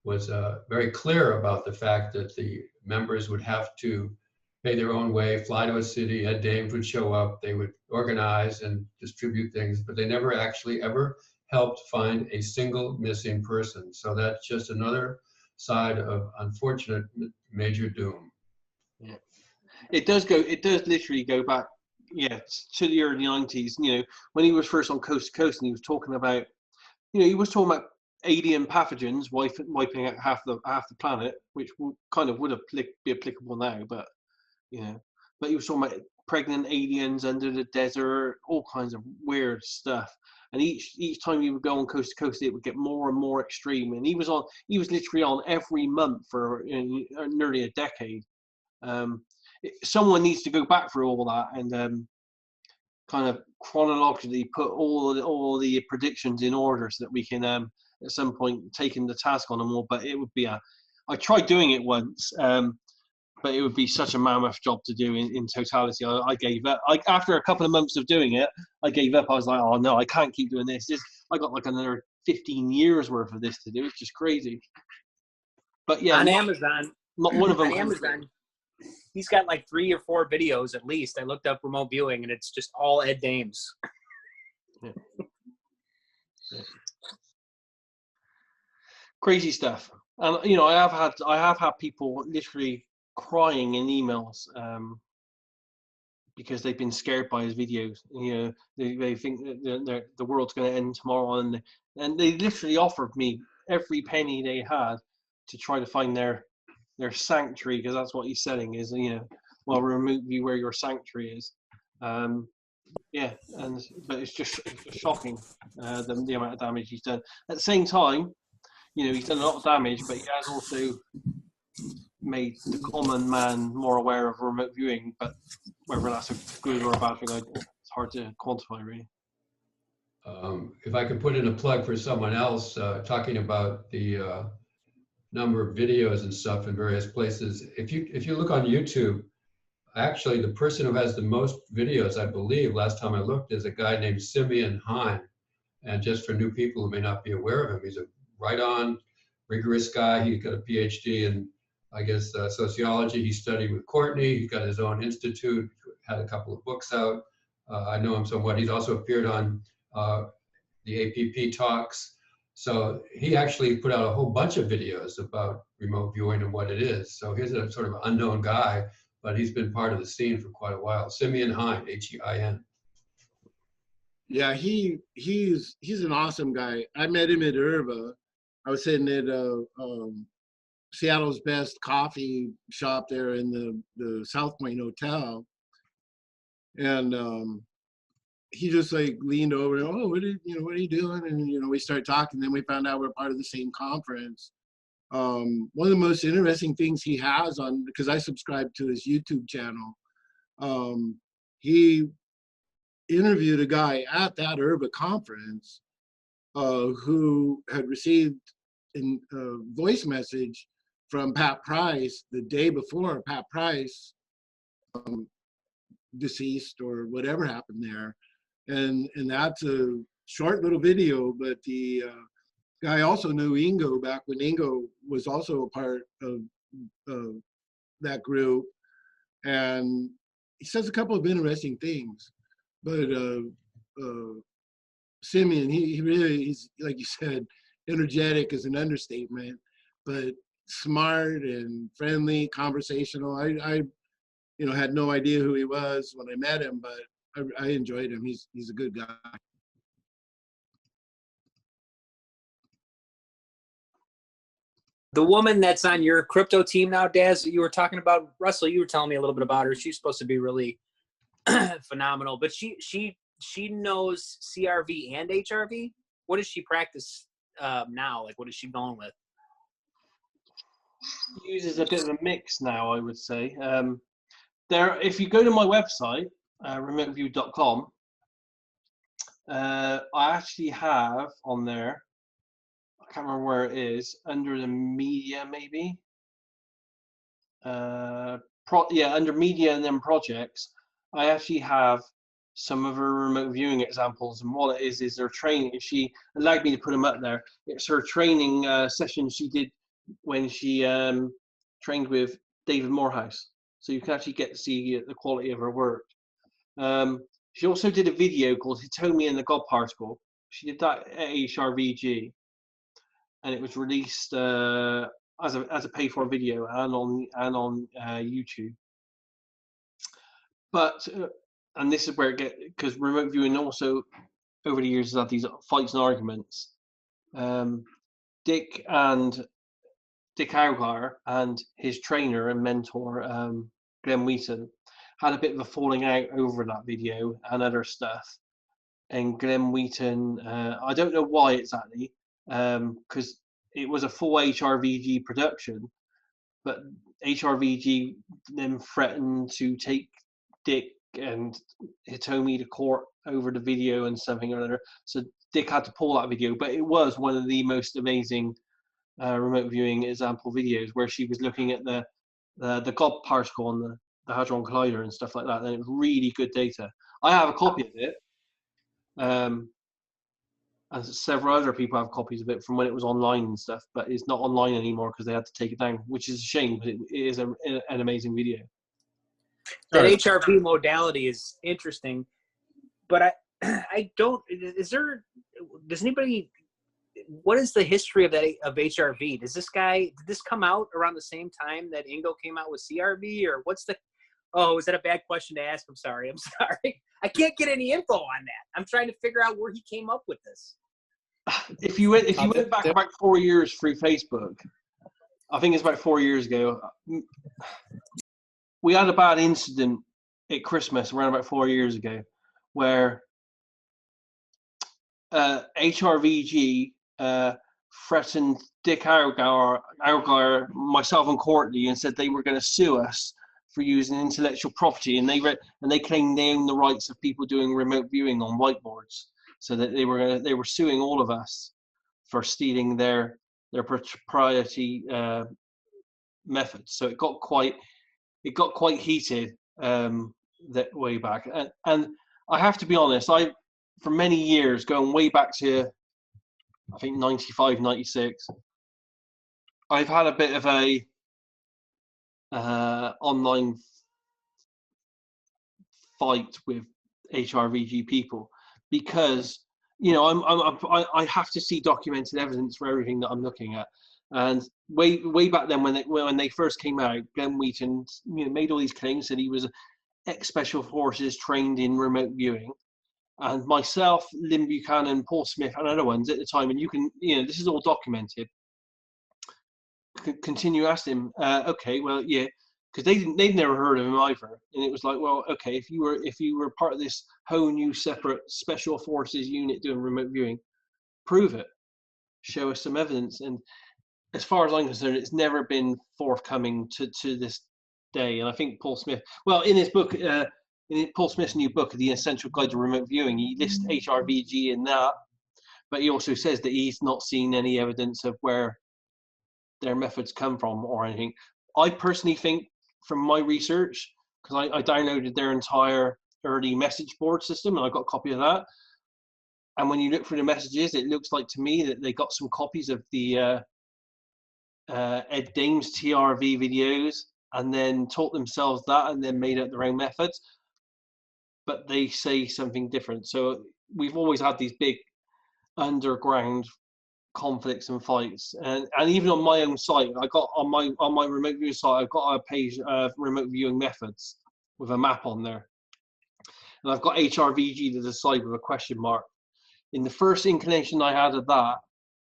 was very clear about the fact that the members would have to pay their own way, fly to a city, Ed Dames would show up, they would organize and distribute things, but they never actually ever helped find a single missing person. So that's just another side of unfortunate Major Doom. Yeah, it does literally go back, to the early 90s. You know, when he was first on Coast to Coast, and he was talking about, alien pathogens wiping out half the planet, which would be applicable now, but but he was talking about pregnant aliens under the desert, all kinds of weird stuff. And each time he would go on Coast to Coast, it would get more and more extreme. And he was literally on every month for nearly a decade. Someone needs to go back through all that and kind of chronologically put all the predictions in order so that we can at some point taking the task on them all. But it would be I tried doing it once, but it would be such a mammoth job to do in totality. I gave up. After a couple of months of doing it, I gave up. I was like, oh no, I can't keep doing this. I got like another 15 years worth of this to do. It's just crazy. But yeah, on Amazon, not one of them. On Amazon, he's got like 3 or 4 videos at least. I looked up remote viewing, and it's just all Ed Dames. Yeah. Crazy stuff. And I have had people literally crying in emails because they've been scared by his videos. They think that the world's going to end tomorrow, and they literally offered me every penny they had to try to find their sanctuary, because that's what he's selling is remote view where your sanctuary is. But it's just shocking the amount of damage he's done. At the same time, he's done a lot of damage, but he has also made the common man more aware of remote viewing. But whether that's a good or a bad thing, it's hard to quantify, really. If I could put in a plug for someone else, talking about the number of videos and stuff in various places. If you look on YouTube, actually the person who has the most videos, I believe, last time I looked, is a guy named Simeon Hine. And just for new people who may not be aware of him, he's a right-on, rigorous guy. He's got a PhD in I guess, sociology. He studied with Courtney. He's got his own institute, had a couple of books out. I know him somewhat. He's also appeared on the APP talks. So he actually put out a whole bunch of videos about remote viewing and what it is. So he's a sort of an unknown guy, but he's been part of the scene for quite a while. Simeon Hein, H-E-I-N. Yeah, he's an awesome guy. I met him at IRVA. I was sitting at Seattle's best coffee shop there in the South Point Hotel, and he just like leaned over and, oh, what are you doing? And we started talking. Then we found out we're part of the same conference. One of the most interesting things he has on, because I subscribe to his YouTube channel, he interviewed a guy at that IRVA conference who had received a voice message from Pat Price the day before Pat Price deceased or whatever happened there. And that's a short little video, but the guy also knew Ingo back when Ingo was also a part of that group. And he says a couple of interesting things, but Simeon, he really, he's, like you said, energetic is an understatement, but smart and friendly, conversational. I had no idea who he was when I met him, but I enjoyed him. He's a good guy. The woman that's on your crypto team now, Daz, you were talking about, Russell, you were telling me a little bit about her. She's supposed to be really phenomenal, but she knows CRV and HRV. What does she practice now? Like, what is she going with? She uses a bit of a mix now, I would say. If you go to my website, remoteview.com, I actually have on there, I can't remember where it is, under the media maybe. Under media and then projects, I actually have some of her remote viewing examples, and what it is her training. She allowed me to put them up there. It's her training session she did when she trained with David Morehouse. So you can actually get to see the quality of her work. She also did a video called Hitomi and the God Particle. She did that at HRVG, and it was released as a pay-for video and on YouTube. But and this is where it gets, because remote viewing also over the years has had these fights and arguments. Dick Augar and his trainer and mentor Glenn Wheaton had a bit of a falling out over that video and other stuff. And Glenn Wheaton, I don't know why exactly, because it was a full HRVG production, but HRVG then threatened to take Dick and Hitomi to court over the video and something or other. So Dick had to pull that video, but it was one of the most amazing remote viewing example videos where she was looking at the God particle on the Hadron Collider and stuff like that, and it was really good data. I have a copy of it, and several other people have copies of it from when it was online and stuff, but it's not online anymore because they had to take it down, which is a shame, but it is an amazing video. That HRV modality is interesting, but I don't, does anybody, what is the history of HRV? Did this come out around the same time that Ingo came out with CRV, or what's the, oh, is that a bad question to ask? I'm sorry. I can't get any info on that. I'm trying to figure out where he came up with this. If you went back about 4 years through Facebook, I think it's about 4 years ago, we had a bad incident at Christmas around about 4 years ago where HRVG threatened Dick Augar, myself and Courtney, and said they were going to sue us for using intellectual property, and they claimed they own the rights of people doing remote viewing on whiteboards, so that they were suing all of us for stealing their proprietary methods. So it got quite heated that way back, and I have to be honest, for many years, going way back to I think 95, 96, I've had a bit of a online fight with HRVG people, because I have to see documented evidence for everything that I'm looking at. And way back then, when they first came out, Glenn Wheaton made all these claims that he was ex-special forces trained in remote viewing, and myself, Lynn Buchanan, Paul Smith, and other ones at the time, and this is all documented. Continue asking him, okay, well, yeah, because they'd never heard of him either, and it was like, well, okay, if you were part of this whole new separate special forces unit doing remote viewing, prove it, show us some evidence. And as far as I'm concerned, it's never been forthcoming to this day. And I think Paul Smith, well, in his book, Paul Smith's new book, The Essential Guide to Remote Viewing, he lists HRVG in that, but he also says that he's not seen any evidence of where their methods come from or anything. I personally think, from my research, because I downloaded their entire early message board system, and I got a copy of that. And when you look through the messages, it looks like to me that they got some copies of the Ed Dames TRV videos, and then taught themselves that, and then made up their own methods. But they say something different. So we've always had these big underground conflicts and fights, and even on my own site, I got on my remote viewing site, I've got a page of remote viewing methods with a map on there, and I've got HRVG to the side with a question mark. In the first inclination I had of that,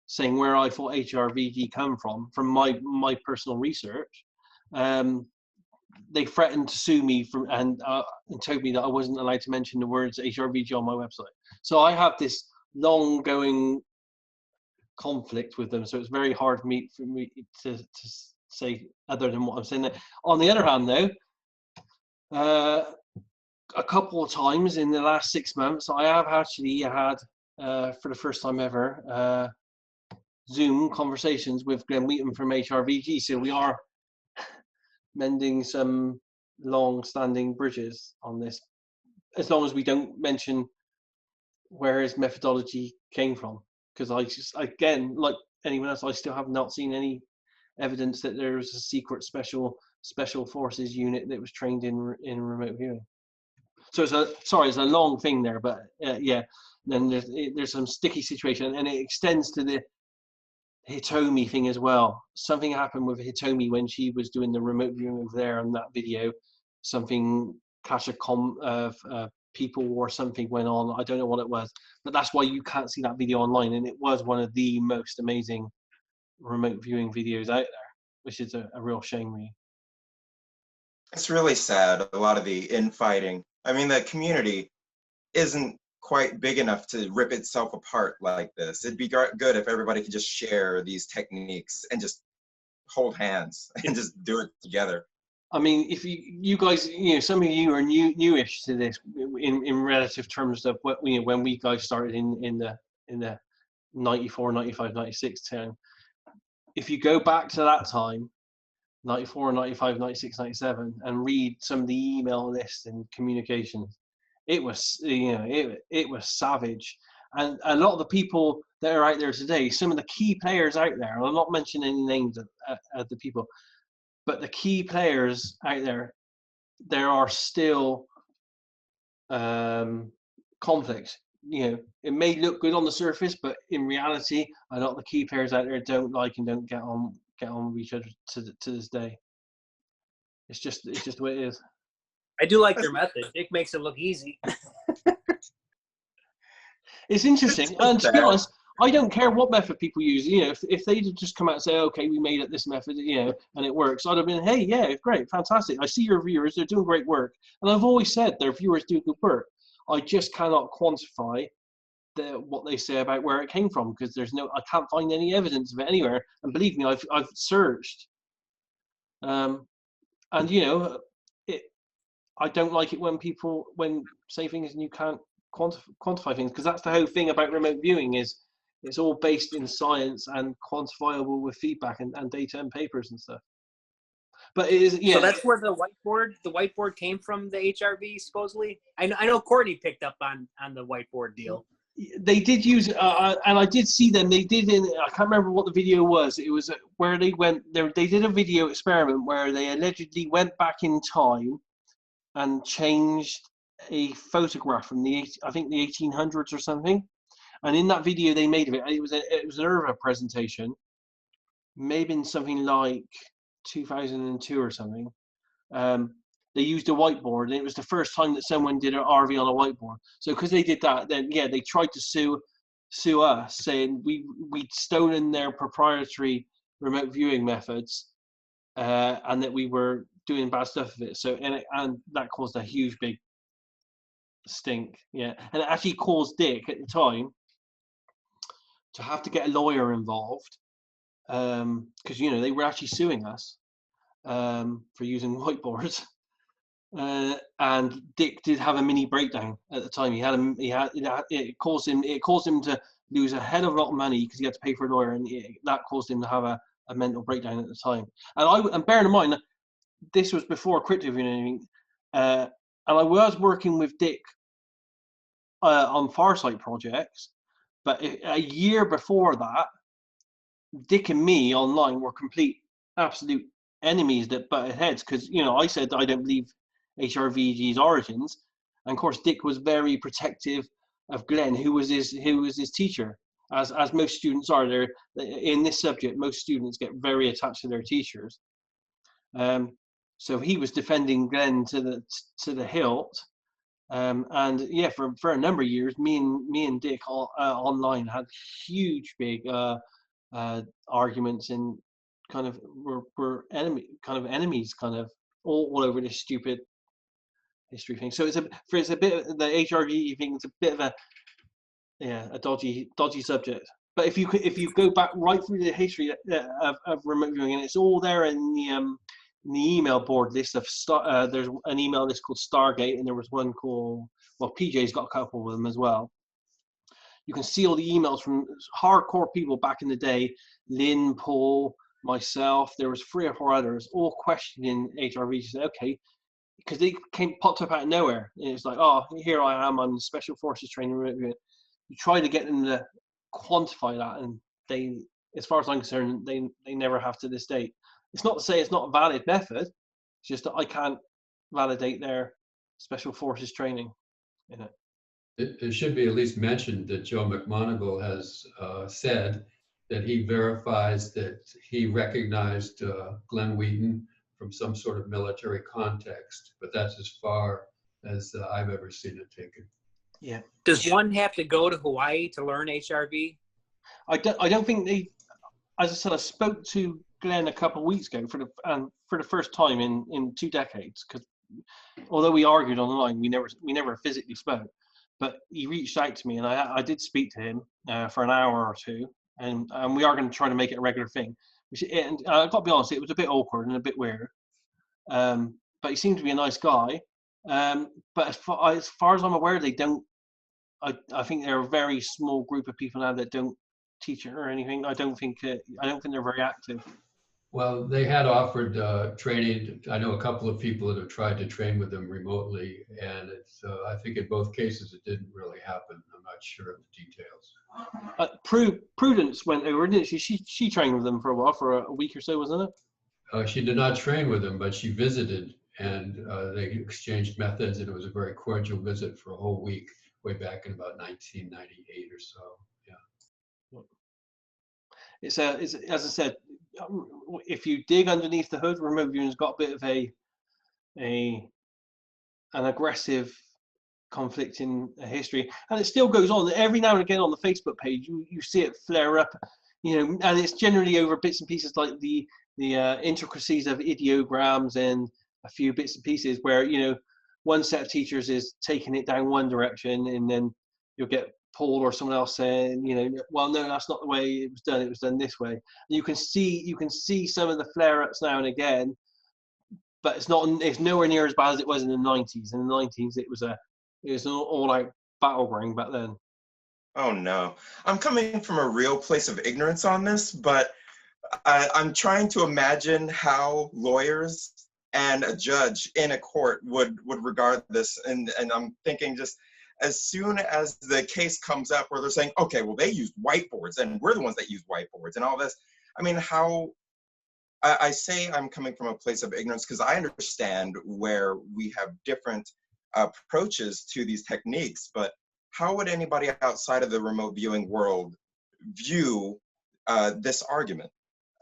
saying where I thought HRVG come from my personal research, they threatened to sue me and told me that I wasn't allowed to mention the words HRVG on my website. So I have this long going conflict with them, so it's very hard for me to say other than what I'm saying there. On the other hand, though, a couple of times in the last 6 months, I have actually had, for the first time ever, Zoom conversations with Glenn Wheaton from HRVG. So we are mending some long-standing bridges on this, as long as we don't mention where his methodology came from. Because I just, again, like anyone else, I still have not seen any evidence that there was a secret special forces unit that was trained in remote viewing. So it's a long thing there, but yeah. Then there's some sticky situation, and it extends to the Hitomi thing as well. Something happened with Hitomi when she was doing the remote viewing over there on that video. Something clash of people or something went on. I don't know what it was, but that's why you can't see that video online. And it was one of the most amazing remote viewing videos out there, which is a real shame, really. It's really sad, a lot of the infighting. I mean, the community isn't quite big enough to rip itself apart like this. It'd be good if everybody could just share these techniques and just hold hands and just do it together. I mean, if you guys, some of you are newish to this in relative terms of what when we guys started in the 94, 95, 96 time. If you go back to that time, 94, 95, 96, 97, and read some of the email lists and communications, it was it was savage. And a lot of the people that are out there today, some of the key players out there, and I'm not mentioning any names of the people, but the key players out there, there are still conflicts. It may look good on the surface, but in reality, a lot of the key players out there don't like and don't get on with each other to this day. It's just the way it is. I do like their method. Dick makes it look easy. It's interesting, and to be honest, I don't care what method people use. If they just come out and say, okay, we made up this method, and it works, I'd have been, hey, yeah, great, fantastic. I see your viewers, they're doing great work. And I've always said their viewers do good work. I just cannot quantify what they say about where it came from, because I can't find any evidence of it anywhere. And believe me, I've searched. And I don't like it when people say things and you can't quantify things, because that's the whole thing about remote viewing is it's all based in science and quantifiable with feedback and data and papers and stuff. But it is, yeah. So that's where the whiteboard came from, the HRV supposedly. I know Courtney picked up on the whiteboard deal. they did use, and I did see them. They did I can't remember what the video was. It was where they went. They did a video experiment where they allegedly went back in time and changed a photograph from I think the 1800s or something. And in that video they made of it, it was an IRVA presentation, maybe in something like 2002 or something. They used a whiteboard, and it was the first time that someone did an RV on a whiteboard. So because they did that, then yeah, they tried to sue us, saying we'd stolen their proprietary remote viewing methods, and that we were doing bad stuff with it. So and that caused a huge big stink. Yeah, and it actually caused Dick at the time to have to get a lawyer involved, because they were actually suing us for using whiteboards. And Dick did have a mini breakdown at the time. It caused him to lose a hell of a lot of money because he had to pay for a lawyer, and that caused him to have a mental breakdown at the time. And bearing in mind, this was before crypto, and I was working with Dick on Farsight projects, but a year before that, Dick and me online were absolute enemies that butted heads, because I said I don't believe HRVG's origins, and of course Dick was very protective of Glenn, who was his teacher, as most students are. There in this subject, most students get very attached to their teachers. So he was defending Glenn to the hilt, and yeah, for a number of years, me and Dick online had huge big arguments, and kind of were enemies all over this stupid history thing. So it's a bit of the HRVG thing. It's a bit of a dodgy subject. But if you go back right through the history of remote viewing, and it's all there in the email board list of there's an email list called Stargate, and there was one called, well, PJ's got a couple of them as well. You can see all the emails from hardcore people back in the day, Lynn, Paul, myself. There was 3 or 4 others, all questioning HRVG. Said, okay, because they popped up out of nowhere. And it's like, oh, here I am on Special Forces training. You try to get them to quantify that, and they, as far as I'm concerned, they never have to this date. It's not to say it's not a valid method. It's just that I can't validate their Special Forces training in it. It should be at least mentioned that Joe McMoneagle has said that he verifies that he recognized Glenn Wheaton from some sort of military context, but that's as far as I've ever seen it taken. Yeah. Does one have to go to Hawaii to learn HRV? I don't think they. As I said, I spoke to Glenn a couple of weeks ago for the first time in 2 decades. Because although we argued online, we never physically spoke. But he reached out to me, and I did speak to him for an hour or 2, and we are going to try to make it a regular thing. And I've got to be honest, it was a bit awkward and a bit weird. But he seemed to be a nice guy. But as far as I'm aware, they don't. I think they're a very small group of people now that don't teach it or anything. I don't think they're very active. Well, they had offered training. I know a couple of people that have tried to train with them remotely, and it's. I think in both cases it didn't really happen. I'm not sure of the details. Prudence went over, didn't she? She trained with them for a while, for a week or so, wasn't it? She did not train with them, but she visited, and they exchanged methods, and it was a very cordial visit for a whole week, way back in about 1998 or so. Yeah. It's as I said, if you dig underneath the hood, remote viewing's got a bit of an aggressive conflict in history, and it still goes on. Every now and again on the Facebook page, you see it flare up, and it's generally over bits and pieces like the intricacies of ideograms and a few bits and pieces where one set of teachers is taking it down one direction, and then you'll get Paul or someone else saying, well, no, that's not the way it was done. It was done this way. And you can see some of the flare-ups now and again, but it's nowhere near as bad as it was in the 90s. In the 90s, it was an all-out battleground back then. Oh no, I'm coming from a real place of ignorance on this, but I'm trying to imagine how lawyers and a judge in a court would regard this, and I'm thinking just as soon as the case comes up where they're saying, okay, well, they used whiteboards and we're the ones that use whiteboards and all this. I mean, how, I say I'm coming from a place of ignorance because I understand where we have different approaches to these techniques, but how would anybody outside of the remote viewing world view this argument?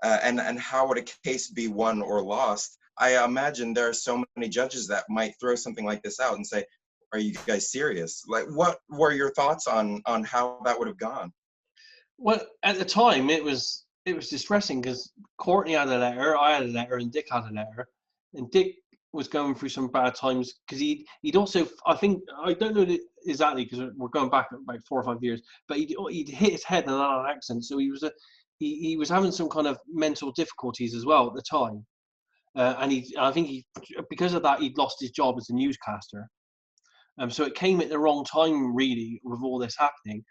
And how would a case be won or lost? I imagine there are so many judges that might throw something like this out and say, are you guys serious? Like, what were your thoughts on how that would have gone? Well, at the time, it was distressing because Courtney had a letter, I had a letter, and Dick had a letter. And Dick was going through some bad times because he'd also, I think, I don't know exactly because we're going back about 4 or 5 years, but he'd hit his head in an accent, so he was having some kind of mental difficulties as well at the time. And I think because of that, he'd lost his job as a newscaster. So it came at the wrong time, really, with all this happening.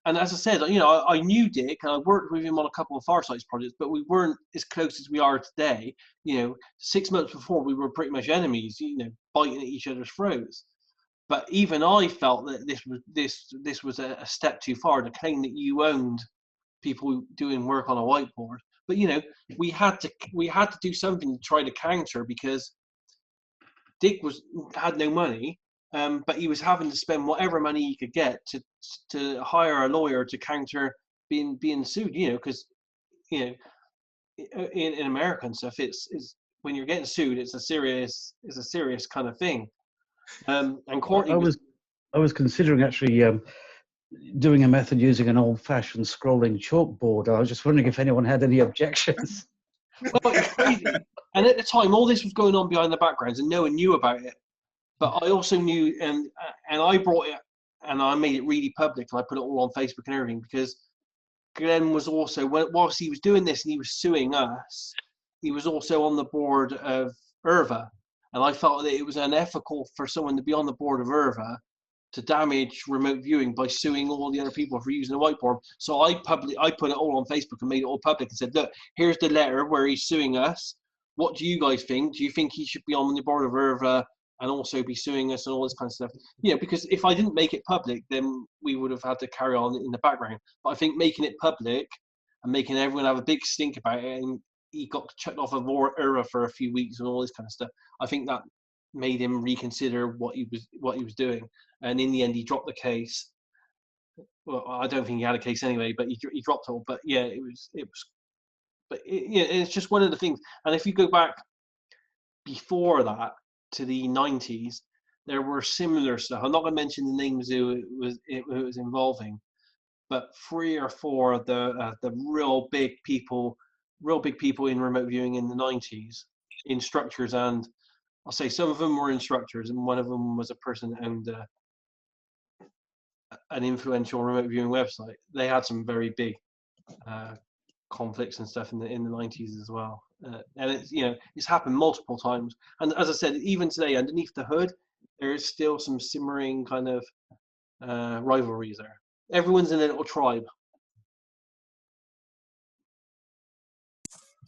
And as I said, you know, I knew Dick and I worked with him on a couple of Farsight projects, but we weren't as close as we are today. You know, 6 months before, we were pretty much enemies, you know, biting at each other's throats. But even I felt that this was a step too far to claim that you owned people doing work on a whiteboard. But you know, we had to do something to try to counter because Dick had no money, but he was having to spend whatever money he could get to hire a lawyer to counter being sued. You know, because you know, in America and stuff, it's when you're getting sued, it's a serious kind of thing. And Courtney I was considering actually doing a method using an old-fashioned scrolling chalkboard. I was just wondering if anyone had any objections. Well, it's crazy. And at the time, all this was going on behind the backgrounds, and no one knew about it. But I also knew, and I brought it, and I made it really public, and I put it all on Facebook and everything, because Glenn was also, whilst he was doing this and he was suing us, he was also on the board of IRVA. And I felt that it was unethical for someone to be on the board of IRVA to damage remote viewing by suing all the other people for using a whiteboard. So I put it all on Facebook and made it all public and said, look, here's the letter where he's suing us. What do you guys think? Do you think he should be on the board of IRVA and also be suing us and all this kind of stuff? You know, because if I didn't make it public, then we would have had to carry on in the background. But I think making it public and making everyone have a big stink about it, and he got chucked off of IRVA for a few weeks and all this kind of stuff, I think that made him reconsider what he was doing. And in the end, he dropped the case. Well, I don't think he had a case anyway, but he dropped it all. But yeah, it's just one of the things. And if you go back before that to the 90s, there were similar stuff. I'm not going to mention the names who it was involving, but 3 or 4 of the real big people in remote viewing in the 90s, in structures, and I'll say some of them were instructors, and one of them was a person that owned an influential remote viewing website. They had some very big conflicts and stuff in the 90s as well. And it's, you know, it's happened multiple times. And as I said, even today, underneath the hood, there is still some simmering kind of rivalries there. Everyone's in a little tribe.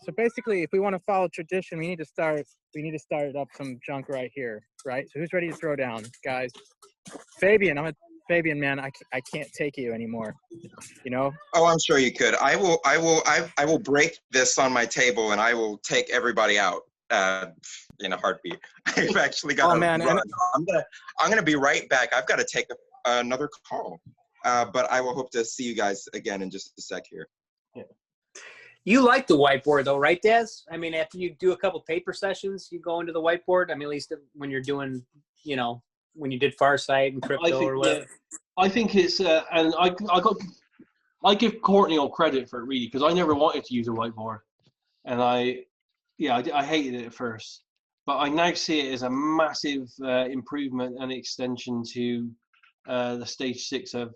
So basically, if we want to follow tradition, we need to start up some junk right here, right? So who's ready to throw down, guys? Fabian, Fabian, man, I can't take you anymore. You know? Oh, I'm sure you could. I will break this on my table and I will take everybody out in a heartbeat. I've actually got to run. I'm gonna be right back. I've got to take another call, but I will hope to see you guys again in just a sec here. Yeah. You like the whiteboard though, right, Daz? I mean, after you do a couple paper sessions, you go into the whiteboard. I mean, at least when you're doing, you know, when you did Farsight and crypto or whatever. Yeah, I think it's, and I give Courtney all credit for it really, because I never wanted to use a whiteboard, and I hated it at first, but I now see it as a massive improvement and extension to the stage 6 of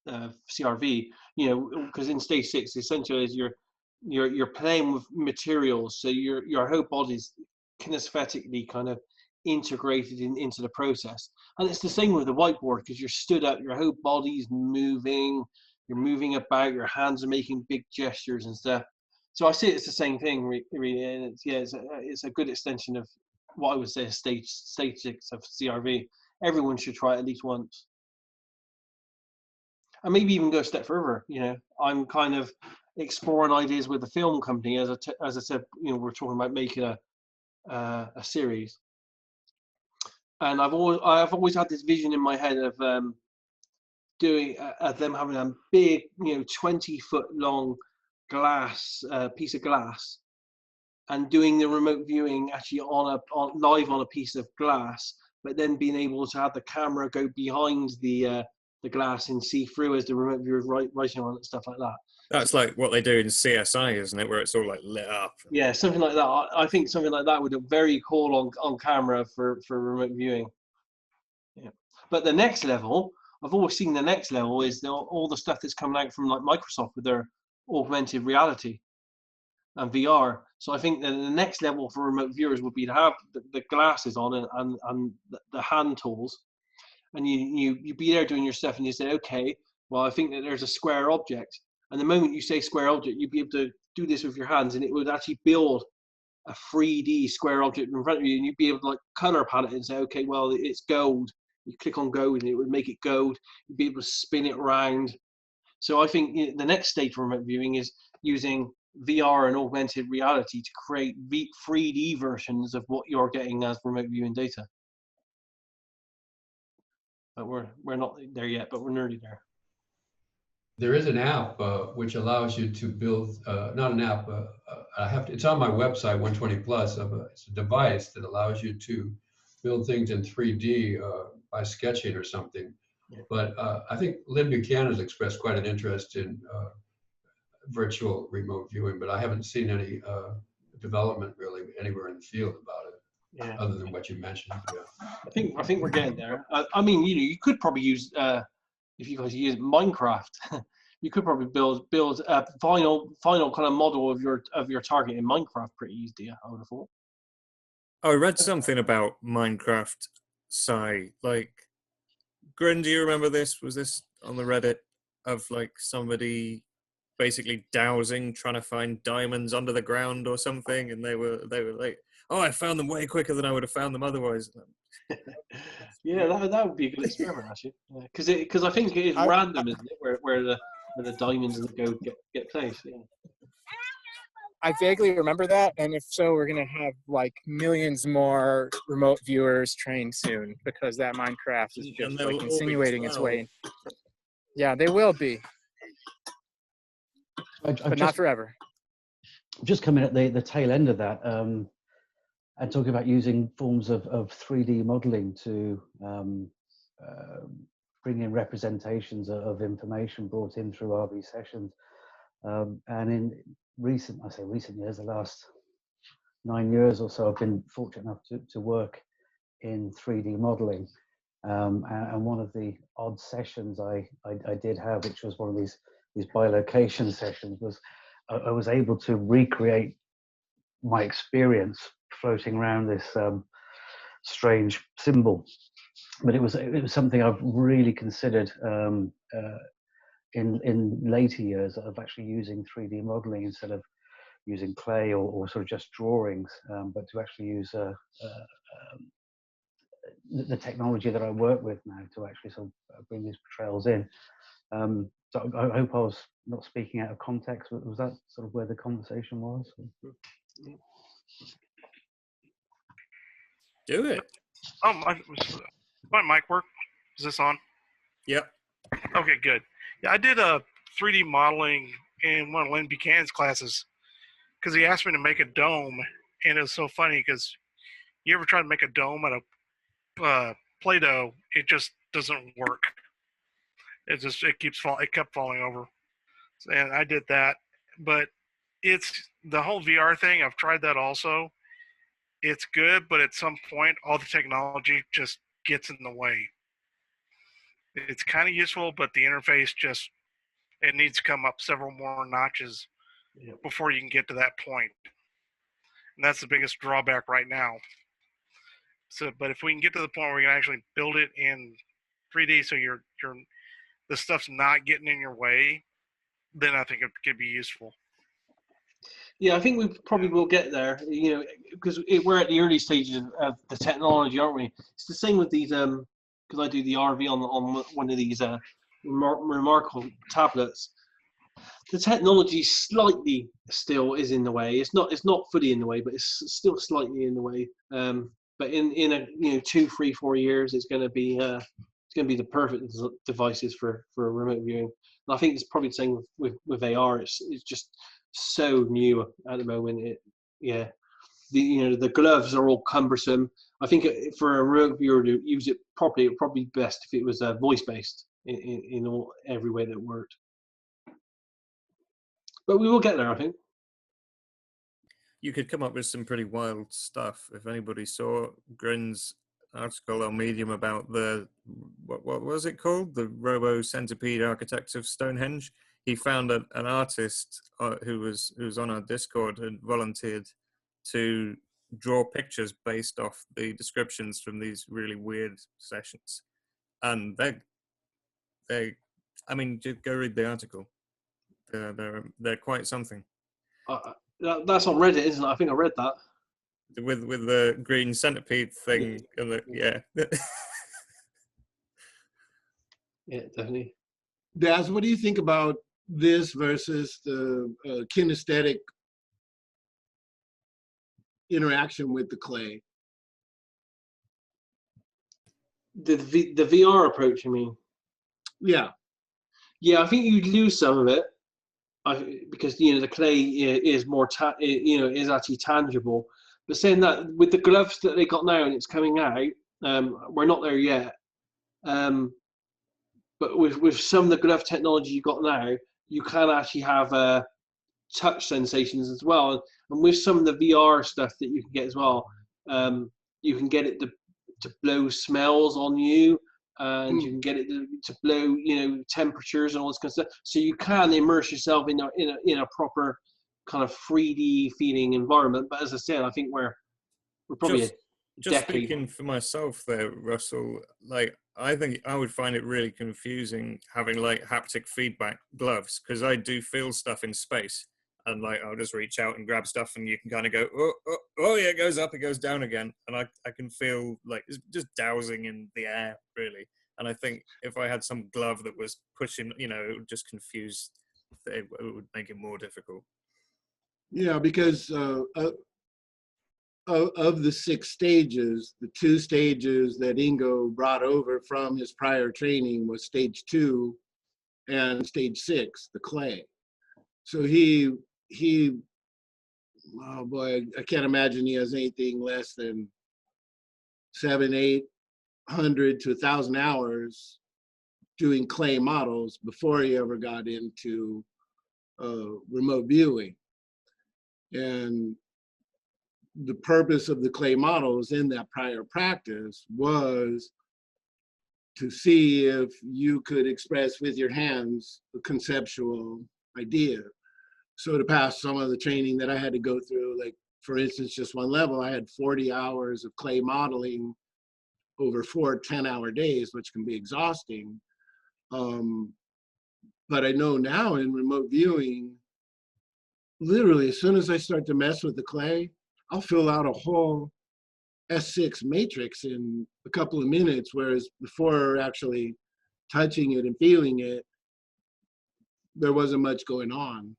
CRV. You know, because in stage 6, essentially, is you're playing with materials, so your whole body's kinesthetically kind of integrated into the process. And it's the same with the whiteboard, because you're stood up, your whole body's moving, you're moving about, your hands are making big gestures and stuff. So I see it's the same thing really, and it's a good extension of what I would say is stage 6 of CRV. everyone should try it at least once. And maybe even go a step further. You know, I'm kind of exploring ideas with the film company, as I said. You know, we're talking about making a series, and I've always had this vision in my head of doing them having a big, you know, 20-foot long glass piece of glass, and doing the remote viewing actually live on a piece of glass, but then being able to have the camera go behind the glass and see through as the remote viewer is writing on it and stuff like that. That's like what they do in CSI, isn't it? Where it's all like lit up. Yeah, something like that. I think something like that would look very cool on camera for remote viewing. Yeah. But the next level, I've always seen the next level is all the stuff that's coming out from like Microsoft with their augmented reality and VR. So I think that the next level for remote viewers would be to have the glasses on and the hand tools, and you be there doing your stuff, and you say, okay, well, I think that there's a square object, and the moment you say square object, you'd be able to do this with your hands, and it would actually build a 3D square object in front of you, and you'd be able to like color palette it and say, okay, well, it's gold. You click on gold, and it would make it gold. You'd be able to spin it around. So I think the next stage for remote viewing is using VR and augmented reality to create 3D versions of what you're getting as remote viewing data. But we're not there yet, but we're nearly there. There is an app which allows you to build, not an app, it's on my website, 120 Plus. It's a device that allows you to build things in 3D by sketching or something. Yeah. But I think Lynn Buchanan has expressed quite an interest in virtual remote viewing, but I haven't seen any development really anywhere in the field about it. Yeah. Other than what you mentioned. Yeah. I think we're getting there. I mean, you know, you could probably use if you guys use Minecraft, you could probably build a final kind of model of your target in Minecraft pretty easily. I would have thought. I read something about Minecraft like, Grin, do you remember this? Was this on the Reddit of like somebody basically dowsing, trying to find diamonds under the ground or something, and they were like, oh, I found them way quicker than I would have found them otherwise. Yeah, that would be a good experiment actually. Because I think it is random, isn't it? Where the diamonds and the gold get placed. Yeah. I vaguely remember that, and if so, we're gonna have like millions more remote viewers trained soon because that Minecraft is just like insinuating its way. Yeah, they will be, but not forever. Just coming at the tail end of that, and talking about using forms of 3D modeling to bring in representations of information brought in through RV sessions, and in recent years, the last 9 years or so, I've been fortunate enough to work in 3D modeling. And one of the odd sessions I did have, which was one of these bilocation sessions, was I was able to recreate my experience floating around this strange symbol. But it was something I've really considered in later years of actually using 3D modeling instead of using clay or sort of just drawings, but to actually use the technology that I work with now to actually sort of bring these portrayals in. So I hope I was not speaking out of context. Was that sort of where the conversation was? Do it. My mic work? Is this on? Yep. Okay, good. Yeah, I did a 3D modeling in one of Lynn Buchanan's classes because he asked me to make a dome, and it was so funny because you ever try to make a dome out of Play-Doh? It just doesn't work. It kept falling over, and I did that. But it's the whole VR thing. I've tried that also. It's good, but at some point, all the technology just gets in the way. It's kind of useful, but the interface it needs to come up several more notches before you can get to that point. And that's the biggest drawback right now. So, but if we can get to the point where we can actually build it in 3D, so the stuff's not getting in your way, then I think it could be useful. Yeah, I think we probably will get there, you know, because we're at the early stages of the technology, aren't we? It's the same with these because I do the RV on one of these remarkable tablets. The technology slightly still is in the way. It's not fully in the way, but it's still slightly in the way. But in a 2, 3, 4 years, it's going to be the perfect devices for remote viewing. And I think it's probably the same with AR. It's just so new at the moment. The gloves are all cumbersome. I think for a remote viewer to use it properly, it would probably be best if it was voice based in every way that it worked. But we will get there, I think. You could come up with some pretty wild stuff. If anybody saw Grin's article on Medium about the, what was it called? The Robo Centipede Architects of Stonehenge. He found an artist who was on our Discord and volunteered to draw pictures based off the descriptions from these really weird sessions. And I mean, just go read the article. They're quite something. That's on Reddit, isn't it? I think I read that. With the green centipede thing, yeah, definitely. Daz, what do you think about this versus the kinesthetic interaction with the clay? The VR approach, you mean? Yeah. Yeah, I think you'd lose some of it, because the clay is more is actually tangible. But saying that, with the gloves that they got now and it's coming out, we're not there yet. But with some of the glove technology you got now, you can actually have touch sensations as well. And with some of the VR stuff that you can get as well, you can get it to blow smells on you, and you can get it to blow temperatures and all this kind of stuff. So you can immerse yourself in a proper kind of 3D feeling environment. But as I said, I think we're probably just speaking for myself there, Russell, like I think I would find it really confusing having like haptic feedback gloves, because I do feel stuff in space, and like I'll just reach out and grab stuff and you can kind of go, oh yeah, it goes up, it goes down again, and I can feel like it's just dowsing in the air really. And I think if I had some glove that was pushing, it would just confuse, it would make it more difficult. Yeah, because of the 6 stages, the 2 stages that Ingo brought over from his prior training was stage 2 and stage 6, the clay. So he oh boy, I can't imagine he has anything less than 700, 800 to 1,000 hours doing clay models before he ever got into remote viewing. And the purpose of the clay models in that prior practice was to see if you could express with your hands a conceptual idea. So to pass some of the training that I had to go through, like for instance, just one level, I had 40 hours of clay modeling over 4 10-hour days, which can be exhausting. But I know now in remote viewing, literally as soon as I start to mess with the clay, I'll fill out a whole S6 matrix in a couple of minutes, whereas before actually touching it and feeling it, there wasn't much going on.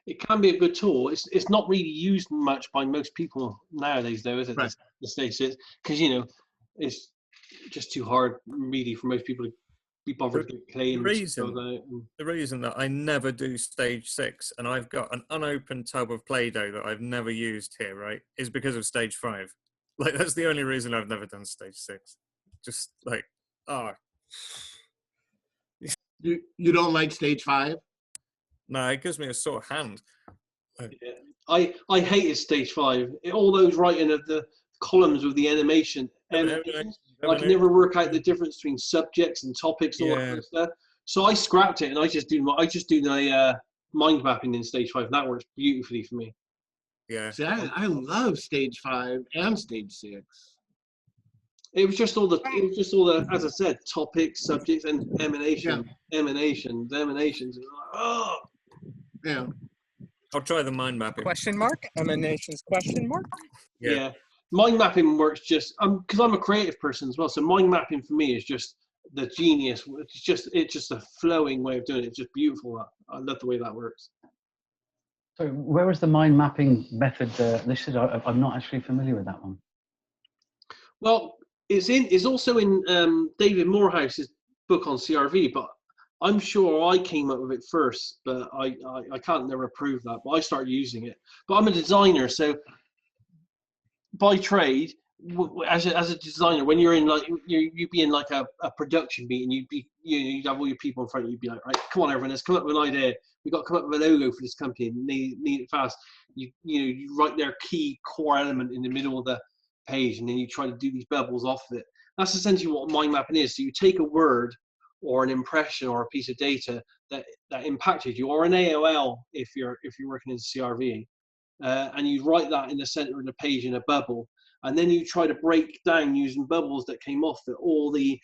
It can be a good tool. It's not really used much by most people nowadays, though, is it? Right. The stage 6, because it's just too hard, really, for most people to be bothered to play. The reason that I never do stage 6, and I've got an unopened tub of Play-Doh that I've never used here, right, is because of stage 5. Like that's the only reason I've never done stage 6. Just like, You don't like stage 5? No, it gives me a sore hand. Yeah. I hated stage 5. All those writing of the columns with the animations. I can never work out the difference between subjects and topics and all that kind of stuff. So I scrapped it and I just do the mind mapping in stage 5. That works beautifully for me. Yeah. See, I love stage 5 and stage 6. It was just all the, as I said, topics, subjects, and emanations. Yeah. Emanations. Oh. Yeah. I'll try the mind mapping. Question mark? Emanations question mark? Yeah. Mind mapping works just because I'm a creative person as well. So mind mapping for me is just the genius. It's just a flowing way of doing it. It's just beautiful. I love the way that works. So where is the mind mapping method listed? I'm not actually familiar with that one. Well, it's also in David Morehouse's book on CRV, but I'm sure I came up with it first, but I can't never prove that. But I started using it. But I'm a designer, so by trade, as a designer, when you're in like you'd be in like a production meeting, you'd have all your people in front of you, you'd be like, right, come on everyone, let's come up with an idea. We've got to come up with a logo for this company and need it fast. You write their key core element in the middle of the page, and then you try to do these bubbles off of it. That's essentially what mind mapping is. So you take a word or an impression or a piece of data that impacted you, or an AOL if you're working in CRV, and you write that in the center of the page in a bubble, and then you try to break down using bubbles that came off it all the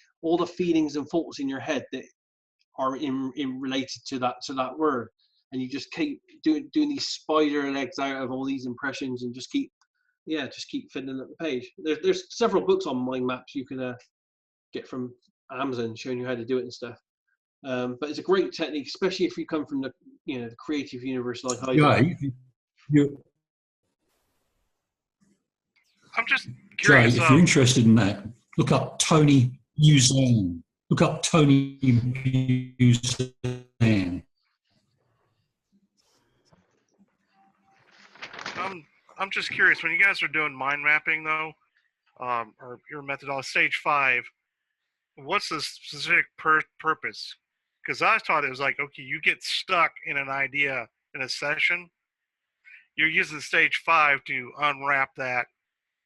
feelings and thoughts in your head that are in related to that word, and you just keep doing these spider legs out of all these impressions, and just keep filling up the page. There's several books on mind maps you can get from Amazon showing you how to do it and stuff. But it's a great technique, especially if you come from the creative universe like I do. I'm just curious. Jay, if you're interested in that, look up Tony Buzan. Look up Tony Buzan. I'm just curious, when you guys are doing mind mapping though, or your methodology stage 5, what's the specific purpose? Because I thought it was like, okay, you get stuck in an idea in a session, you're using stage 5 to unwrap that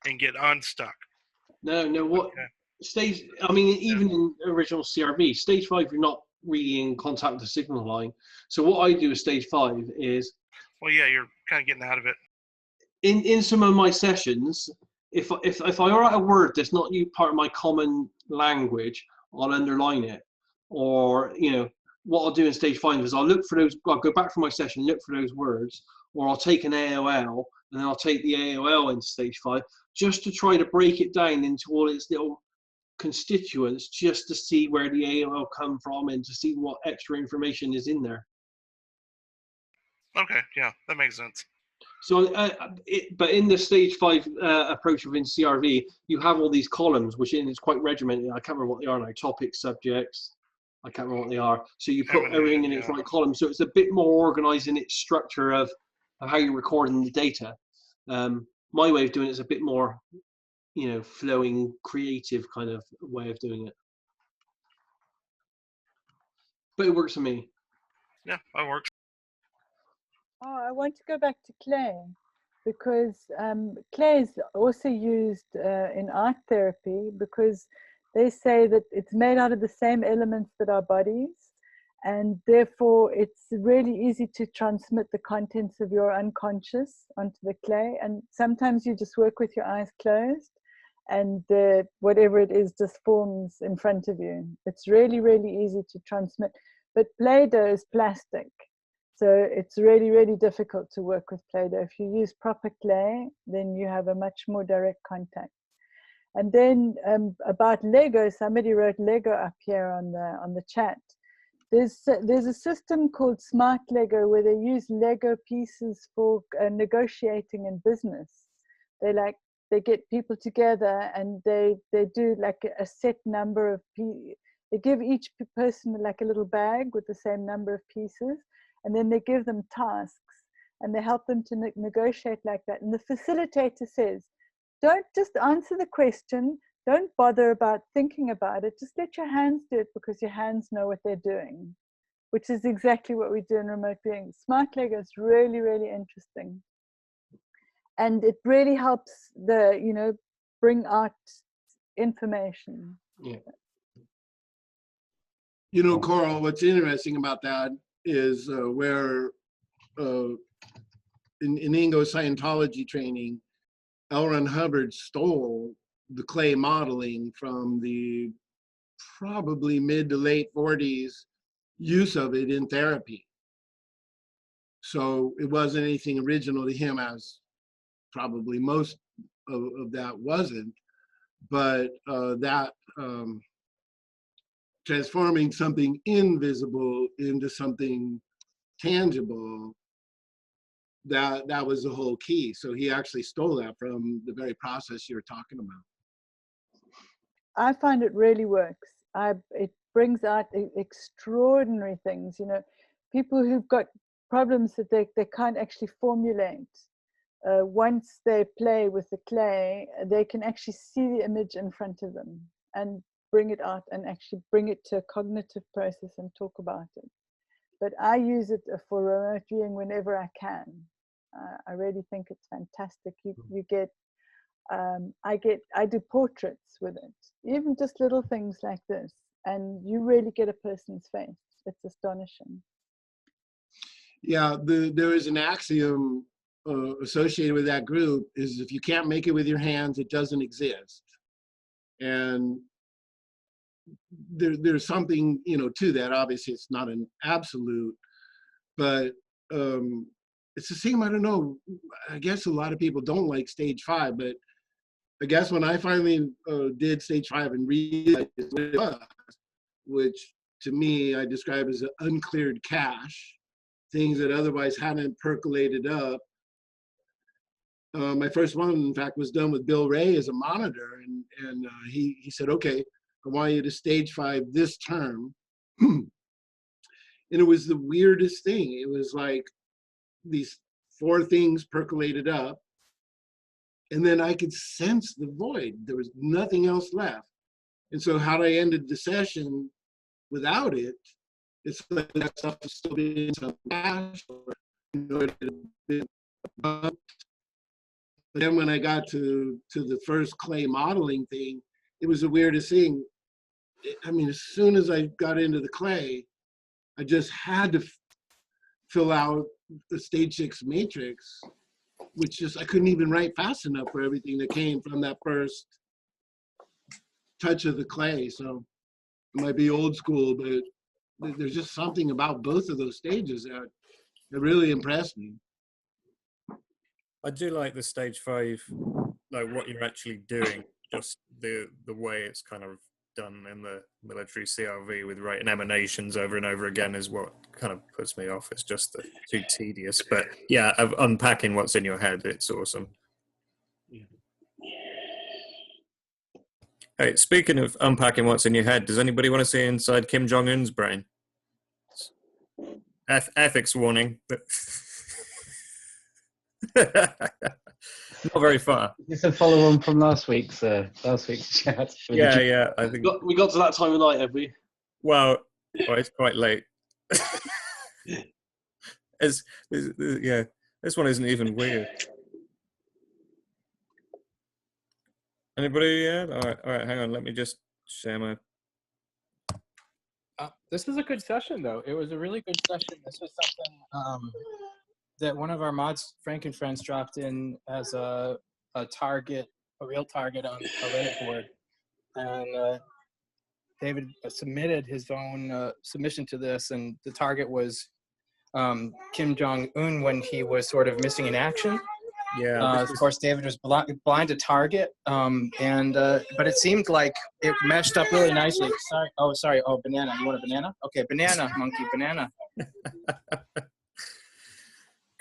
and get unstuck. No, what okay. Stage? I mean, even in original CRV, stage 5, you're not really in contact with the signal line. So what I do with stage 5 is, well, yeah, you're kind of getting out of it. In some of my sessions, if I write a word that's not part of my common language, I'll underline it. Or what I'll do in stage 5 is I'll look for those. I'll go back from my session, look for those words, or I'll take an AOL and then I'll take the AOL into stage 5 just to try to break it down into all its little constituents, just to see where the AOL come from and to see what extra information is in there. Okay, yeah, that makes sense. So, but in the stage 5 approach within CRV, you have all these columns, which is quite regimented. I can't remember what they are now. Topics, subjects. I can't remember what they are. So you put everything in its right column. So it's a bit more organized in its structure of how you're recording the data. My way of doing it is a bit more, flowing, creative kind of way of doing it. But it works for me. Yeah, that works. Oh, I want to go back to clay, because clay is also used in art therapy, because they say that it's made out of the same elements that our bodies, and therefore it's really easy to transmit the contents of your unconscious onto the clay. And sometimes you just work with your eyes closed, and whatever it is just forms in front of you. It's really, really easy to transmit. But Play-Doh is plastic. So it's really, really difficult to work with Play-Doh. If you use proper clay, then you have a much more direct contact. And then about Lego, somebody wrote Lego up here on the chat. There's a system called Smart Lego where they use Lego pieces for negotiating in business. They get people together and they do like a set number of pieces. They give each person like a little bag with the same number of pieces. And then they give them tasks and they help them to negotiate like that. And the facilitator says, don't just answer the question. Don't bother about thinking about it. Just let your hands do it, because your hands know what they're doing, which is exactly what we do in remote viewing. Smart Lego is really, really interesting. And it really helps bring out information. Yeah. Coral, what's interesting about that is where in Ingo's Scientology training, L. Ron Hubbard stole the clay modeling from the probably mid to late 40s use of it in therapy. So it wasn't anything original to him, as probably most of that wasn't. But that transforming something invisible into something tangible, that was the whole key. So he actually stole that from the very process you're talking about. I find it really works. It brings out extraordinary things. You know, people who've got problems that they can't actually formulate. Once they play with the clay, they can actually see the image in front of them and bring it out and actually bring it to a cognitive process and talk about it. But I use it for remote viewing whenever I can. I really think it's fantastic. You get, I do portraits with it, even just little things like this, and you really get a person's face. It's astonishing. Yeah, there is an axiom associated with that group is if you can't make it with your hands, it doesn't exist. And there's something, you know, to that. Obviously, it's not an absolute, but it's the same. I don't know. I guess a lot of people don't like stage 5, but I guess when I finally did stage 5 and realized what it was, which to me I describe as an uncleared cache, things that otherwise hadn't percolated up. My first one, in fact, was done with Bill Ray as a monitor, and he said, "Okay, I want you to stage 5 this term." And it was the weirdest thing. It was like these 4 things percolated up, and then I could sense the void. There was nothing else left. And so had I ended the session without it, it's like that stuff was still being some cache, or, you know, it had been above. But then when I got to the first clay modeling thing, it was the weirdest thing. I mean, as soon as I got into the clay, I just had to fill out the stage 6 matrix, which just, I couldn't even write fast enough for everything that came from that first touch of the clay. So it might be old school, but there's just something about both of those stages that really impressed me. I do like the stage 5, like what you're actually doing, just the way it's kind of done in the military CRV with writing emanations over and over again is what kind of puts me off. It's just too tedious. But yeah, of unpacking what's in your head, it's awesome. Hey, speaking of unpacking what's in your head, does anybody want to see inside Kim Jong-un's brain? Ethics warning. Not very far. It's a follow-on from last week's chat. Yeah. I think we got to that time of night, have we? Well, it's quite late. Yeah, this one isn't even weird. Anybody? Yeah. All right. Hang on. Let me just share my. This was a good session, though. It was a really good session. This was something that one of our mods, Frank and Friends, dropped in as a target, a real target on a Reddit board. And David submitted his own submission to this, and the target was Kim Jong-un when he was sort of missing in action. Yeah. Of course, David was blind to target, but it seemed like it meshed up really nicely. Sorry. Oh, banana. You want a banana? Okay, banana, monkey, banana.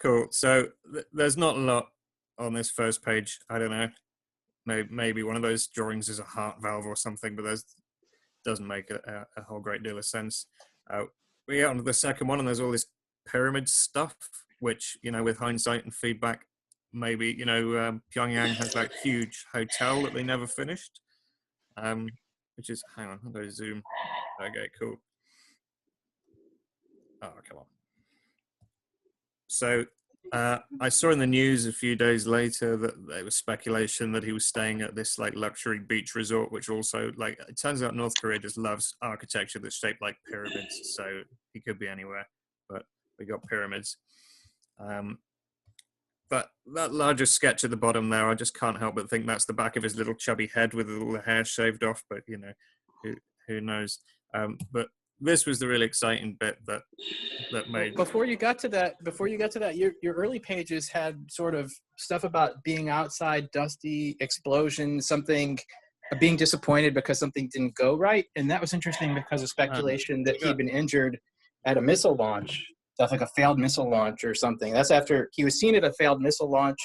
Cool. So there's not a lot on this first page. I don't know. Maybe one of those drawings is a heart valve or something, but doesn't make a whole great deal of sense. We get onto the second one, and there's all this pyramid stuff, which, you know, with hindsight and feedback, maybe, you know, Pyongyang has that huge hotel that they never finished, which is, hang on, I'm going to zoom. Okay, cool. Oh, come on. So I saw in the news a few days later that there was speculation that he was staying at this like luxury beach resort, which also, like, it turns out North Korea just loves architecture that's shaped like pyramids. So he could be anywhere, but we got pyramids. But that larger sketch at the bottom there, I just can't help but think that's the back of his little chubby head with all the hair shaved off. But, you know, who knows? But this was the really exciting bit that made. Before you got to that, your early pages had sort of stuff about being outside, dusty, explosion, something, being disappointed because something didn't go right, and that was interesting because of speculation that he'd been injured at a missile launch. That's like a failed missile launch or something. That's after he was seen at a failed missile launch,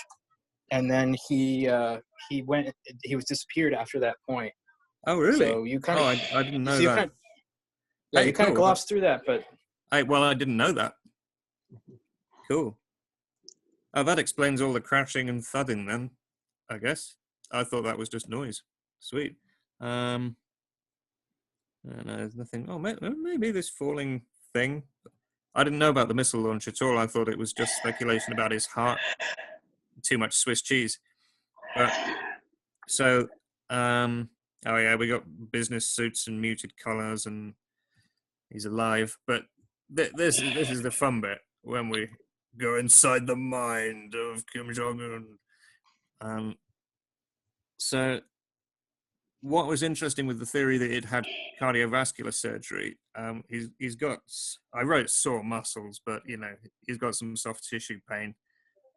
and then he was disappeared after that point. Oh, really? So you kind of, I didn't know that. You kind of glossed through that, but I didn't know that. Cool. Oh, that explains all the crashing and thudding then, I guess. I thought that was just noise. Sweet. No, there's nothing. Oh, maybe this falling thing. I didn't know about the missile launch at all. I thought it was just speculation about his heart. Too much Swiss cheese. But, so, oh yeah, we got business suits and muted collars, and he's alive. But this is the fun bit, when we go inside the mind of Kim Jong-un. So what was interesting with the theory that it had cardiovascular surgery, he's got, I wrote sore muscles, but he's got some soft tissue pain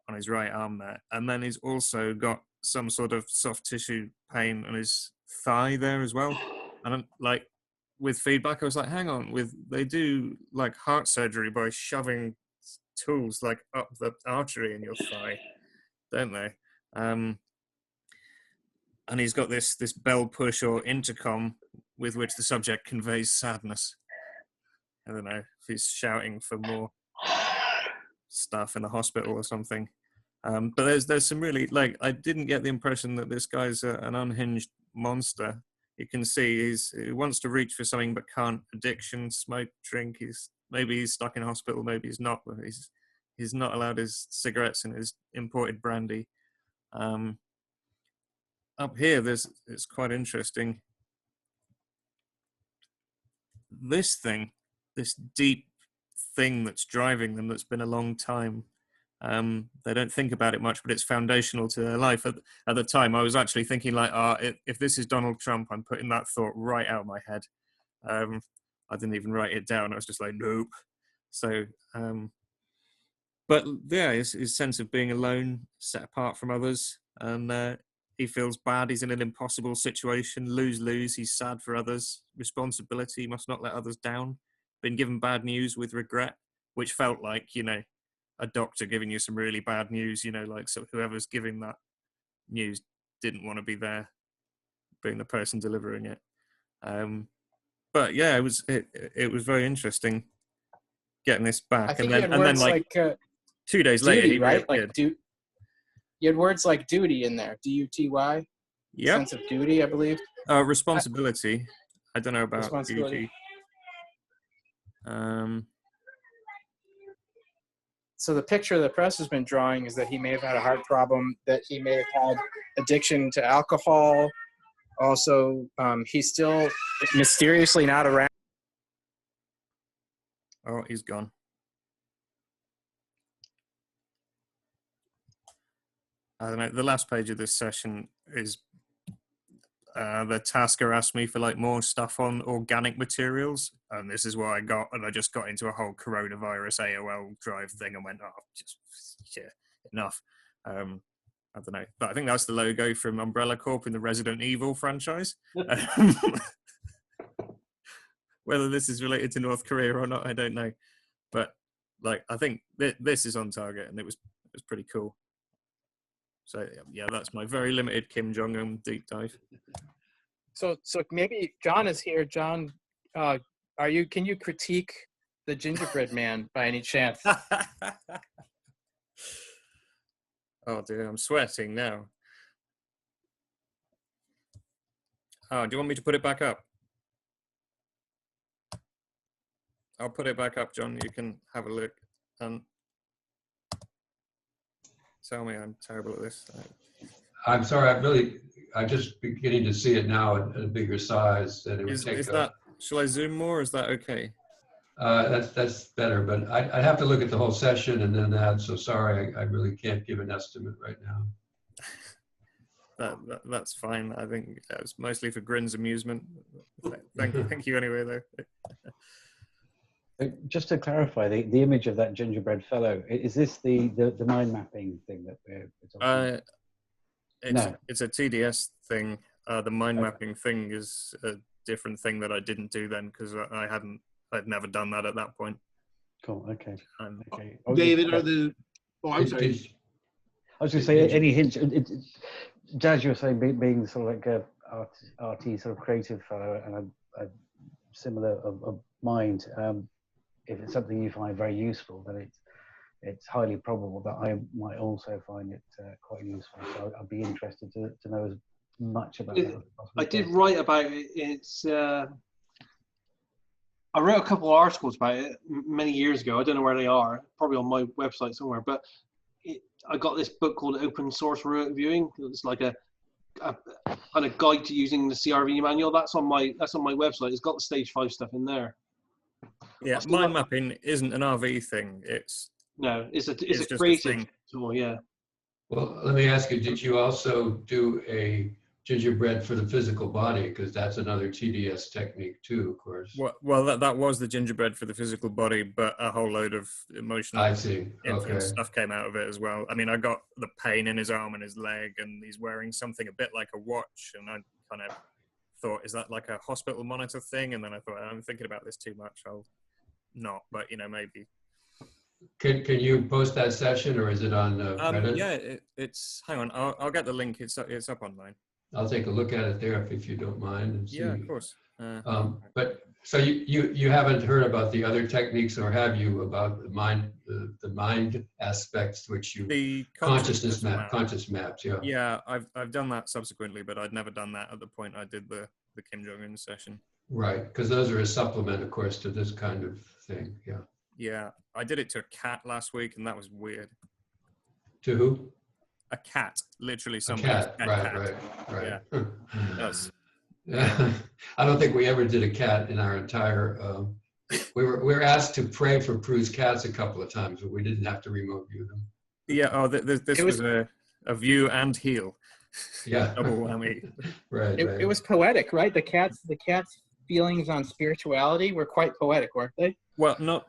on his right arm there, and then he's also got some sort of soft tissue pain on his thigh there as well. And I'm like, with feedback, I was like, hang on, they do like heart surgery by shoving tools like up the artery in your thigh, don't they? And he's got this bell push or intercom with which the subject conveys sadness. I don't know if he's shouting for more stuff in the hospital or something. But there's some really, like, I didn't get the impression that this guy's an unhinged monster. You can see he wants to reach for something but can't. Addiction, smoke, drink. Maybe he's stuck in hospital, maybe he's not. But he's not allowed his cigarettes and his imported brandy. Up here, it's quite interesting. This deep thing that's driving them, that's been a long time. They don't think about it much, but it's foundational to their life. At the time, I was actually thinking like, if this is Donald Trump, I'm putting that thought right out of my head. I didn't even write it down. I was just like, nope. So, but yeah, his sense of being alone, set apart from others, and he feels bad. He's in an impossible situation, lose-lose. He's sad for others. Responsibility, must not let others down. Been given bad news with regret, which felt like, a doctor giving you some really bad news, like, so whoever's giving that news didn't want to be there, being the person delivering it. But yeah, it was very interesting getting this back. And then like 2 days later, duty, he right? reappeared. Like you had words like duty in there, D-U-T-Y. Yeah. Sense of duty, I believe. Responsibility. I don't know about duty. So the picture the press has been drawing is that he may have had a heart problem, that he may have had addiction to alcohol. Also, he's still mysteriously not around. Oh, he's gone. I don't know. The last page of this session is the tasker asked me for like more stuff on organic materials, and this is what I got, and I just got into a whole coronavirus AOL drive thing and went, enough. I don't know, but I think that's the logo from Umbrella Corp in the Resident Evil franchise. Whether this is related to North Korea or not, I don't know, but like I think this is on target, and it was pretty cool. So yeah, that's my very limited Kim Jong-un deep dive. So maybe John is here. John, can you critique the gingerbread man by any chance? Oh dear, I'm sweating now. Oh, do you want me to put it back up? I'll put it back up, John. You can have a look and tell me I'm terrible at this. I'm sorry, I'm just beginning to see it now at a bigger size. That it would take. Shall I zoom more? Is that okay? That's better, but I'd have to look at the whole session and then that. So sorry, I really can't give an estimate right now. That's fine. I think it's mostly for Grin's amusement. Thank you anyway, though. Just to clarify, the image of that gingerbread fellow, is this the mind mapping thing that we're talking about? It's a TDS thing. The mind mapping thing is a different thing that I didn't do then because I'd never done that at that point. Cool. Okay. Okay. David, oh, I'm sorry. I was going to say any hints. Daz, you were saying being sort of like a arty sort of creative fellow and a similar of mind. If it's something you find very useful, then it's highly probable that I might also find it quite useful. So I'd be interested to know as much about that as possible. I did write about it. It's I wrote a couple of articles about it many years ago. I don't know where they are, probably on my website somewhere. But I got this book called Open Source Reviewing. It's like a kind of guide to using the CRV manual. That's on my website. It's got the stage 5 stuff in there. Yeah, mind mapping isn't an RV thing. It's a creative tool. Yeah. Well, let me ask you: did you also do a gingerbread for the physical body? Because that's another TDS technique too, of course. Well, that was the gingerbread for the physical body, but a whole load of emotional influence stuff came out of it as well. I mean, I got the pain in his arm and his leg, and he's wearing something a bit like a watch, and I kind of thought, is that like a hospital monitor thing? And then I thought, I'm thinking about this too much. I'll not, but maybe. Can you post that session, or is it on Reddit? Yeah, it's. Hang on, I'll get the link. It's up online. I'll take a look at it there if you don't mind. And see. Yeah, of course. But so you haven't heard about the other techniques, or have you, about the mind aspects, which the conscious maps? Yeah. Yeah, I've done that subsequently, but I'd never done that at the point I did the Kim Jong-un session. Right, because those are a supplement, of course, to this kind of thing. Yeah. Yeah, I did it to a cat last week, and that was weird. To who? A cat, literally something. Right. Yeah. That's. Yeah. I don't think we ever did a cat in our entire. We were asked to pray for Prue's cats a couple of times, but we didn't have to remote view them. Yeah. Oh, this was a view and heal. Yeah. Double whammy. Right. It was poetic, right? The cat's feelings on spirituality were quite poetic, weren't they? Well, not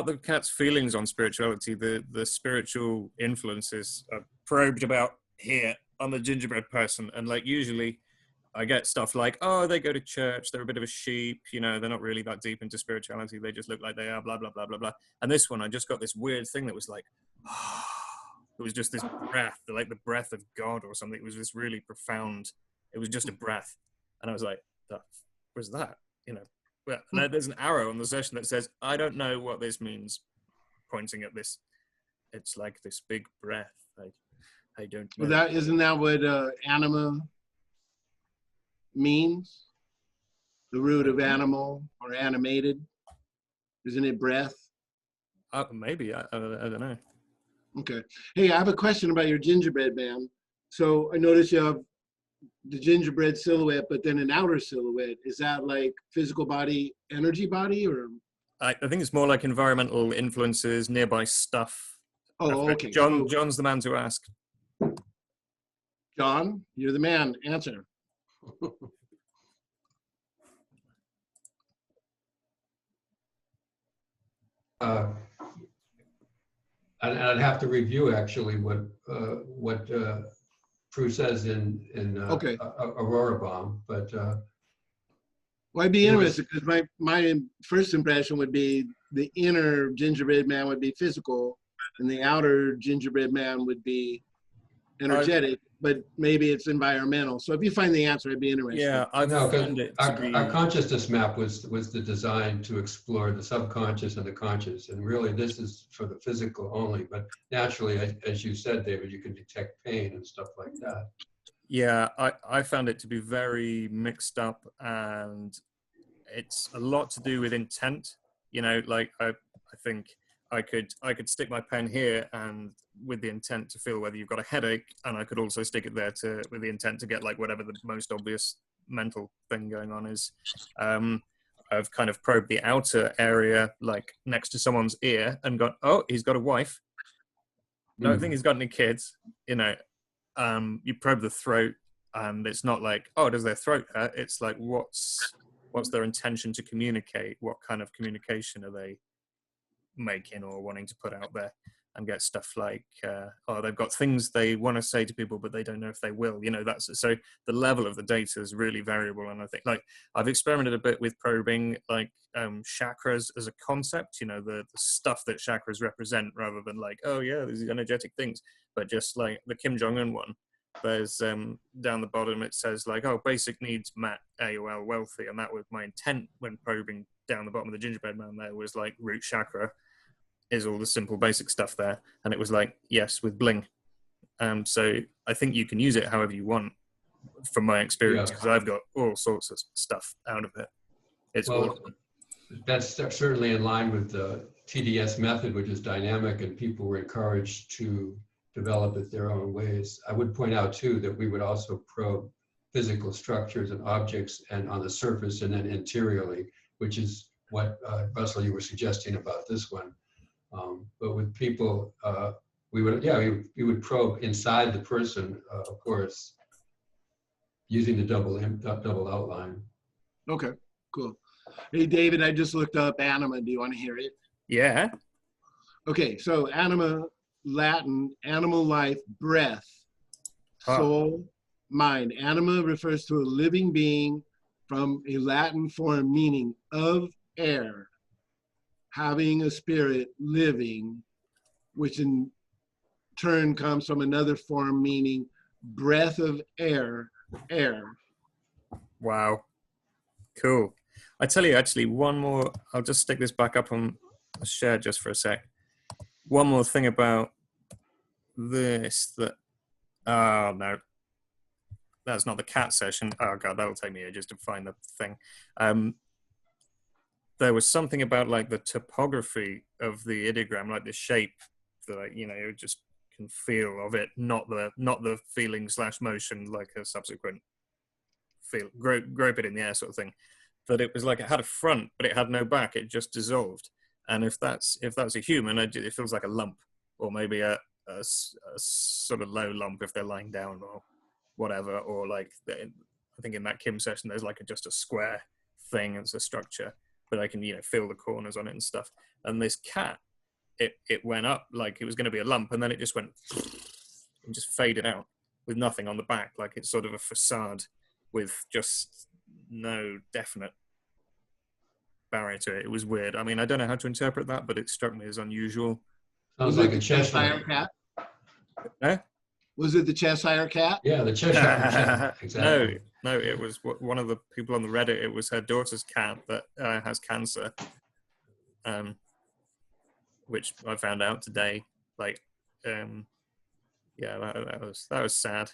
the cat's feelings on spirituality. The spiritual influences are probed about here on the gingerbread person, and like usually I get stuff like, oh, they go to church, they're a bit of a sheep, they're not really that deep into spirituality, they just look like they are, blah blah blah blah blah. And this one, I just got this weird thing that was like, it was just this breath, like the breath of God or something. It was this really profound. It was just a breath, and I was like, what was that? Well, there's an arrow on the session that says, I don't know what this means, pointing at this. It's like this big breath. I don't know. Well, isn't that what anima means? The root of animal or animated? Isn't it breath? Maybe. I don't know. Okay. Hey, I have a question about your gingerbread man. So I noticed you have the gingerbread silhouette, but then an outer silhouette. Is that like physical body, energy body, or? I think it's more like environmental influences, nearby stuff. Oh, okay. John's the man to ask. John, you're the man. Answer. I'd have to review actually what Prue says in Aurora Bomb, but well, I'd be interested because my first impression would be the inner gingerbread man would be physical, and the outer gingerbread man would be energetic. But maybe it's environmental. So if you find the answer, I'd be interested. Yeah, our consciousness map was the design to explore the subconscious and the conscious, and really this is for the physical only. But naturally, as you said, David, you can detect pain and stuff like that. Yeah, I found it to be very mixed up, and it's a lot to do with intent. Like I think I could stick my pen here and with the intent to feel whether you've got a headache, and I could also stick it there with the intent to get like whatever the most obvious mental thing going on is. I've kind of probed the outer area, like next to someone's ear, and gone, oh, he's got a wife. Don't think he's got any kids. You probe the throat, and it's not like, oh, does their throat hurt? It's like, what's their intention to communicate? What kind of communication are they making or wanting to put out there, and get stuff like, oh, they've got things they want to say to people, but they don't know if they will. You know, that's so the level of the data is really variable. And I think, like, I've experimented a bit with probing like chakras as a concept. You know, the stuff that chakras represent, rather than like, oh yeah, these energetic things, but just like the Kim Jong-un one. There's down the bottom it says like, oh, basic needs met, AOL wealthy, and that was my intent when probing down the bottom of the gingerbread man. There was like root chakra is all the simple basic stuff there, and it was like yes with bling. So I think you can use it however you want, from my experience, because I've got all sorts of stuff out of it. It's awesome. That's certainly in line with the TDS method, which is dynamic, and people were encouraged to develop it their own ways. I would point out too that we would also probe physical structures and objects, and on the surface and then interiorly, which is what Russell, you were suggesting about this one. But with people, we would probe inside the person, of course, using the double outline. Okay, cool. Hey, David, I just looked up anima. Do you want to hear it? Yeah. Okay, so anima, Latin, animal life, breath, soul, mind. Anima refers to a living being from a Latin form meaning of air, having a spirit, living, which in turn comes from another form meaning breath of air, air. Wow. Cool. I tell you, actually, one more, I'll just stick this back up on a share just for a sec. One more thing about this that, oh no, that's not the cat session. Oh God, that'll take me ages to find the thing. There was something about like the topography of the ideogram, like the shape that you know, you just can feel of it, not the feeling / motion like a subsequent feel, grope it in the air sort of thing. That it was like it had a front, but it had no back. It just dissolved. And if that's a human, it feels like a lump, or maybe a sort of low lump if they're lying down or whatever. Or like I think in that Kim session, there's like just a square thing as a structure, but I can feel the corners on it and stuff. And this cat, it went up like it was going to be a lump, and then it just went and just faded out with nothing on the back, like it's sort of a facade with just no definite barrier to it. It was weird. I mean, I don't know how to interpret that, but it struck me as unusual. Sounds like a Cheshire cat. Eh? Was it the Cheshire cat? Yeah, the Cheshire cat. Exactly. No, it was one of the people on the Reddit. It was her daughter's cat that has cancer, which I found out today. Like, yeah, that was sad.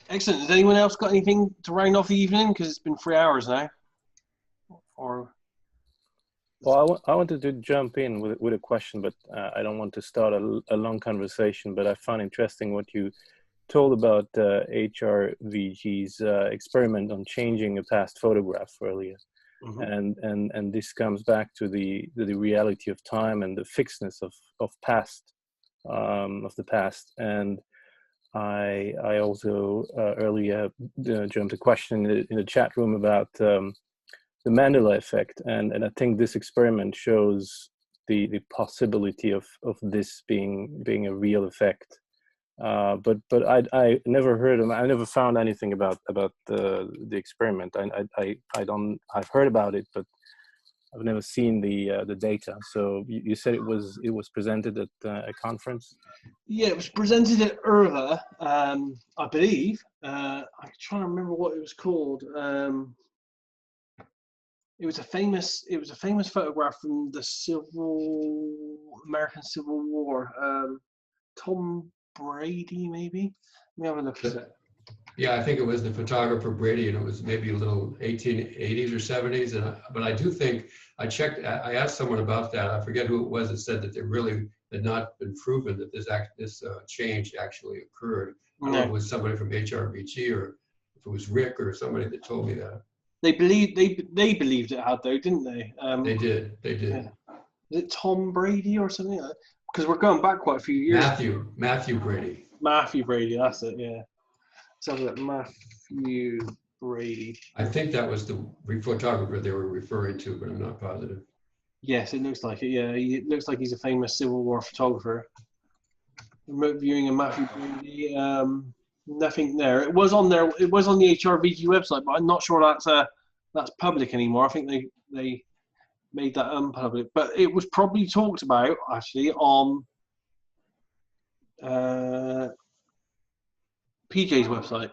Excellent. Has anyone else got anything to round off the evening? Because it's been 3 hours now. Or well, I wanted to jump in with a question, but I don't want to start a long conversation. But I found interesting what you told about HRVG's experiment on changing a past photograph earlier, and this comes back to the reality of time and the fixedness of the past. And I also earlier jumped a question in the chat room about the Mandela effect, and I think this experiment shows the possibility of this being a real effect. But I never heard of, I never found anything about the experiment. I've heard about it, but I've never seen the data. So you said it was presented at a conference? Yeah, it was presented at IRVA, I believe. I'm trying to remember what it was called. It was a famous photograph from the American Civil War. Tom Brady, maybe. Let me have a look at it. Yeah, I think it was the photographer Brady, and it was maybe a little 1880s or 70s. But I do think I checked. I asked someone about that. I forget who it was that said that it really had not been proven that this change actually occurred. I don't know if it was somebody from HRVG or if it was Rick or somebody that told me that. They believed it had, though, didn't they? They did. Yeah. Is it Tom Brady or something? Because we're going back quite a few years. Matthew Brady. Matthew Brady, that's it. Yeah. So that Matthew Brady. I think that was the photographer they were referring to, but I'm not positive. Yes, it looks like it. Yeah, it looks like he's a famous Civil War photographer. Remote viewing of Matthew Brady. Nothing there. It was on there. It was on the HRVG website, but I'm not sure that's public anymore. I think they made that unpublic. But it was probably talked about actually on PJ's website.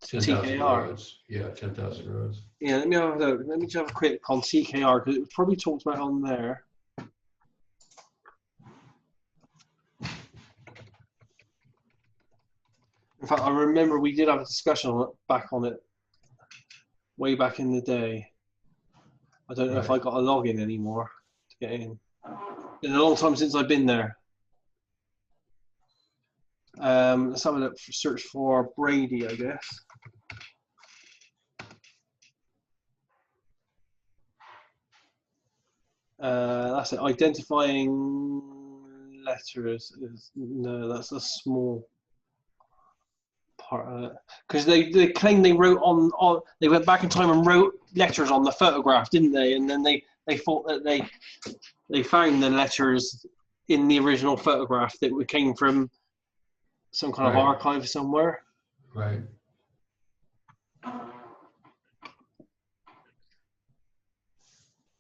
10,000 TKR. roads. Yeah, 10,000 roads. Yeah, let me have a look. Let me just have a quick on TKR because it was probably talked about on there. In fact, I remember we did have a discussion on it way back in the day. I don't know if I got a login anymore to get in. It's been a long time since I've been there. Let's have a look. Search for Brady, I guess. That's it. Identifying letters. No, that's a small part of it. Because they claim they wrote on they went back in time and wrote letters on the photograph, didn't they? And then they thought that they found the letters in the original photograph that came from some kind of archive somewhere. Right.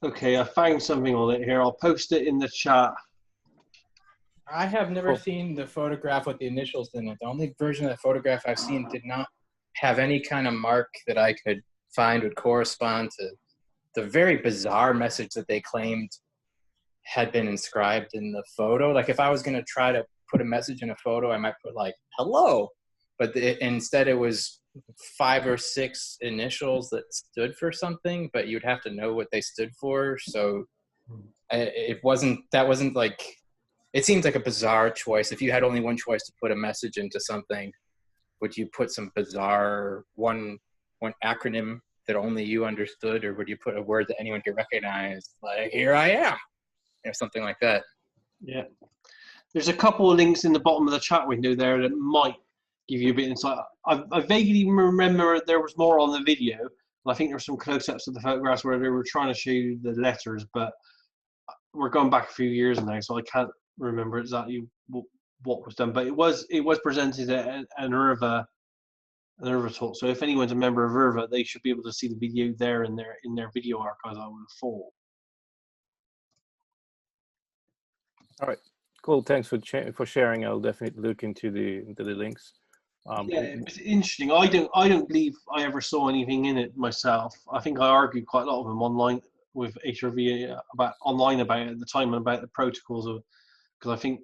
Okay, I found something on it here. I'll post it in the chat. I have never seen the photograph with the initials in it. The only version of the photograph I've seen did not have any kind of mark that I could find would correspond to the very bizarre message that they claimed had been inscribed in the photo. Like if I was going to try to put a message in a photo, I might put like, hello. But instead it was 5 or 6 initials that stood for something, but you'd have to know what they stood for. So it wasn't like, it seems like a bizarre choice. If you had only one choice to put a message into something, would you put some bizarre one acronym that only you understood, or would you put a word that anyone could recognize, like "here I am," or something like that? Yeah, there's a couple of links in the bottom of the chat window there that might give you a bit of insight. I vaguely remember there was more on the video. I think there's some close-ups of the photographs where they were trying to show you the letters, but we're going back a few years now, so I can't remember exactly what was done. But it was presented at an IRVA talk. So if anyone's a member of IRVA, they should be able to see the video there in their video archives, I would have thought. All right, cool. Thanks for sharing. I'll definitely look into the links. Yeah, it's interesting. I don't believe I ever saw anything in it myself. I think I argued quite a lot of them online with HRV about it at the time and about the protocols of, because I think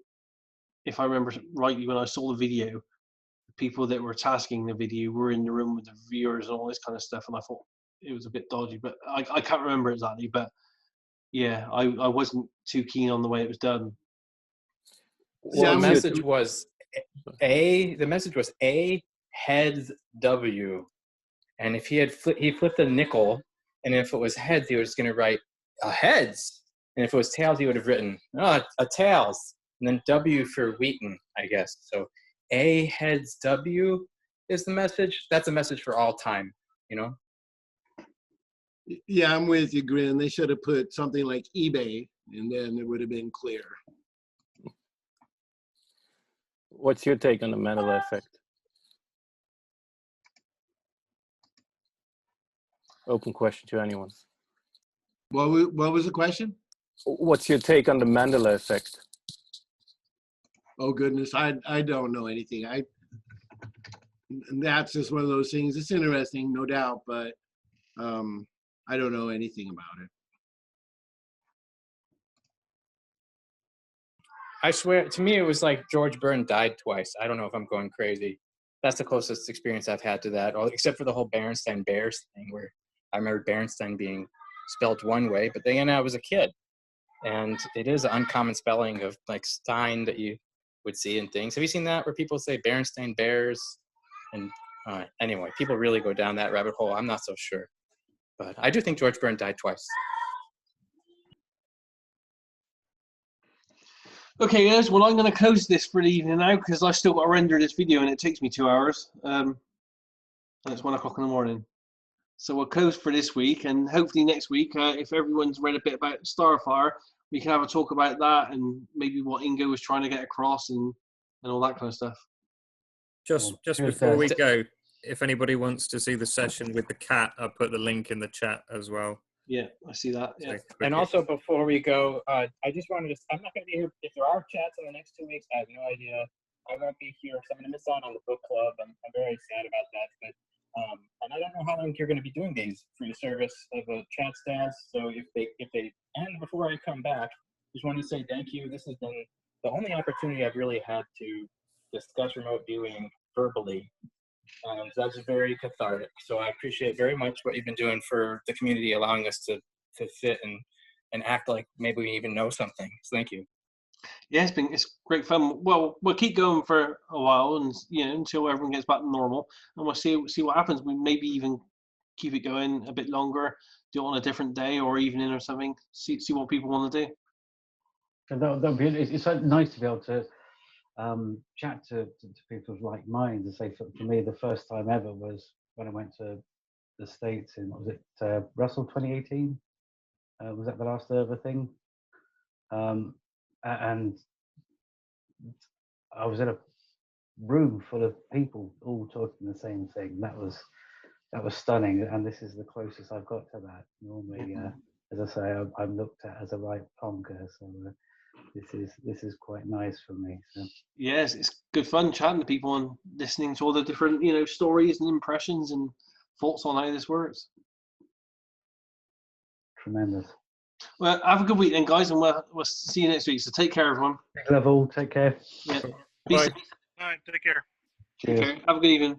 if I remember rightly, when I saw the video, the people that were tasking the video were in the room with the viewers and all this kind of stuff, and I thought it was a bit dodgy, but I can't remember exactly. But yeah, I wasn't too keen on the way it was done. Well, the message was A heads W, and if he flipped a nickel, and if it was heads, he was going to write a heads, and if it was tails, he would have written a tails, and then W for Wheaton, I guess. So A heads W is the message. That's a message for all time, you know. Yeah, I'm with you, Grin. They should have put something like eBay, and then it would have been clear. What's your take on the Mandela effect? Open question to anyone. What was the question? What's your take on the Mandela effect? Oh goodness, I don't know anything. And that's just one of those things. It's interesting, no doubt, but I don't know anything about it. I swear, to me, it was like George Byrne died twice. I don't know if I'm going crazy. That's the closest experience I've had to that, except for the whole Berenstain Bears thing, where I remember Berenstain being spelled one way, but then I was a kid. And it is an uncommon spelling of like Stein that you would see in things. Have you seen that, where people say Berenstain Bears? And anyway, people really go down that rabbit hole. I'm not so sure. But I do think George Byrne died twice. Okay, guys. Well, I'm going to close this for the evening now because I still got to render this video and it takes me 2 hours. and it's 1 o'clock in the morning. So we'll close for this week, and hopefully next week, if everyone's read a bit about Starfire, we can have a talk about that and maybe what Ingo was trying to get across and all that kind of stuff. Just before we go, if anybody wants to see the session with the cat, I'll put the link in the chat as well. Yeah, I see that. Yeah. And also before we go, I just wanted to, I'm not going to be here. If there are chats in the next 2 weeks, I have no idea. I won't be here, so I'm going to miss out on the book club. I'm very sad about that. But and I don't know how long you're going to be doing these free service of a chat stance. So if they end before I come back, just want to say thank you. This has been the only opportunity I've really had to discuss remote viewing verbally. That's very cathartic. So I appreciate very much what you've been doing for the community, allowing us to sit and act like maybe we even know something. So thank you. Yeah, it's great fun. Well, we'll keep going for a while, and until everyone gets back to normal, and we'll see what happens. We maybe even keep it going a bit longer, do it on a different day or evening or something. See what people want to do. And that'd be, it's so nice to be able to chat to people of like minds. And say for me, the first time ever was when I went to the States in, what was it, Russell 2018? Was that the last ever thing? And I was in a room full of people all talking the same thing. That was stunning, and this is the closest I've got to that. Normally, as I say, I'm looked at as a right plonker, so this is quite nice for me. So. Yes, it's good fun chatting to people and listening to all the different stories and impressions and thoughts on how this works. Tremendous. Well, have a good week then, guys, and we'll see you next week. So take care, everyone. Big level. Take care. Yeah. Bye. All right, take care. Cheers. Take care. Have a good evening.